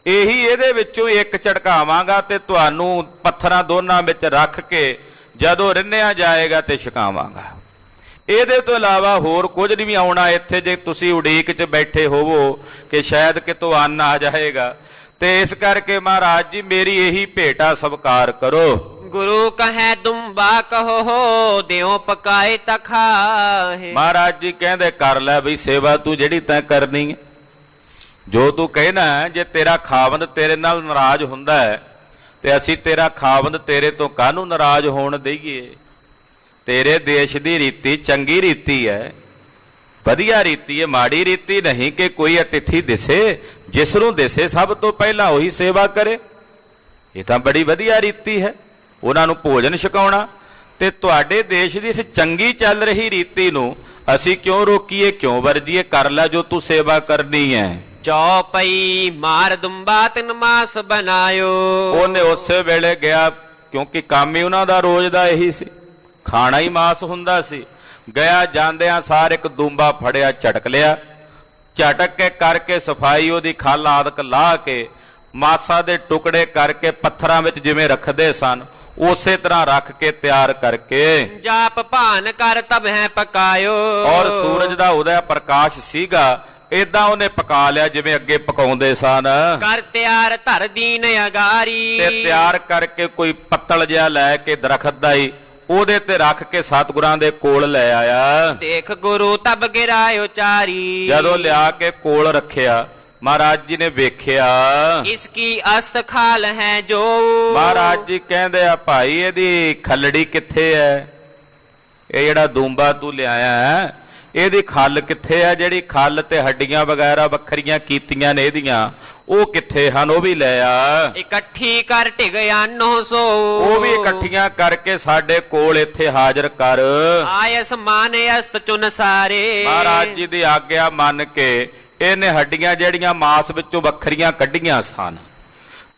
ਇਹੀ ਇਹਦੇ ਵਿੱਚੋਂ ਇੱਕ ਝਟਕਾਵਾਂਗਾ ਤੇ ਤੁਹਾਨੂੰ ਪੱਥਰਾਂ ਦੋਨਾਂ ਵਿੱਚ ਰੱਖ ਕੇ ਜਦੋਂ ਰਿੰਨਿਆ ਜਾਏਗਾ ਤੇ ਛਕਾਵਾਂਗਾ। ਇਹਦੇ ਤੋਂ ਇਲਾਵਾ ਹੋਰ ਕੁਝ ਨਹੀਂ ਆਉਣਾ ਇੱਥੇ, ਜੇ ਤੁਸੀਂ ਉਡੀਕ 'ਚ ਬੈਠੇ ਹੋਵੋ ਕਿ ਸ਼ਾਇਦ ਕਿਤੋਂ ਅੰਨ ਆ ਜਾਏਗਾ। ਤੇ ਇਸ ਕਰਕੇ ਮਹਾਰਾਜ ਜੀ ਮੇਰੀ ਇਹੀ ਭੇਟਾ ਸਵੀਕਾਰ ਕਰੋ। ਗੁਰੂ ਕਹੈ ਦੁੰਬਾ ਕਹੋ, ਦਿਓ ਪਕਾਏ ਤਾਂ ਖਾਹੇ। ਮਹਾਰਾਜ ਜੀ ਕਹਿੰਦੇ ਕਰ ਲੈ ਬਈ ਸੇਵਾ ਤੂੰ ਜਿਹੜੀ ਤੈਂ ਕਰਨੀ ਹੈ, ਜੋ ਤੂੰ ਕਹਿਣਾ। ਜੇ ਤੇਰਾ ਖਾਵੰਦ ਤੇਰੇ ਨਾਲ ਨਾਰਾਜ਼ ਹੁੰਦਾ ਹੈ ਤੇ ਅਸੀਂ ਤੇਰਾ ਖਾਵੰਦ ਤੇਰੇ ਤੋਂ ਕਾਹਨੂੰ ਨਾਰਾਜ਼ ਹੋਣ ਦੇਈਏ। ਤੇਰੇ ਦੇਸ਼ ਦੀ ਰੀਤੀ ਚੰਗੀ ਰੀਤੀ ਹੈ, ਵਧੀਆ ਰੀਤੀ ਹੈ, ਮਾੜੀ ਰੀਤੀ ਨਹੀਂ ਕਿ ਕੋਈ ਅਤਿਥੀ ਦਿਸੇ, ਜਿਸ ਨੂੰ ਦਿਸੇ ਸਭ ਤੋਂ ਪਹਿਲਾਂ ਉਹੀ ਸੇਵਾ ਕਰੇ। ਇਹ ਤਾਂ ਬੜੀ ਵਧੀਆ ਰੀਤੀ ਹੈ, ਉਹਨਾਂ ਨੂੰ ਭੋਜਨ ਛਕਾਉਣਾ। ਤੇ ਤੁਹਾਡੇ ਦੇਸ਼ ਦੀ ਇਸ ਚੰਗੀ ਚੱਲ ਰਹੀ ਰੀਤੀ ਨੂੰ ਅਸੀਂ ਕਿਉਂ ਰੋਕੀਏ, ਕਿਉਂ ਵਰਜੀਏ? ਕਰ ਲੈ ਜੋ ਤੂੰ ਸੇਵਾ ਕਰਨੀ ਹੈ। ਚੌਪਈ ਮਾਰ ਦੁੰਬਾ ਤਿਨ ਮਾਸ ਬਣਾਇਓ। ਉਹਨੇ ਉਸੇ ਵੇਲੇ ਗਿਆ, ਕਿਉਂਕਿ ਕੰਮ ਹੀ ਉਹਨਾਂ ਦਾ ਰੋਜ਼ ਦਾ ਇਹੀ ਸੀ, ਖਾਣਾ ਹੀ ਮਾਸ ਹੁੰਦਾ ਸੀ। ਗਿਆ, ਜਾਂਦਿਆਂ ਸਾਰ ਇੱਕ ਦੂੰਬਾ ਫੜਿਆ, ਝਟਕ ਲਿਆ, ਝਟਕ ਕੇ ਕਰਕੇ ਸਫਾਈ ਉਹਦੀ ਖੱਲ ਆਦਿਕ ਲਾਹ ਕੇ ਮਾਸਾਂ ਦੇ ਟੁਕੜੇ ਕਰਕੇ ਪੱਥਰਾਂ ਵਿੱਚ ਜਿਵੇਂ ਰੱਖਦੇ ਸਨ ਉਸੇ ਤਰ੍ਹਾਂ ਰੱਖ ਕੇ ਤਿਆਰ ਕਰਕੇ ਜਾਪ ਭਾਨ ਕਰ ਤਬ ਹੈ ਪਕਾਇਓ। ਔਰ ਸੂਰਜ ਦਾ ਉਦੈ ਪ੍ਰਕਾਸ਼ ਸੀਗਾ, ਏਦਾਂ ਉਹਨੇ ਪਕਾ ਲਿਆ ਜਿਵੇਂ ਅੱਗੇ ਪਕਾਉਂਦੇ ਸਨ। ਕਰ ਤਿਆਰ ਧਰ ਦੀਨ ਅਗਾਰੀ। ਤੇ ਤਿਆਰ ਕਰਕੇ ਕੋਈ ਪੱਤਲ ਜਿਹਾ ਲੈ ਕੇ ਦਰਖਤ ਦਾ ਹੀ ਉਹਦੇ ਤੇ ਰੱਖ ਕੇ ਸਤਿਗੁਰਾਂ ਦੇ ਕੋਲ ਲੈ ਆਇਆ। ਦੇਖ ਗੁਰੂ ਤਬ ਗਿਰਾਇਓ ਚਾਰੀ। ਜਦੋਂ ਲਿਆ ਕੇ ਕੋਲ ਰੱਖਿਆ, ਮਹਾਰਾਜ ਜੀ ਨੇ ਵੇਖਿਆ, ਇਸ ਕੀ ਅਸਤ ਖਾਲ ਹੈ ਜੋ। ਮਹਾਰਾਜ ਜੀ ਕਹਿੰਦੇ ਆ, ਭਾਈ ਇਹਦੀ ਖੱਲੜੀ ਕਿੱਥੇ ਹੈ? ਇਹ ਜਿਹੜਾ ਦੂੰਬਾ ਤੂੰ ਲਿਆਇਆ ਹੈ, ਇਹਦੀ ਖੱਲ ਕਿੱਥੇ ਆ? ਜਿਹੜੀ ਖੱਲ ਤੇ ਹੱਡੀਆਂ ਵਗੈਰਾ ਵੱਖਰੀਆਂ ਕੀਤੀਆਂ ਨੇ ਇਹਦੀਆਂ, ਉਹ ਕਿੱਥੇ ਹਨ? ਉਹ ਵੀ ਲੈ ਆ। ਇਕੱਠੀ ਕਰ ਢਿਗ 900 ਉਹ ਵੀ ਇਕੱਠੀਆਂ ਕਰਕੇ ਸਾਡੇ ਕੋਲ ਇੱਥੇ ਹਾਜ਼ਰ ਕਰ। ਆਇਸ ਮਾਨ ਅਸਤ ਚੁਨ ਸਾਰੇ। ਮਹਾਰਾਜ ਜੀ ਦੀ ਆਗਿਆ ਮੰਨ ਕੇ ਇਹਨੇ ਹੱਡੀਆਂ ਜਿਹੜੀਆਂ ਮਾਸ ਵਿੱਚੋਂ ਵੱਖਰੀਆਂ ਕੱਢੀਆਂ ਸਨ,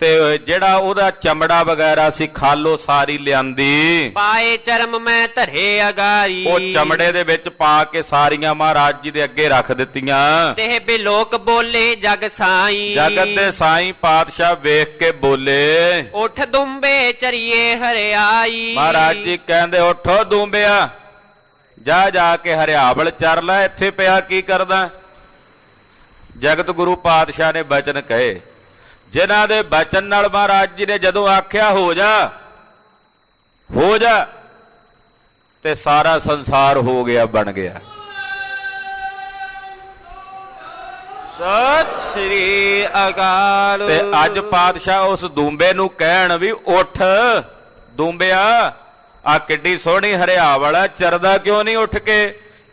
ਤੇ ਜਿਹੜਾ ਉਹਦਾ ਚਮੜਾ ਵਗੈਰਾ ਸੀ ਖਾਲੋ ਸਾਰੀ ਲਿਆਂਦੀ। ਪਾਏ ਚਰਮ ਮੈਂ ਧਰੇ ਅਗਾਰੀ। ਉਹ ਚਮੜੇ ਦੇ ਵਿੱਚ ਪਾ ਕੇ ਸਾਰੀਆਂ ਮਹਾਰਾਜ ਜੀ ਦੇ ਅੱਗੇ ਰੱਖ ਦਿੱਤੀਆਂ। ਤੇ ਬਿਲੋਕ ਬੋਲੇ ਜਗ ਸਾਈ। ਜਗਤ ਦੇ ਸਾਈਂ ਪਾਤਸ਼ਾਹ ਵੇਖ ਕੇ ਬੋਲੇ, ਉਠ ਦੁੰਬੇ ਚਰੀਏ ਹਰਿਆਈ। ਮਹਾਰਾਜ ਜੀ ਕਹਿੰਦੇ, ਉਠੋ ਦੂੰਬਿਆ, ਜਾ ਜਾ ਕੇ ਹਰਿਆਵਲ ਚਰ ਲੈ, ਇੱਥੇ ਪਿਆ ਕੀ ਕਰਦਾ? ਜਗਤ ਗੁਰੂ ਪਾਤਸ਼ਾਹ ਨੇ ਬਚਨ ਕਹੇ, ਜਿਨ੍ਹਾਂ ਦੇ ਬਚਨ ਨਾਲ ਮਹਾਰਾਜ ਜੀ ਨੇ ਜਦੋਂ ਆਖਿਆ ਹੋ ਜਾ, ਹੋ ਜਾ, ਤੇ ਸਾਰਾ ਸੰਸਾਰ ਹੋ ਗਿਆ, ਬਣ ਗਿਆ। ਸਤਿ ਸ੍ਰੀ ਅਕਾਲ। ਤੇ ਅੱਜ ਪਾਤਸ਼ਾਹ ਉਸ ਦੂੰਬੇ ਨੂੰ ਕਹਿਣ ਵੀ ਉੱਠ ਦੂੰਬਿਆ, ਆ ਕਿੱਡੀ ਸੋਹਣੀ ਹਰਿਆਵਲ, ਚਰਦਾ ਕਿਉਂ ਨਹੀਂ ਉੱਠ ਕੇ?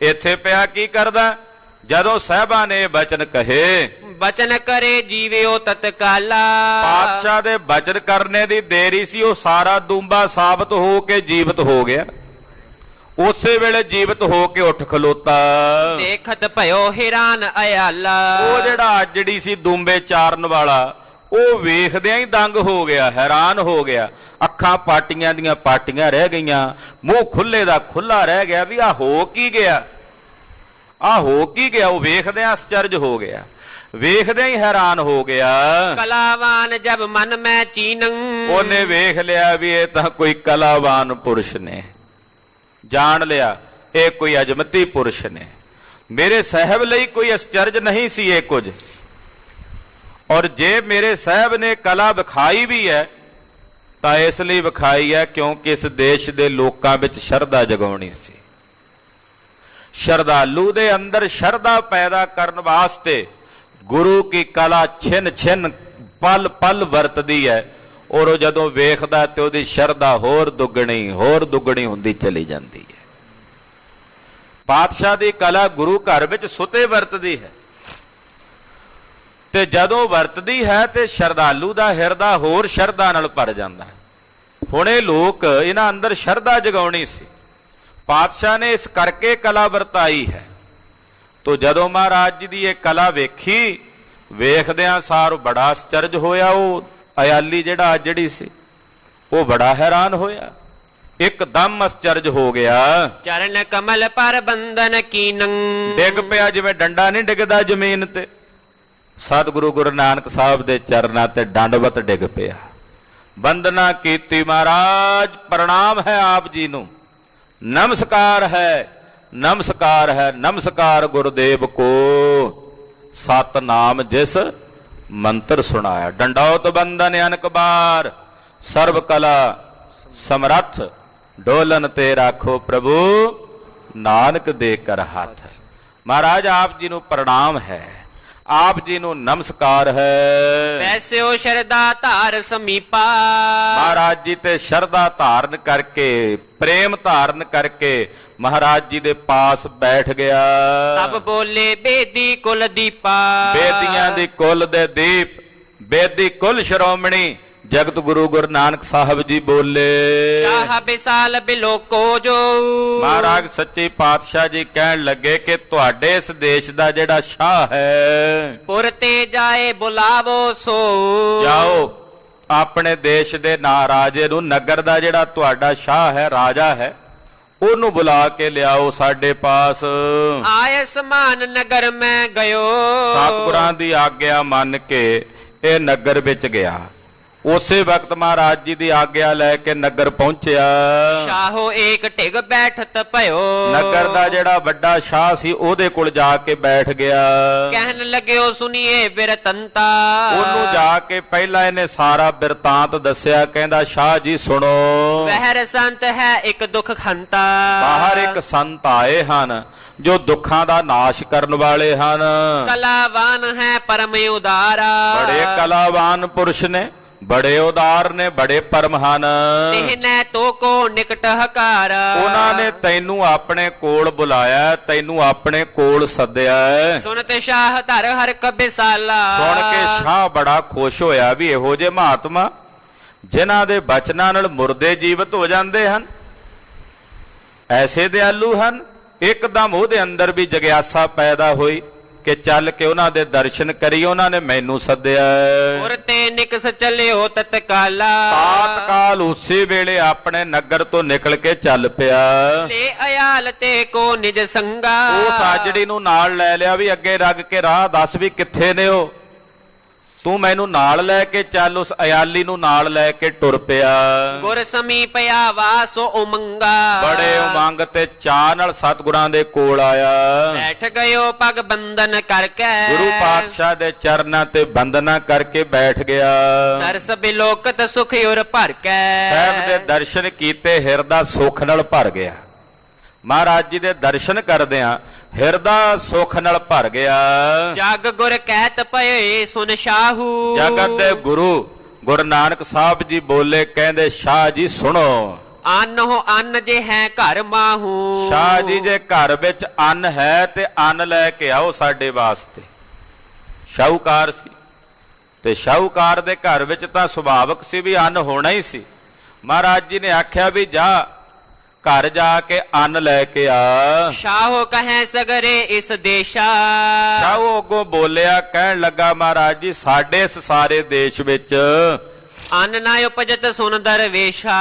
ਇੱਥੇ ਪਿਆ ਕੀ ਕਰਦਾ? ਜਦੋਂ ਸਾਹਿਬਾਂ ਨੇ ਬਚਨ ਕਹੇ, ਬਚਨ ਕਰੇ ਜੀਵਿਓ ਤਤਕਾਲਾ। ਪਾਤਸ਼ਾਹ ਦੇ ਬਚਨ ਕਰਨੇ ਦੀ ਦੇਰੀ ਸੀ, ਉਹ ਸਾਰਾ ਦੂੰਬਾ ਸਾਬਤ ਹੋ ਕੇ ਜੀਵਤ ਹੋ ਗਿਆ। ਉਸੇ ਵੇਲੇ ਜੀਵਤ ਹੋ ਕੇ ਉੱਠ ਖਲੋਤਾ। ਦੇਖਤ ਭਇਓ ਹੈਰਾਨ ਅਯਾਲਾ। ਉਹ ਜਿਹੜਾ ਅੱਜੜੀ ਸੀ ਦੂੰਬੇ ਚਾਰਨ ਵਾਲਾ, ਉਹ ਵੇਖਦਿਆਂ ਹੀ ਦੰਗ ਹੋ ਗਿਆ, ਹੈਰਾਨ ਹੋ ਗਿਆ। ਅੱਖਾਂ ਪਾਟੀਆਂ ਦੀਆਂ ਪਾਟੀਆਂ ਰਹਿ ਗਈਆਂ, ਮੂੰਹ ਖੁੱਲੇ ਦਾ ਖੁੱਲਾ ਰਹਿ ਗਿਆ ਵੀ ਆਹ ਹੋ ਕੀ ਗਿਆ, ਆਹ ਹੋ ਕੀ ਗਿਆ? ਉਹ ਵੇਖਦਿਆਂ ਅਚਰਜ ਹੋ ਗਿਆ, ਵੇਖਦਿਆਂ ਹੀ ਹੈਰਾਨ ਹੋ ਗਿਆ। ਕਲਾਵਾਨ ਜਬ ਮਨ ਮੈਂ ਚੀਨੰ। ਉਹਨੇ ਵੇਖ ਲਿਆ ਵੀ ਇਹ ਤਾਂ ਕੋਈ ਕਲਾਵਾਨ ਪੁਰਸ਼ ਨੇ, ਜਾਣ ਲਿਆ ਇਹ ਕੋਈ ਅਜਮਤੀ ਪੁਰਸ਼ ਨੇ। ਮੇਰੇ ਸਾਹਿਬ ਲਈ ਕੋਈ ਅਚਰਜ ਨਹੀਂ ਸੀ ਇਹ ਕੁਝ, ਔਰ ਜੇ ਮੇਰੇ ਸਾਹਿਬ ਨੇ ਕਲਾ ਵਿਖਾਈ ਵੀ ਹੈ ਤਾਂ ਇਸ ਲਈ ਵਿਖਾਈ ਹੈ ਕਿਉਂਕਿ ਇਸ ਦੇਸ਼ ਦੇ ਲੋਕਾਂ ਵਿੱਚ ਸ਼ਰਧਾ ਜਗਾਉਣੀ ਸੀ। ਸ਼ਰਧਾਲੂ ਦੇ ਅੰਦਰ ਸ਼ਰਧਾ ਪੈਦਾ ਕਰਨ ਵਾਸਤੇ ਗੁਰੂ ਕੀ ਕਲਾ ਛਿਨ ਛਿਨ ਪਲ ਪਲ ਵਰਤਦੀ ਹੈ, ਔਰ ਉਹ ਜਦੋਂ ਵੇਖਦਾ ਤੇ ਉਹਦੀ ਸ਼ਰਧਾ ਹੋਰ ਦੁੱਗਣੀ ਹੁੰਦੀ ਚਲੀ ਜਾਂਦੀ ਹੈ। ਪਾਤਸ਼ਾਹ ਦੀ ਕਲਾ ਗੁਰੂ ਘਰ ਵਿੱਚ ਸੁਤੇ ਵਰਤਦੀ ਹੈ, ਤੇ ਜਦੋਂ ਵਰਤਦੀ ਹੈ ਤੇ ਸ਼ਰਧਾਲੂ ਦਾ ਹਿਰਦਾ ਹੋਰ ਸ਼ਰਧਾ ਨਾਲ ਭਰ ਜਾਂਦਾ ਹੈ। ਹੁਣ ਇਹ ਲੋਕ ਇਹਨਾਂ ਅੰਦਰ ਸ਼ਰਧਾ ਜਗਾਉਣੀ ਸੀ, ਪਾਤਸ਼ਾਹ ਨੇ ਇਸ ਕਰਕੇ ਕਲਾ ਵਰਤਾਈ ਹੈ। ਤੋ ਜਦੋਂ ਮਹਾਰਾਜ ਜੀ ਦੀ ਇਹ ਕਲਾ ਵੇਖੀ, ਵੇਖਦਿਆਂ ਸਾਰ ਬੜਾ ਅਚਰਜ ਹੋਇਆ। ਉਹ ਅਯਾਲੀ ਜਿਹੜਾ ਅੱਜੜੀ ਸੀ, ਉਹ ਬੜਾ ਹੈਰਾਨ ਹੋਇਆ, ਇੱਕਦਮ ਅਚਰਜ ਹੋ ਗਿਆ। ਚਰਨ ਕਮਲ ਪਰ ਬੰਦਨ ਕੀਨੰ। ਡਿੱਗ ਪਿਆ ਜਿਵੇਂ ਡੰਡਾ ਨਹੀਂ ਡਿੱਗਦਾ ਜ਼ਮੀਨ ਤੇ। ਸਤਿਗੁਰੂ ਗੁਰੂ ਨਾਨਕ ਸਾਹਿਬ ਦੇ ਚਰਨਾਂ ਤੇ ਡੰਡਵਤ ਡਿੱਗ ਪਿਆ, ਬੰਦਨਾ ਕੀਤੀ। ਮਹਾਰਾਜ ਪ੍ਰਣਾਮ ਹੈ ਆਪ ਜੀ ਨੂੰ, ਨਮਸਕਾਰ ਹੈ, ਨਮਸਕਾਰ ਹੈ, ਨਮਸਕਾਰ ਗੁਰਦੇਵ ਕੋ। ਸਤਨਾਮ ਜਿਸ ਮੰਤਰ ਸੁਣਾਇਆ, ਡੰਡੌਤ ਬੰਦਨ ਅਨਕ ਬਾਰ, ਸਰਬ ਕਲਾ ਸਮਰੱਥ ਡੋਲਨ ਤੇ ਰਾਖੋ ਪ੍ਰਭੂ, ਨਾਨਕ ਦੇ ਕਰ ਹੱਥ। ਮਹਾਰਾਜ ਆਪ ਜੀ ਨੂੰ ਪ੍ਰਣਾਮ ਹੈ, ਆਪ ਜੀ ਨੂੰ ਨਮਸਕਾਰ ਹੈ। ਵੈਸਿਓ ਸ਼ਰਧਾ ਧਾਰ ਸਮੀਪਾ। ਮਹਾਰਾਜ ਜੀ ਤੇ ਸ਼ਰਧਾ ਧਾਰਨ ਕਰਕੇ, ਪ੍ਰੇਮ ਧਾਰਨ ਕਰਕੇ ਮਹਾਰਾਜ ਜੀ ਦੇ ਪਾਸ ਬੈਠ ਗਿਆ। ਤਬ ਬੋਲੇ ਬੇਦੀ ਕੁਲ ਦੀਪਾ। ਬੇਦੀਆਂ ਦੀ ਕੁਲ ਦੇ ਦੀਪ, ਬੇਦੀ ਕੁਲ ਸ਼੍ਰੋਮਣੀ ਜਗਤ ਗੁਰੂ ਗੁਰੂ ਨਾਨਕ ਸਾਹਿਬ ਜੀ ਬੋਲੇ। ਸ਼ਾਹ ਬਿਸਾਲ ਬਿਲੋਕੋ ਜੋ। ਮਹਾਰਾਜ ਸੱਚੇ ਪਾਤਸ਼ਾਹ ਜੀ ਕਹਿਣ ਲੱਗੇ ਕਿ ਤੁਹਾਡੇ ਇਸ ਦੇਸ਼ ਦਾ ਜਿਹੜਾ ਸ਼ਾਹ ਹੈ, ਪੁਰ ਤੇ ਜਾਏ ਬੁਲਾਵੋ ਸੋ। ਜਾਓ ਆਪਣੇ ਦੇਸ਼ ਦੇ ਰਾਜੇ ਨੂੰ, ਨਗਰ ਦਾ ਜਿਹੜਾ ਤੁਹਾਡਾ ਸ਼ਾਹ ਹੈ, ਰਾਜਾ ਹੈ, ਉਹਨੂੰ ਬੁਲਾ ਕੇ ਲਿਆਓ ਸਾਡੇ ਪਾਸ। ਆਏ ਸਮਾਨ ਨਗਰ ਮੈਂ ਗਇਓ। ਸਤਿਗੁਰਾਂ ਦੀ ਆਗਿਆ ਮੰਨ ਕੇ ਇਹ ਨਗਰ ਵਿੱਚ ਗਿਆ। ਉਸੇ ਵਕਤ ਮਹਾਰਾਜ ਜੀ ਦੀ ਆਗਿਆ ਲੈ ਕੇ ਨਗਰ ਪਹੁੰਚਿਆ। ਸ਼ਾਹੋ ਏਕ ਢਿਗ ਬੈਠਤ ਭਇਓ। ਨਗਰ ਦਾ ਜਿਹੜਾ ਵੱਡਾ ਸ਼ਾਹ ਸੀ ਉਹਦੇ ਕੋਲ ਜਾ ਕੇ ਬੈਠ ਗਿਆ। ਕਹਿਣ ਲੱਗਿਓ ਸੁਣੀਏ ਬਿਰਤੰਤਾ। ਉਹਨੂੰ ਜਾ ਕੇ ਪਹਿਲਾਂ ਇਹਨੇ ਸਾਰਾ ਬਿਰਤਾਂਤ ਦੱਸਿਆ। ਕਹਿੰਦਾ ਸ਼ਾਹ ਜੀ ਸੁਣੋ, ਵਹਿਰ ਸੰਤ ਹੈ ਇੱਕ ਦੁੱਖ ਖੰਤਾ। ਬਾਹਰ ਇੱਕ ਸੰਤ ਆਏ ਹਨ ਜੋ ਦੁੱਖਾਂ ਦਾ ਨਾਸ਼ ਕਰਨ ਵਾਲੇ ਹਨ। ਕਲਾਵਾਨ ਹੈ ਪਰਮ ਉਦਾਰਾ। ਬੜੇ ਕਲਾਵਾਨ ਪੁਰਸ਼ ਨੇ, ਬੜੇ ਉਦਾਰ ਨੇ, ਬੜੇ ਪਰਮ ਹਨ। ਤਿਹਨੈ ਤੋ ਕੋ ਨਿਕਟ ਹਕਾਰ। ਉਹਨਾਂ ਨੇ ਤੈਨੂੰ ਆਪਣੇ ਕੋਲ ਬੁਲਾਇਆ, ਤੈਨੂੰ ਆਪਣੇ ਕੋਲ ਸੱਦਿਆ। ਸੁਨਤ ਸ਼ਾਹ ਧਰ ਹਰ ਕਬਿਸਾਲਾ। ਸੁਣ ਕੇ ਸ਼ਾਹ ਬੜਾ ਖੁਸ਼ ਹੋਇਆ ਵੀ ਇਹੋ ਜਿਹੇ ਮਹਾਤਮਾ ਜਿਨ੍ਹਾਂ ਦੇ ਬਚਨਾਂ ਨਾਲ ਮੁਰਦੇ ਜੀਵਤ ਹੋ ਜਾਂਦੇ ਹਨ, ਐਸੇ ਦਿਆਲੂ ਹਨ। ਇੱਕਦਮ ਉਹਦੇ ਅੰਦਰ ਵੀ ਜਗਿਆਸਾ ਪੈਦਾ ਹੋਈ ਕਿ ਚੱਲ ਕੇ ਉਹਨਾਂ ਦੇ ਦਰਸ਼ਨ ਕਰੀ। ਉਹਨਾਂ ਨੇ ਮੈਨੂੰ ਸੱਦਿਆ। ਔਰ ਤੇ ਨਿਕਸ ਚੱਲਿਓ ਤਤਕਾਲਾ। ਤਾਤਕਾਲ ਉਸੇ ਵੇਲੇ ਆਪਣੇ ਨਗਰ ਤੋਂ ਨਿਕਲ ਕੇ ਚੱਲ ਪਿਆ। ਲੈ ਅਯਾਲ ਤੇ ਕੋ ਨਿਜ ਸੰਗਾ। ਉਹ ਸਾਜੜੀ ਨੂੰ ਨਾਲ ਲੈ ਲਿਆ ਵੀ ਅੱਗੇ ਰੱਗ ਕੇ ਰਾਹ ਦੱਸ ਵੀ ਕਿੱਥੇ ਨੇ ਉਹ, ਤੂੰ ਮੈਨੂੰ ਨਾਲ ਲੈ ਕੇ ਚੱਲ। ਉਸ ਅਯਾਲੀ ਨੂੰ ਨਾਲ ਲੈ ਕੇ ਟੁਰ ਪਿਆ। ਗੁਰ ਸਮੀਪ ਆਵਾ ਸੋ ਉਮੰਗਾ। ਬੜੇ ਉਮੰਗ ਤੇ ਚਾਅ ਨਾਲ ਸਤਿਗੁਰਾਂ ਦੇ ਕੋਲ ਆਇਆ। ਬੈਠ ਗਇਓ ਪਗ ਬੰਦਨ ਕਰਕੇ। ਗੁਰੂ ਪਾਤਸ਼ਾਹ ਦੇ ਚਰਨਾਂ ਤੇ ਬੰਦਨਾ ਕਰਕੇ ਬੈਠ ਗਿਆ। ਦਰਸ ਬਿਲੋਕਤ ਸੁਖ ਉਰ ਭਰ ਕੇ। ਸਾਹਿਬ ਦੇ ਦਰਸ਼ਨ ਕੀਤੇ, ਹਿਰਦਾ ਸੁੱਖ ਨਾਲ ਭਰ ਗਿਆ। ਮਹਾਰਾਜ ਜੀ ਦੇ ਦਰਸ਼ਨ ਕਰਦਿਆਂ ਹਿਰਦਾ ਸੁੱਖ ਨਾਲ ਭਰ ਗਿਆ। ਜਗ ਗੁਰ ਕਹਿਤ ਪਏ ਸੁਨ ਸ਼ਾਹੂ। ਜਗਤ ਦੇ ਗੁਰੂ ਗੁਰੂ ਨਾਨਕ ਸਾਹਿਬ ਜੀ ਬੋਲੇ, ਕਹਿੰਦੇ ਸ਼ਾਹ ਜੀ ਸੁਣੋ। ਅੰਨ ਹੋ ਅੰਨ ਜੇ ਹੈ ਘਰ ਮਾਹੂ। ਸ਼ਾਹ ਜੀ ਜੇ ਘਰ ਵਿੱਚ ਅੰਨ ਹੈ ਤੇ ਅੰਨ ਲੈ ਕੇ ਆਓ ਸਾਡੇ ਵਾਸਤੇ। ਸ਼ਾਹੂਕਾਰ ਸੀ ਤੇ ਸ਼ਾਹੂਕਾਰ ਦੇ ਘਰ ਵਿੱਚ ਤਾਂ ਸੁਭਾਵਕ ਸੀ ਵੀ ਅੰਨ ਹੋਣਾ ਹੀ ਸੀ। ਮਹਾਰਾਜ ਜੀ ਨੇ ਆਖਿਆ ਵੀ ਜਾ ਘਰ ਜਾ ਕੇ ਅੰਨ ਲੈ ਕੇ ਆ। ਸ਼ਾਹੋ ਕਹੈ ਸਗਰੇ ਇਸ ਦੇਸ਼ਾ। ਸ਼ਾਹੂ ਅੱਗੋਂ ਬੋਲਿਆ, ਕਹਿਣ ਲੱਗਾ ਮਹਾਰਾਜ ਜੀ ਸਾਡੇ ਇਸ ਸਾਰੇ ਦੇਸ਼ ਵਿੱਚ ਅੰਨ ਨਾ ਉਪਜਤ ਸੁਨ ਦਰਵੇਸ਼ਾ।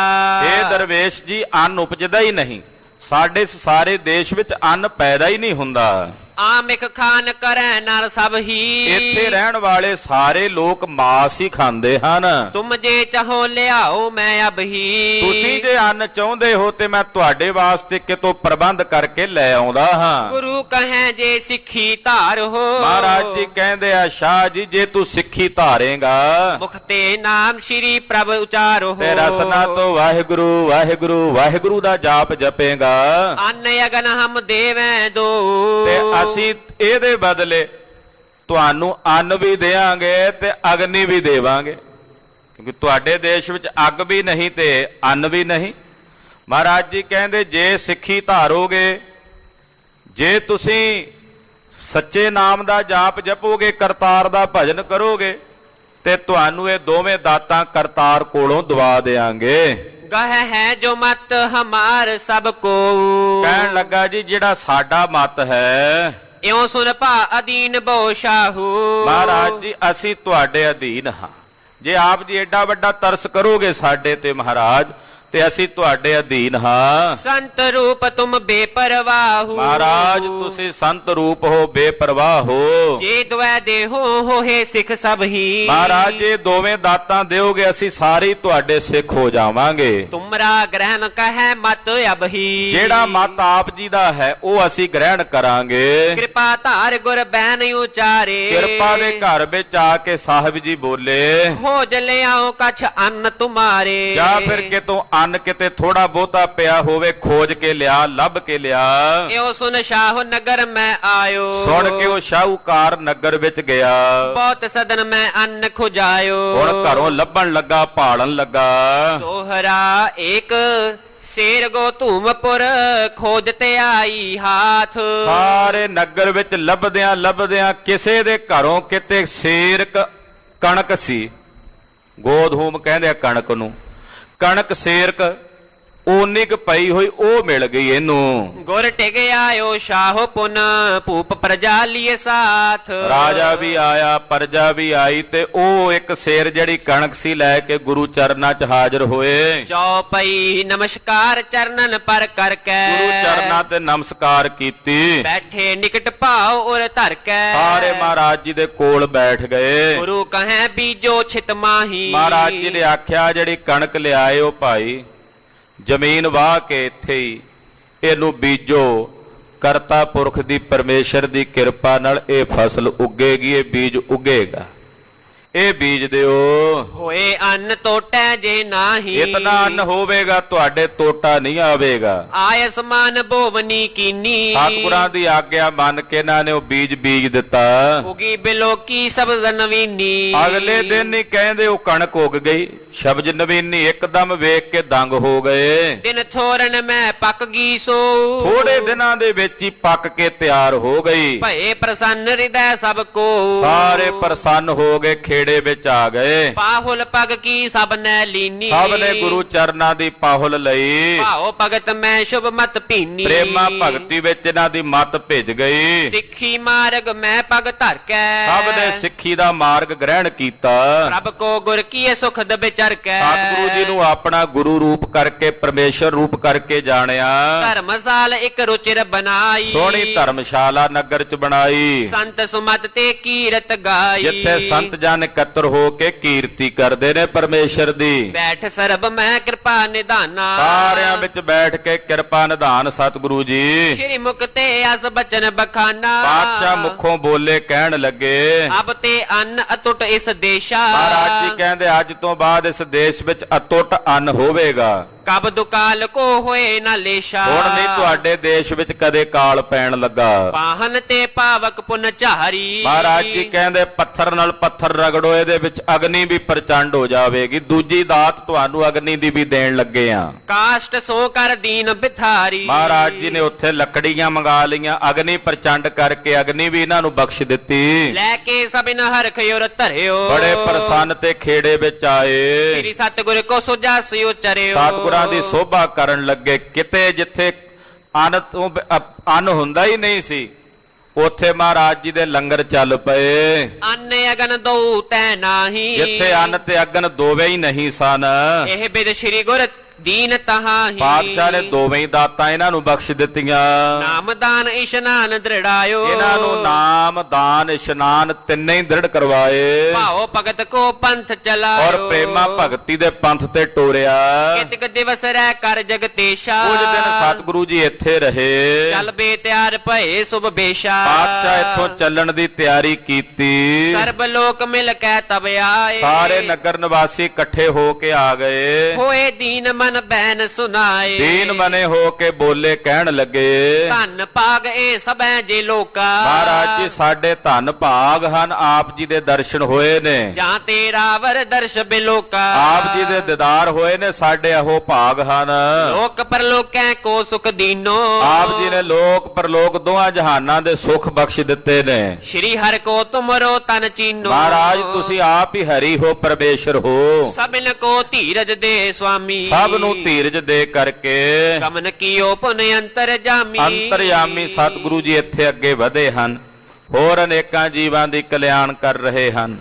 ਇਹ ਦਰਵੇਸ਼ ਜੀ ਅੰਨ ਉਪਜਦਾ ਹੀ ਨਹੀਂ। ਸਾਡੇ ਇਸ ਸਾਰੇ ਦੇਸ਼ ਵਿੱਚ ਅੰਨ ਪੈਦਾ ਹੀ ਨਹੀਂ ਹੁੰਦਾ। ਆਮਿਕ ਖਾਨ ਕਰੈ ਨਰ ਸਭ ਹੀ। ਇੱਥੇ ਰਹਿਣ ਵਾਲੇ ਸਾਰੇ ਲੋਕ ਮਾਸ ਹੀ ਖਾਂਦੇ ਹਨ। ਤੁਮ ਜੇ ਚਾਹੋ ਲਿਆਓ ਮੈਂ ਅਬ ਹੀ। ਤੁਸੀਂ ਜੇ ਅੰਨ ਚਾਹੁੰਦੇ ਹੋ ਤੇ ਮੈਂ ਤੁਹਾਡੇ ਵਾਸਤੇ ਕਿਤੋਂ ਪ੍ਰਬੰਧ ਕਰਕੇ ਲੈ ਆਉਂਦਾ ਹਾਂ। ਗੁਰੂ ਕਹੈ ਜੇ ਸਿੱਖੀ ਧਾਰ ਹੋ। ਮਹਾਰਾਜ ਜੀ ਕਹਿੰਦੇ ਆ ਸ਼ਾਹ ਜੀ ਜੇ ਤੂੰ ਸਿੱਖੀ ਧਾਰੇਗਾ ਮੁਖ ਤੇ ਨਾਮ ਸ਼੍ਰੀ ਪ੍ਰਭ ਉਚਾਰੋ। ਤੇ ਰਸਨਾ ਤੋਂ ਵਾਹਿਗੁਰੂ ਵਾਹਿਗੁਰੂ ਵਾਹਿਗੁਰੂ ਦਾ ਜਾਪ ਜਪੇਗਾ। ਅੰਨ ਅਗਨ ਹਮ ਦੇਵੈ ਦੋ। ਤੇ ਅਸੀਂ ਇਹਦੇ ਬਦਲੇ ਤੁਹਾਨੂੰ ਅੰਨ ਵੀ ਦੇਵਾਂਗੇ ਤੇ ਅਗਨੀ ਵੀ ਦੇਵਾਂਗੇ, ਕਿਉਂਕਿ ਤੁਹਾਡੇ ਦੇਸ਼ ਵਿੱਚ ਅੱਗ ਵੀ ਨਹੀਂ ਤੇ ਅੰਨ ਵੀ ਨਹੀਂ। ਮਹਾਰਾਜ ਜੀ ਕਹਿੰਦੇ ਜੇ ਸਿੱਖੀ ਧਾਰੋਗੇ, ਜੇ ਤੁਸੀਂ ਸੱਚੇ ਨਾਮ ਦਾ ਜਾਪ ਜਪੋਗੇ, ਕਰਤਾਰ ਦਾ ਭਜਨ ਕਰੋਗੇ, ਤੇ ਤੁਹਾਨੂੰ ਇਹ ਦੋਵੇਂ ਦਾਤਾਂ ਕਰਤਾਰ ਕੋਲੋਂ ਦਵਾ ਦੇਾਂਗੇ। ਗਹ ਹੈ ਜੋ ਮਤ ਹਮਾਰ ਸਭ ਕੋ। ਕਹਿਣ ਲੱਗਾ ਜੀ ਜਿਹੜਾ ਸਾਡਾ ਮਤ ਹੈ, ਇਉਂ ਸੁਨ ਭਾ ਅਧੀਨ ਬੋ ਸ਼ਾਹੂ। ਮਹਾਰਾਜ ਜੀ ਅਸੀਂ ਤੁਹਾਡੇ ਅਧੀਨ ਹਾਂ। ਜੇ ਆਪ ਜੀ ਐਡਾ ਵੱਡਾ ਤਰਸ ਕਰੋਗੇ ਸਾਡੇ ਤੇ ਮਹਾਰਾਜ, ਤੇ ਅਸੀਂ ਤੁਹਾਡੇ ਅਧੀਨ ਹਾਂ। ਸੰਤ ਰੂਪ ਤੁਮ ਬੇਪਰਵਾਹੂ। ਮਹਾਰਾਜ ਤੁਸੀਂ ਸੰਤ ਰੂਪ ਹੋ, ਬੇਪਰਵਾਹ ਹੋ। ਜੇ ਦੁਐ ਦੇਹੋ ਹੋਏ ਸਿੱਖ ਸਭ ਹੀ। ਮਹਾਰਾਜ ਜੇ ਦੋਵੇਂ ਦਾਤਾਂ ਦਿਓਗੇ ਅਸੀਂ ਸਾਰੇ ਹੀ ਤੁਹਾਡੇ ਸਿੱਖ ਹੋ ਜਾਵਾਂਗੇ। ਤੁਮਰਾ ਗ੍ਰਹਿਣ ਕਹੈ ਮਤ ਅਬ ਹੀ। ਜਿਹੜਾ ਮਤ ਆਪ ਜੀ ਦਾ ਹੈ ਉਹ ਅਸੀਂ ਗ੍ਰਹਿਣ ਕਰਾਂਗੇ। ਕਿਰਪਾ ਧਾਰ ਗੁਰ ਬੈਨ ਉਚਾਰੇ। ਕਿਰਪਾ ਦੇ ਘਰ ਵਿੱਚ ਆ ਕੇ ਸਾਹਿਬ ਜੀ ਬੋਲੇ, ਹੋ ਜਲਿਆਓ ਕਛ ਅੰਨ ਤੁਮਾਰੇ। ਜਾਂ ਫਿਰ ਕਿਤੋਂ ਅੰਨ ਕਿਤੇ ਥੋੜਾ ਬਹੁਤਾ ਪਿਆ ਹੋਵੇ, ਖੋਜ ਕੇ ਲਿਆ, ਲੱਭ ਕੇ ਲਿਆ। ਇਉ ਸੁਨ ਸ਼ਾਹ ਨਗਰ ਮੈਂ ਆਇਓ। ਸੁਣ ਕੇ ਉਹ ਸ਼ਾਹੂਕਾਰ ਨਗਰ ਵਿੱਚ ਗਿਆ। ਬਹੁਤ ਸਦਨ ਮੈਂ ਅੰਨ ਖੁਜਾਇਓ। ਹੁਣ ਘਰੋਂ ਲੱਭਣ ਲੱਗਾ, ਭਾਲਣ ਲੱਗਾ। ਦੋਹਰਾ ਏਕ ਸ਼ੇਰ ਗੋ ਧੂਮਪੁਰ ਖੋਜ ਤੇ ਆਈ ਹਾਥ। ਸਾਰੇ ਨਗਰ ਵਿੱਚ ਲੱਭਦਿਆਂ ਲੱਭਦਿਆਂ ਕਿਸੇ ਦੇ ਘਰੋਂ ਕਿਤੇ ਸੇਰਕ ਕਣਕ ਸੀ। ਗੋਧੂਮ ਕਹਿੰਦੇ ਆ ਕਣਕ ਨੂੰ। ਕਣਕ ਸੇਰਕ ਓਨੀ ਕੁ ਪਈ ਹੋਈ ਉਹ ਮਿਲ ਗਈ ਇਹਨੂੰ। ਗੁਰ ਟਿਕ ਆਇਓ ਸ਼ਾਹੋ ਪੁਨ ਭੂਪ ਪ੍ਰਜਾ ਲੀਏ ਸਾਥ। ਰਾਜਾ ਵੀ ਆਇਆ, ਪ੍ਰਜਾ ਵੀ ਆਈ, ਤੇ ਉਹ ਇੱਕ ਸੇਰ ਜਿਹੜੀ ਕਣਕ ਸੀ ਲੈ ਕੇ ਗੁਰੂ ਚਰਨਾਂ 'ਚ ਹਾਜ਼ਰ ਹੋਏ। ਚੌਪਈ ਨਮਸਕਾਰ ਚਰਨਨ ਪਰ ਕਰਕੇ। ਗੁਰੂ ਚਰਨਾਂ ਤੇ ਨਮਸਕਾਰ ਕੀਤੀ। ਬੈਠੇ ਨਿਕਟ ਭਾਉ ਉਰ ਧਰ ਕੇ। ਸਾਰੇ ਮਹਾਰਾਜ ਜੀ ਦੇ ਕੋਲ ਬੈਠ ਗਏ। ਗੁਰੂ ਕਹੈ ਬੀਜੋ ਛਿਤ ਮਾਹੀ। ਮਹਾਰਾਜ ਜੀ ਨੇ ਆਖਿਆ ਜਿਹੜੀ ਕਣਕ ਲਿਆਏ ਹੋ ਭਾਈ, ਜ਼ਮੀਨ ਵਾਹ ਕੇ ਇੱਥੇ ਹੀ ਇਹਨੂੰ ਬੀਜੋ। ਕਰਤਾ ਪੁਰਖ ਦੀ ਪਰਮੇਸ਼ਰ ਦੀ ਕਿਰਪਾ ਨਾਲ ਇਹ ਫਸਲ ਉੱਗੇਗੀ, ਇਹ ਬੀਜ ਉੱਗੇਗਾ। ਇਹ ਬੀਜ ਦਿਓ। ਹੋਏ ਅੰਨ ਟੋਟੈ ਜੇ ਨਾਹੀ। ਇਤਨਾ ਅੰਨ ਹੋਵੇਗਾ ਤੁਹਾਡੇ ਟੋਟਾ ਨਹੀਂ ਆਵੇਗਾ। ਆਇ ਸਮਾਨ ਭੋਵਨੀ ਕੀਨੀ। ਸਤਿਗੁਰਾਂ ਦੀ ਆਗਿਆ ਮੰਨ ਕੇ ਇਹਨਾਂ ਨੇ ਉਹ ਬੀਜ ਦਿੱਤਾ। ਉਗੀ ਬਿਲੋਕੀ ਸਬਜ਼ ਨਵੀਨੀ। ਅਗਲੇ ਦਿਨ ਹੀ ਕਹਿੰਦੇ ਉਹ ਕਣਕ ਉੱਗ ਗਈ। ਸ਼ਬਦ ਨਵੀਨੀ ਇੱਕਦਮ ਵੇਖ ਕੇ ਦੰਗ ਹੋ ਗਏ। ਦਿਨ ਥੋਰਨ ਮੈਂ ਪੱਕ ਗਈ ਸੋ। ਥੋੜੇ ਦਿਨਾਂ ਦੇ ਵਿੱਚ ਹੀ ਪੱਕ ਕੇ ਤਿਆਰ ਹੋ ਗਈ। ਭਏ ਪ੍ਰਸੰਨ ਹਿਰਦੈ ਸਭ ਕੋ। ਸਾਰੇ ਪ੍ਰਸੰਨ ਹੋ ਗਏ, ਖੇੜੇ ਵਿੱਚ ਆ ਗਏ। ਪਾਹੁਲ ਪਗ ਕੀ ਸਭ ਨੈ ਲੀਨੀ। ਸਭ ਨੇ ਗੁਰੂ ਚਰਨਾਂ ਦੀ ਪਾਹੁਲ ਲਈ। ਭਾਉ ਭਗਤ ਮੈਂ ਸ਼ੁਭ ਮਤ ਭੀਨੀ। ਪ੍ਰੇਮਾ ਭਗਤੀ ਵਿੱਚ ਇਹਨਾਂ ਦੀ ਮਤ ਭਿੱਜ ਗਈ। ਸਿੱਖੀ ਮਾਰਗ ਮੈਂ ਪਗ ਧਰ ਕੇ। ਸਭ ਨੇ ਸਿੱਖੀ ਦਾ ਮਾਰਗ ਗ੍ਰਹਿਣ ਕੀਤਾ। ਪ੍ਰਭ ਕੋ ਗੁਰ ਕੀਏ ਸੁਖਦ ਵਿਚਰ ਕੇ। ਸਤਿਗੁਰੂ ਜੀ ਨੂੰ ਆਪਣਾ ਗੁਰੂ ਰੂਪ ਕਰਕੇ, ਪਰਮੇਸ਼ਰ ਰੂਪ ਕਰਕੇ ਜਾਣਿਆ। ਧਰਮਸਾਲ ਇੱਕ ਰੁਚਿਰ ਬਣਾਈ। ਸੋਹਣੀ ਧਰਮਸ਼ਾਲਾ ਨਗਰ ਚ ਬਣਾਈ। ਸੰਤ ਸੁਮਤ ਤੇ ਕੀਰਤ ਗਾਈ। ਜਿੱਥੇ ਸੰਤ ਜਨ ਇਕੱਤਰ ਹੋ ਕੇ ਕੀਰਤੀ ਕਰਦੇ ਨੇ ਪਰਮੇਸ਼ਰ ਦੀ। ਬੈਠ ਸਰਬ ਮੈਂ ਕਿਰਪਾ ਨਿਧਾਨਾ। ਸਾਰਿਆਂ ਵਿੱਚ ਬੈਠ ਕੇ ਕਿਰਪਾ ਨਿਧਾਨ ਸਤਿਗੁਰੂ ਜੀ। ਸ਼੍ਰੀ ਮੁਖ ਤੇ ਅਸ ਬਚਨ ਬਖਾਨਾ। ਬਾਦਸ਼ਾਹ ਮੁਖੋਂ ਬੋਲੇ, ਕਹਿਣ ਲੱਗੇ ਅਬ ਤੇ ਅੰਨ ਅਟੁੱਟ ਇਸ ਦੇਸ਼ਾ। ਮਹਾਰਾਜ ਜੀ ਕਹਿੰਦੇ ਅੱਜ ਤੋਂ ਬਾਅਦ ਇਸ ਦੇਸ਼ ਵਿੱਚ ਅਟੁੱਟ ਅੰਨ ਹੋਵੇਗਾ। ਕਬ ਦੁਕਾਲ ਕੋ ਹੋਏ ਨਾ ਲੇਸ਼ਾ। ਹੁਣ ਨਹੀਂ ਤੁਹਾਡੇ ਦੇਸ਼ ਵਿੱਚ ਕਦੇ ਕਾਲ ਪੈਣ ਲੱਗਾ। ਪਾਹਨ ਤੇ ਪਾਵਕ ਪੁਨ ਝਾਰੀ। ਮਹਾਰਾਜ ਜੀ ਕਹਿੰਦੇ ਪੱਥਰ ਨਾਲ ਪੱਥਰ ਰਗੜੋ, ਇਹਦੇ ਵਿੱਚ ਅਗਨੀ ਵੀ ਪ੍ਰਚੰਡ ਹੋ ਜਾਵੇਗੀ। ਦੂਜੀ ਦਾਤ ਤੁਹਾਨੂੰ ਅਗਨੀ ਦੀ ਵੀ ਦੇਣ ਲੱਗੇ ਆ। ਕਾਸ਼ਟ ਸੋ ਕਰ ਦੀਨ ਬਿਥਾਰੀ। ਮਹਾਰਾਜ ਜੀ ਨੇ ਉੱਥੇ ਲੱਕੜੀਆਂ ਮੰਗਾ ਲਈਆਂ, ਅਗਨੀ ਪ੍ਰਚੰਡ ਕਰਕੇ ਅਗਨੀ ਵੀ ਇਹਨਾਂ ਨੂੰ ਬਖਸ਼ ਦਿੱਤੀ। ਲੈ ਕੇ ਸਭਿਨ ਹਰਖਿਉਰ ਧਰਿਓ। ਬੜੇ ਪ੍ਰਸੰਨ ਤੇ ਖੇੜੇ ਵਿੱਚ ਆਏ। ਸ੍ਰੀ ਸਤਿਗੁਰ ਕੋ ਸੁਜਾ ਸਿਉ ਚਰਿਓ। ਸਤਿਗੁਰਾਂ ਦੀ ਸੋਭਾ ਕਰਨ ਲੱਗੇ। ਕਿਤੇ ਜਿੱਥੇ ਅੰਨ ਹੁੰਦਾ ਹੀ ਨਹੀਂ ਸੀ, ਉੱਥੇ ਮਹਾਰਾਜ ਜੀ ਦੇ ਲੰਗਰ ਚੱਲ ਪਏ। ਅੰਨ ਅਗਨ ਦਉ ਤੈ ਨਾਹੀ। ਜਿੱਥੇ ਅੰਨ ਤੇ ਅਗਨ ਦੋਵੇਂ ਹੀ ਨਹੀਂ ਸਨ। ਇਹ ਬਿਦ ਸ੍ਰੀ ਗੁਰ ਦੀਨ ਤਹਾਹੀ। ਪਾਤਸ਼ਾਹ ਨੇ ਦੋਵੇਂ ਹੀ ਦਾਤਾਂ ਇਹਨਾਂ ਨੂੰ ਬਖਸ਼ ਦਿੱਤੀਆਂ। ਨਾਮਦਾਨ ਇਸ਼ਨਾਨ ਦ੍ਰਿੜਾਇਓ। ਇਹਨਾਂ ਨੂੰ ਨਾਮ, ਦਾਨ, ਇਸ਼ਨਾਨ ਤਿੰਨੇ ਹੀ ਦ੍ਰਿੜ ਕਰਵਾਏ। ਭਾਉ ਭਗਤ ਕੋ ਪੰਥ ਚਲਾਇਓ। ਔਰ ਪ੍ਰੇਮਾ ਭਗਤੀ ਦੇ ਪੰਥ ਤੇ ਟੋਰਿਆ। ਕਿਤਕ ਦਿਵਸ ਰਹਿ ਕਰ ਜਗਤੇਸ਼ਾ। ਕੁਝ ਦਿਨ ਸਤਿਗੁਰੂ ਜੀ ਇੱਥੇ ਰਹੇ। ਚੱਲ ਬੇ ਤਿਆਰ ਭਏ ਸੁਭ ਬੇਸ਼ਾ। ਪਾਤਸ਼ਾਹ ਇੱਥੋਂ ਚੱਲਣ ਦੀ ਤਿਆਰੀ ਕੀਤੀ। ਸਰਬ ਲੋਕ ਮਿਲ ਕੇ ਤਬ ਆਏ। ਸਾਰੇ ਨਗਰ ਨਿਵਾਸੀ ਇਕੱਠੇ ਹੋ ਕੇ ਆ ਗਏ। ਹੋਏ ਦੀਨ ਮਨ ਬੈਨ ਸੁਨਾਏ। ਦੀਨ ਮਨੇ ਹੋ ਕੇ ਬੋਲੇ, ਕਹਿਣ ਲੱਗੇ ਧੰਨ ਭਾਗ ਇਹ ਸਭੈ ਜੇ ਲੋਕਾ। ਮਹਾਰਾਜ ਜੀ ਸਾਡੇ ਧੰਨ ਭਾਗ ਹਨ, ਆਪ ਜੀ ਦੇ ਦਰਸ਼ਨ ਹੋਏ ਨੇ। ਜਾਂ ਤੇਰਾ ਵਰ ਦਰਸ਼ ਬਿਲੋਕਾ। ਆਪ ਜੀ ਦੇ ਦੀਦਾਰ ਹੋਏ ਨੇ, ਸਾਡੇ ਇਹੋ ਭਾਗ ਹਨ। ਲੋਕ ਪਰਲੋਕੈ ਕੋ ਸੁਖ ਦੀਨੋ। ਆਪ ਜੀ ਨੇ ਲੋਕ ਪਰਲੋਕ ਦੋਹਾਂ ਜਹਾਨਾਂ ਦੇ ਸੁਖ ਬਖਸ਼ ਦਿੱਤੇ ਨੇ। ਸ਼੍ਰੀ ਹਰਿ ਕੋ ਤੁਮਰੋ ਤਨ ਚੀਨੋ। ਮਹਾਰਾਜ ਤੁਸੀਂ ਆਪ ਹੀ ਹਰੀ ਹੋ, ਪਰਮੇਸ਼ਰ ਹੋ। ਸਭਨ ਕੋ ਧੀਰਜ ਦੇ ਸੁਆਮੀ। ਸਭ ਨੂੰ ਧੀਰਜ ਦੇ ਕਰਕੇ ਕਮਨ ਕੀਓ ਪੁਨ ਅੰਤਰ ਜਾਮੀ। ਅੰਤਰਯਾਮੀ ਸਤਿਗੁਰੂ ਜੀ ਇੱਥੇ ਅੱਗੇ ਵਧੇ ਹਨ। ਹੋਰ ਅਨੇਕਾਂ ਜੀਵਾਂ ਦੀ ਕਲਿਆਣ ਕਰ ਰਹੇ ਹਨ।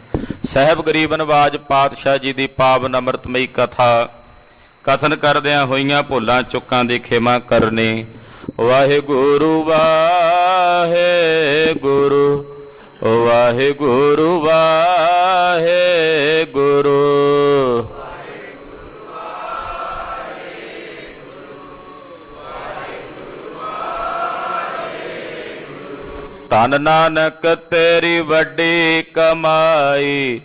ਸਾਹਿਬ ਗਰੀਬ ਨਵਾਜ ਪਾਤਸ਼ਾਹ ਜੀ ਦੀ ਪਾਵਨ ਅੰਮ੍ਰਿਤਮਈ ਕਥਾ ਕਥਨ ਕਰਦਿਆਂ ਹੋਈਆਂ ਭੁੱਲਾਂ ਚੁੱਕਾਂ ਦੀ ਖਿਮਾ ਕਰਨੀ। ਵਾਹਿਗੁਰੂ ਵਾਹਿਗੁਰੂ ਵਾਹਿਗੁਰੂ ਵਾਹਿਗੁਰੂ। ਧੰਨ ਨਾਨਕ ਤੇਰੀ ਵੱਡੀ ਕਮਾਈ।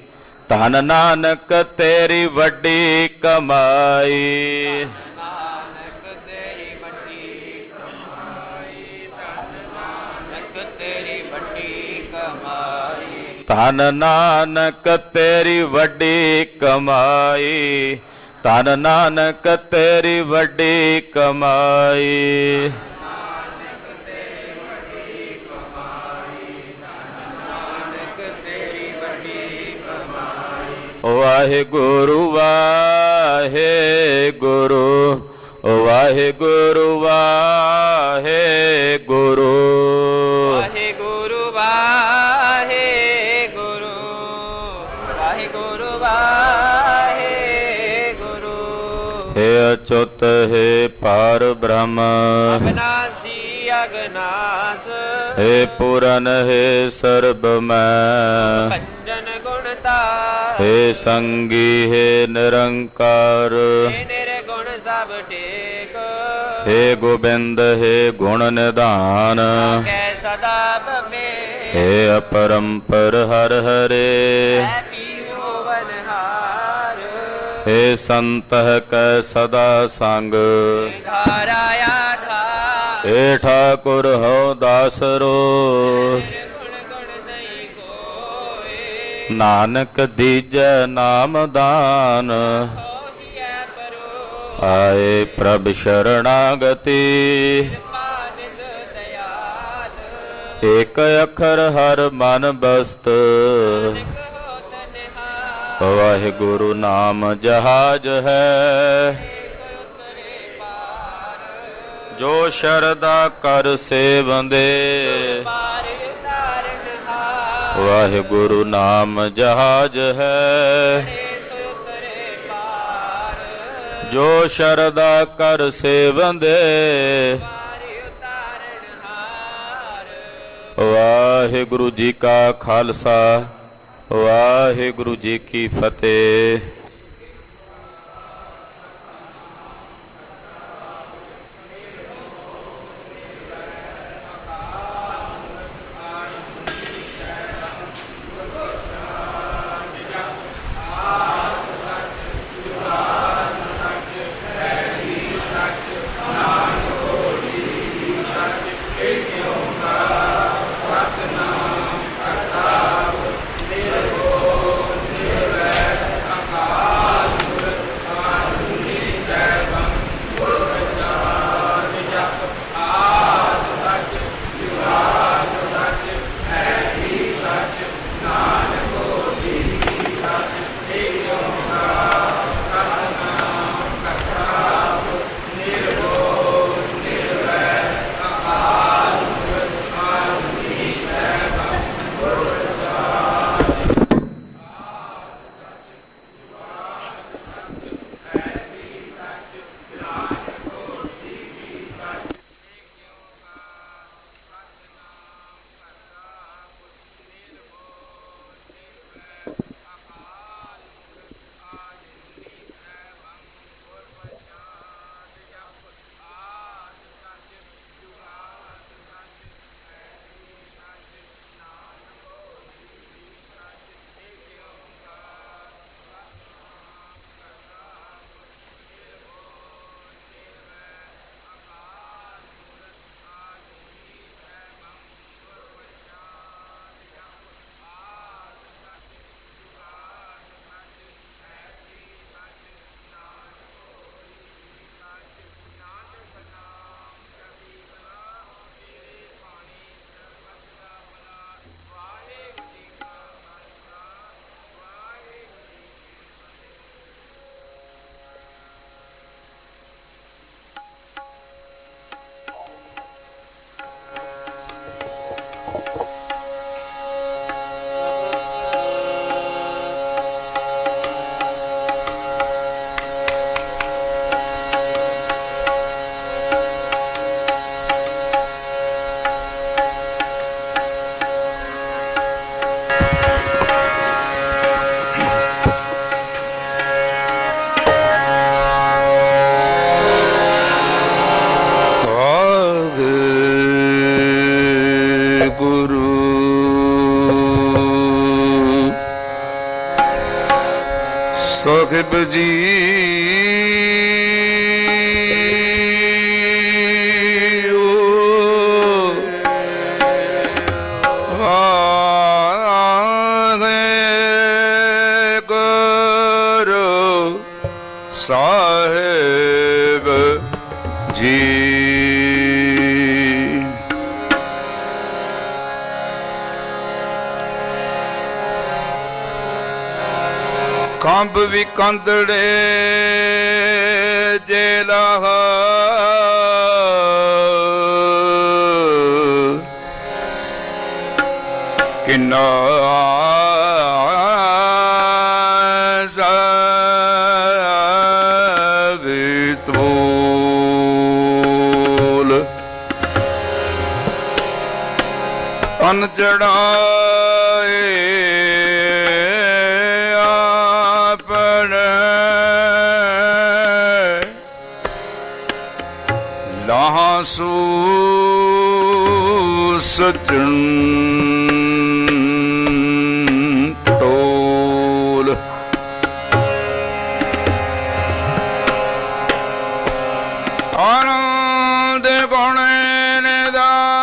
ਧੰਨ ਨਾਨਕ ਤੇਰੀ ਵੱਡੀ ਕਮਾਈ। ਨਾਨਕ ਤੇਰੀ ਵੱਡੀ ਕਮਾਈ। ਧੰਨ ਨਾਨਕ ਤੇਰੀ ਵੱਡੀ ਕਮਾਈ। ਧੰਨ ਨਾਨਕ ਤੇਰੀ ਵੱਡੀ ਕਮਾਈ। ਧੰਨ ਨਾਨਕ ਤੇਰੀ ਵੱਡੀ ਕਮਾਈ। ਵਾਹਿਗੁਰੂ ਵਾਹਿਗੁਰੂ ਵਾਹਿਗੁਰੂ ਵਾਹਿਗੁਰੂ। ਵਾਹਿਗੁਰੂ ਵਾਹਿਗੁਰੂ ਵਾਹਿਗੁਰੂ ਵਾਹਿਗੁਰੂ। ਹੇ ਅਚੁੱਤ ਹੈ ਪਾਰ ਬ੍ਰਹਮ। ਅਗਨਾਸੀ ਅਗਨਾਸ। ਹੇ ਪੂਰਨ ਹੈ ਸਰਬ ਮੈਂ। ਭੰਜਨ ਗੁਣਤਾ। ਹੇ ਸੰਗੀ ਹੈ ਨਿਰੰਕਾਰ। ਹੇ ਨਿਰਗੁਣ ਸਭ ਟੇਕ। ਹੇ ਗੋਬਿੰਦ ਹੈ ਗੁਣ ਨਿਧਾਨ। ਕੈ ਸਦਾ ਬਮੇ। ਹੇ ਅਪਰੰਪਰ ਹਰ ਹਰੇ। ਹੈ ਪੀਓ हे संतह कै सदा संग धारा आधार हे ठाकुर हो दासरो गुण गुण नहीं कोय नानक दीजै नाम दान होतिया परो आए प्रभ शरणागति पानिद दयाल एक अखर हर मन बस्त होत निहाल वाहिगुरु नाम जहाज है उतरे पार जो शरदा कर सेवंदे पार उतारन हार वाहिगुरु नाम जहाज है उतरे पार जो शरदा कर सेवंदे पार उतारन हार वाहिगुरु जी का खालसा वाहिगुरु जी की फतेह। ਸਾਹਿਬ ਜੀ ਗੁਰੂ ਸਾਹਿਬ ਜੀ ਕੰਬ ਵੀ ਕੰਦੜੇ ਜੇ ਲਾਹ ਕਿੰਨਾ ਅਨ ਚੜਾਏ ਆਪਣੇ ਲਾਹਾਂ ਸੂ ਸਜਣ ਟੋਲ ਆਨੰਦ ਗੁਣ ਨਿਦਾਨ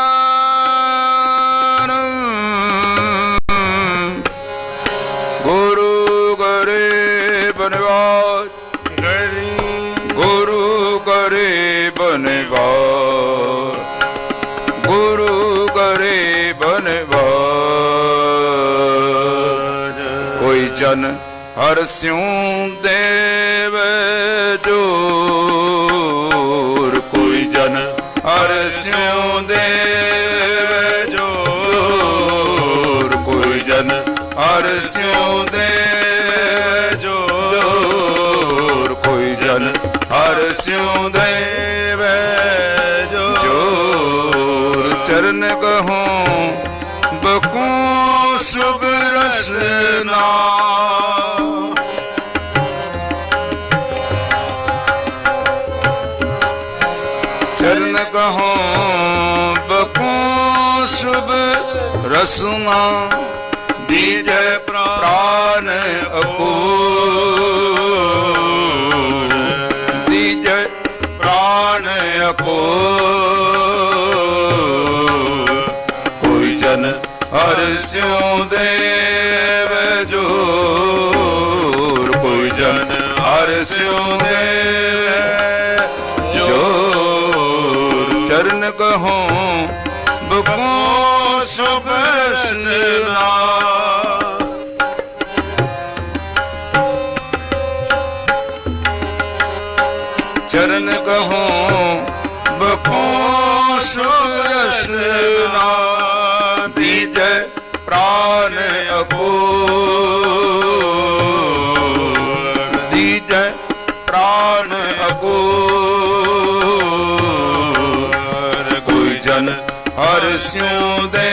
ਗੁਰੂ ਕਰੇ ਬਨਵਾਸ ਗੁਰੂ ਕਰੇ ਬਨਵਾਸ ਗੁਰੂ ਕਰੇ ਬਨਵਾਸ ਕੋਈ ਜਨ ਹਰ ਸਿਉ ਦੇਵ ਜੋਰ ਕੋਈ ਜਨ ਹਰ ਸਿਉ ਦੇਵ ਜੋਰ ਕੋਈ ਜਨ ਹਰ ਸਿਉ ਦੇਵ ਜੋਰ ਕੋਈ ਜਨ ਹਰ ਸਿਉ ਦੇਵ ਜੋਰ ਚਰਨ ਕਹੂੰ ਬਕੂ ਸੁਭ ਰਸਨਾ ਚਰਨ ਕਹੂੰ ਬਕੂ ਸੁਭ ਰਸਨਾ ਦੀਜੈ ਪ੍ਰਾਨ ਅਪੂਰ ਦੀਜੈ ਪ੍ਰਾਨ ਅਪੂਰ ਕੋਈ ਜਨ ਹਰ ਸਿਉ ਦੇਵ ਜੋਰ ਕੋਈ ਜਨ ਹਰ ਸਿਉ ਦੇਵ ਜੋਰ ਚਰਨ ਕਹੂੰ ਬਕੂ ਸੁਭ ਰਸਨਾ ਚਰਨ ਕਹੂੰ ਬਕੂ ਸੁਭ ਰਸਨਾ ਦੀਜੈ ਪ੍ਰਾਨ ਅਪੂਰ ਦੀਜੈ ਪ੍ਰਾਨ ਅਪੂਰ ਕੋਈ ਜਨ ਹਰ ਸਿਉ ਦੇ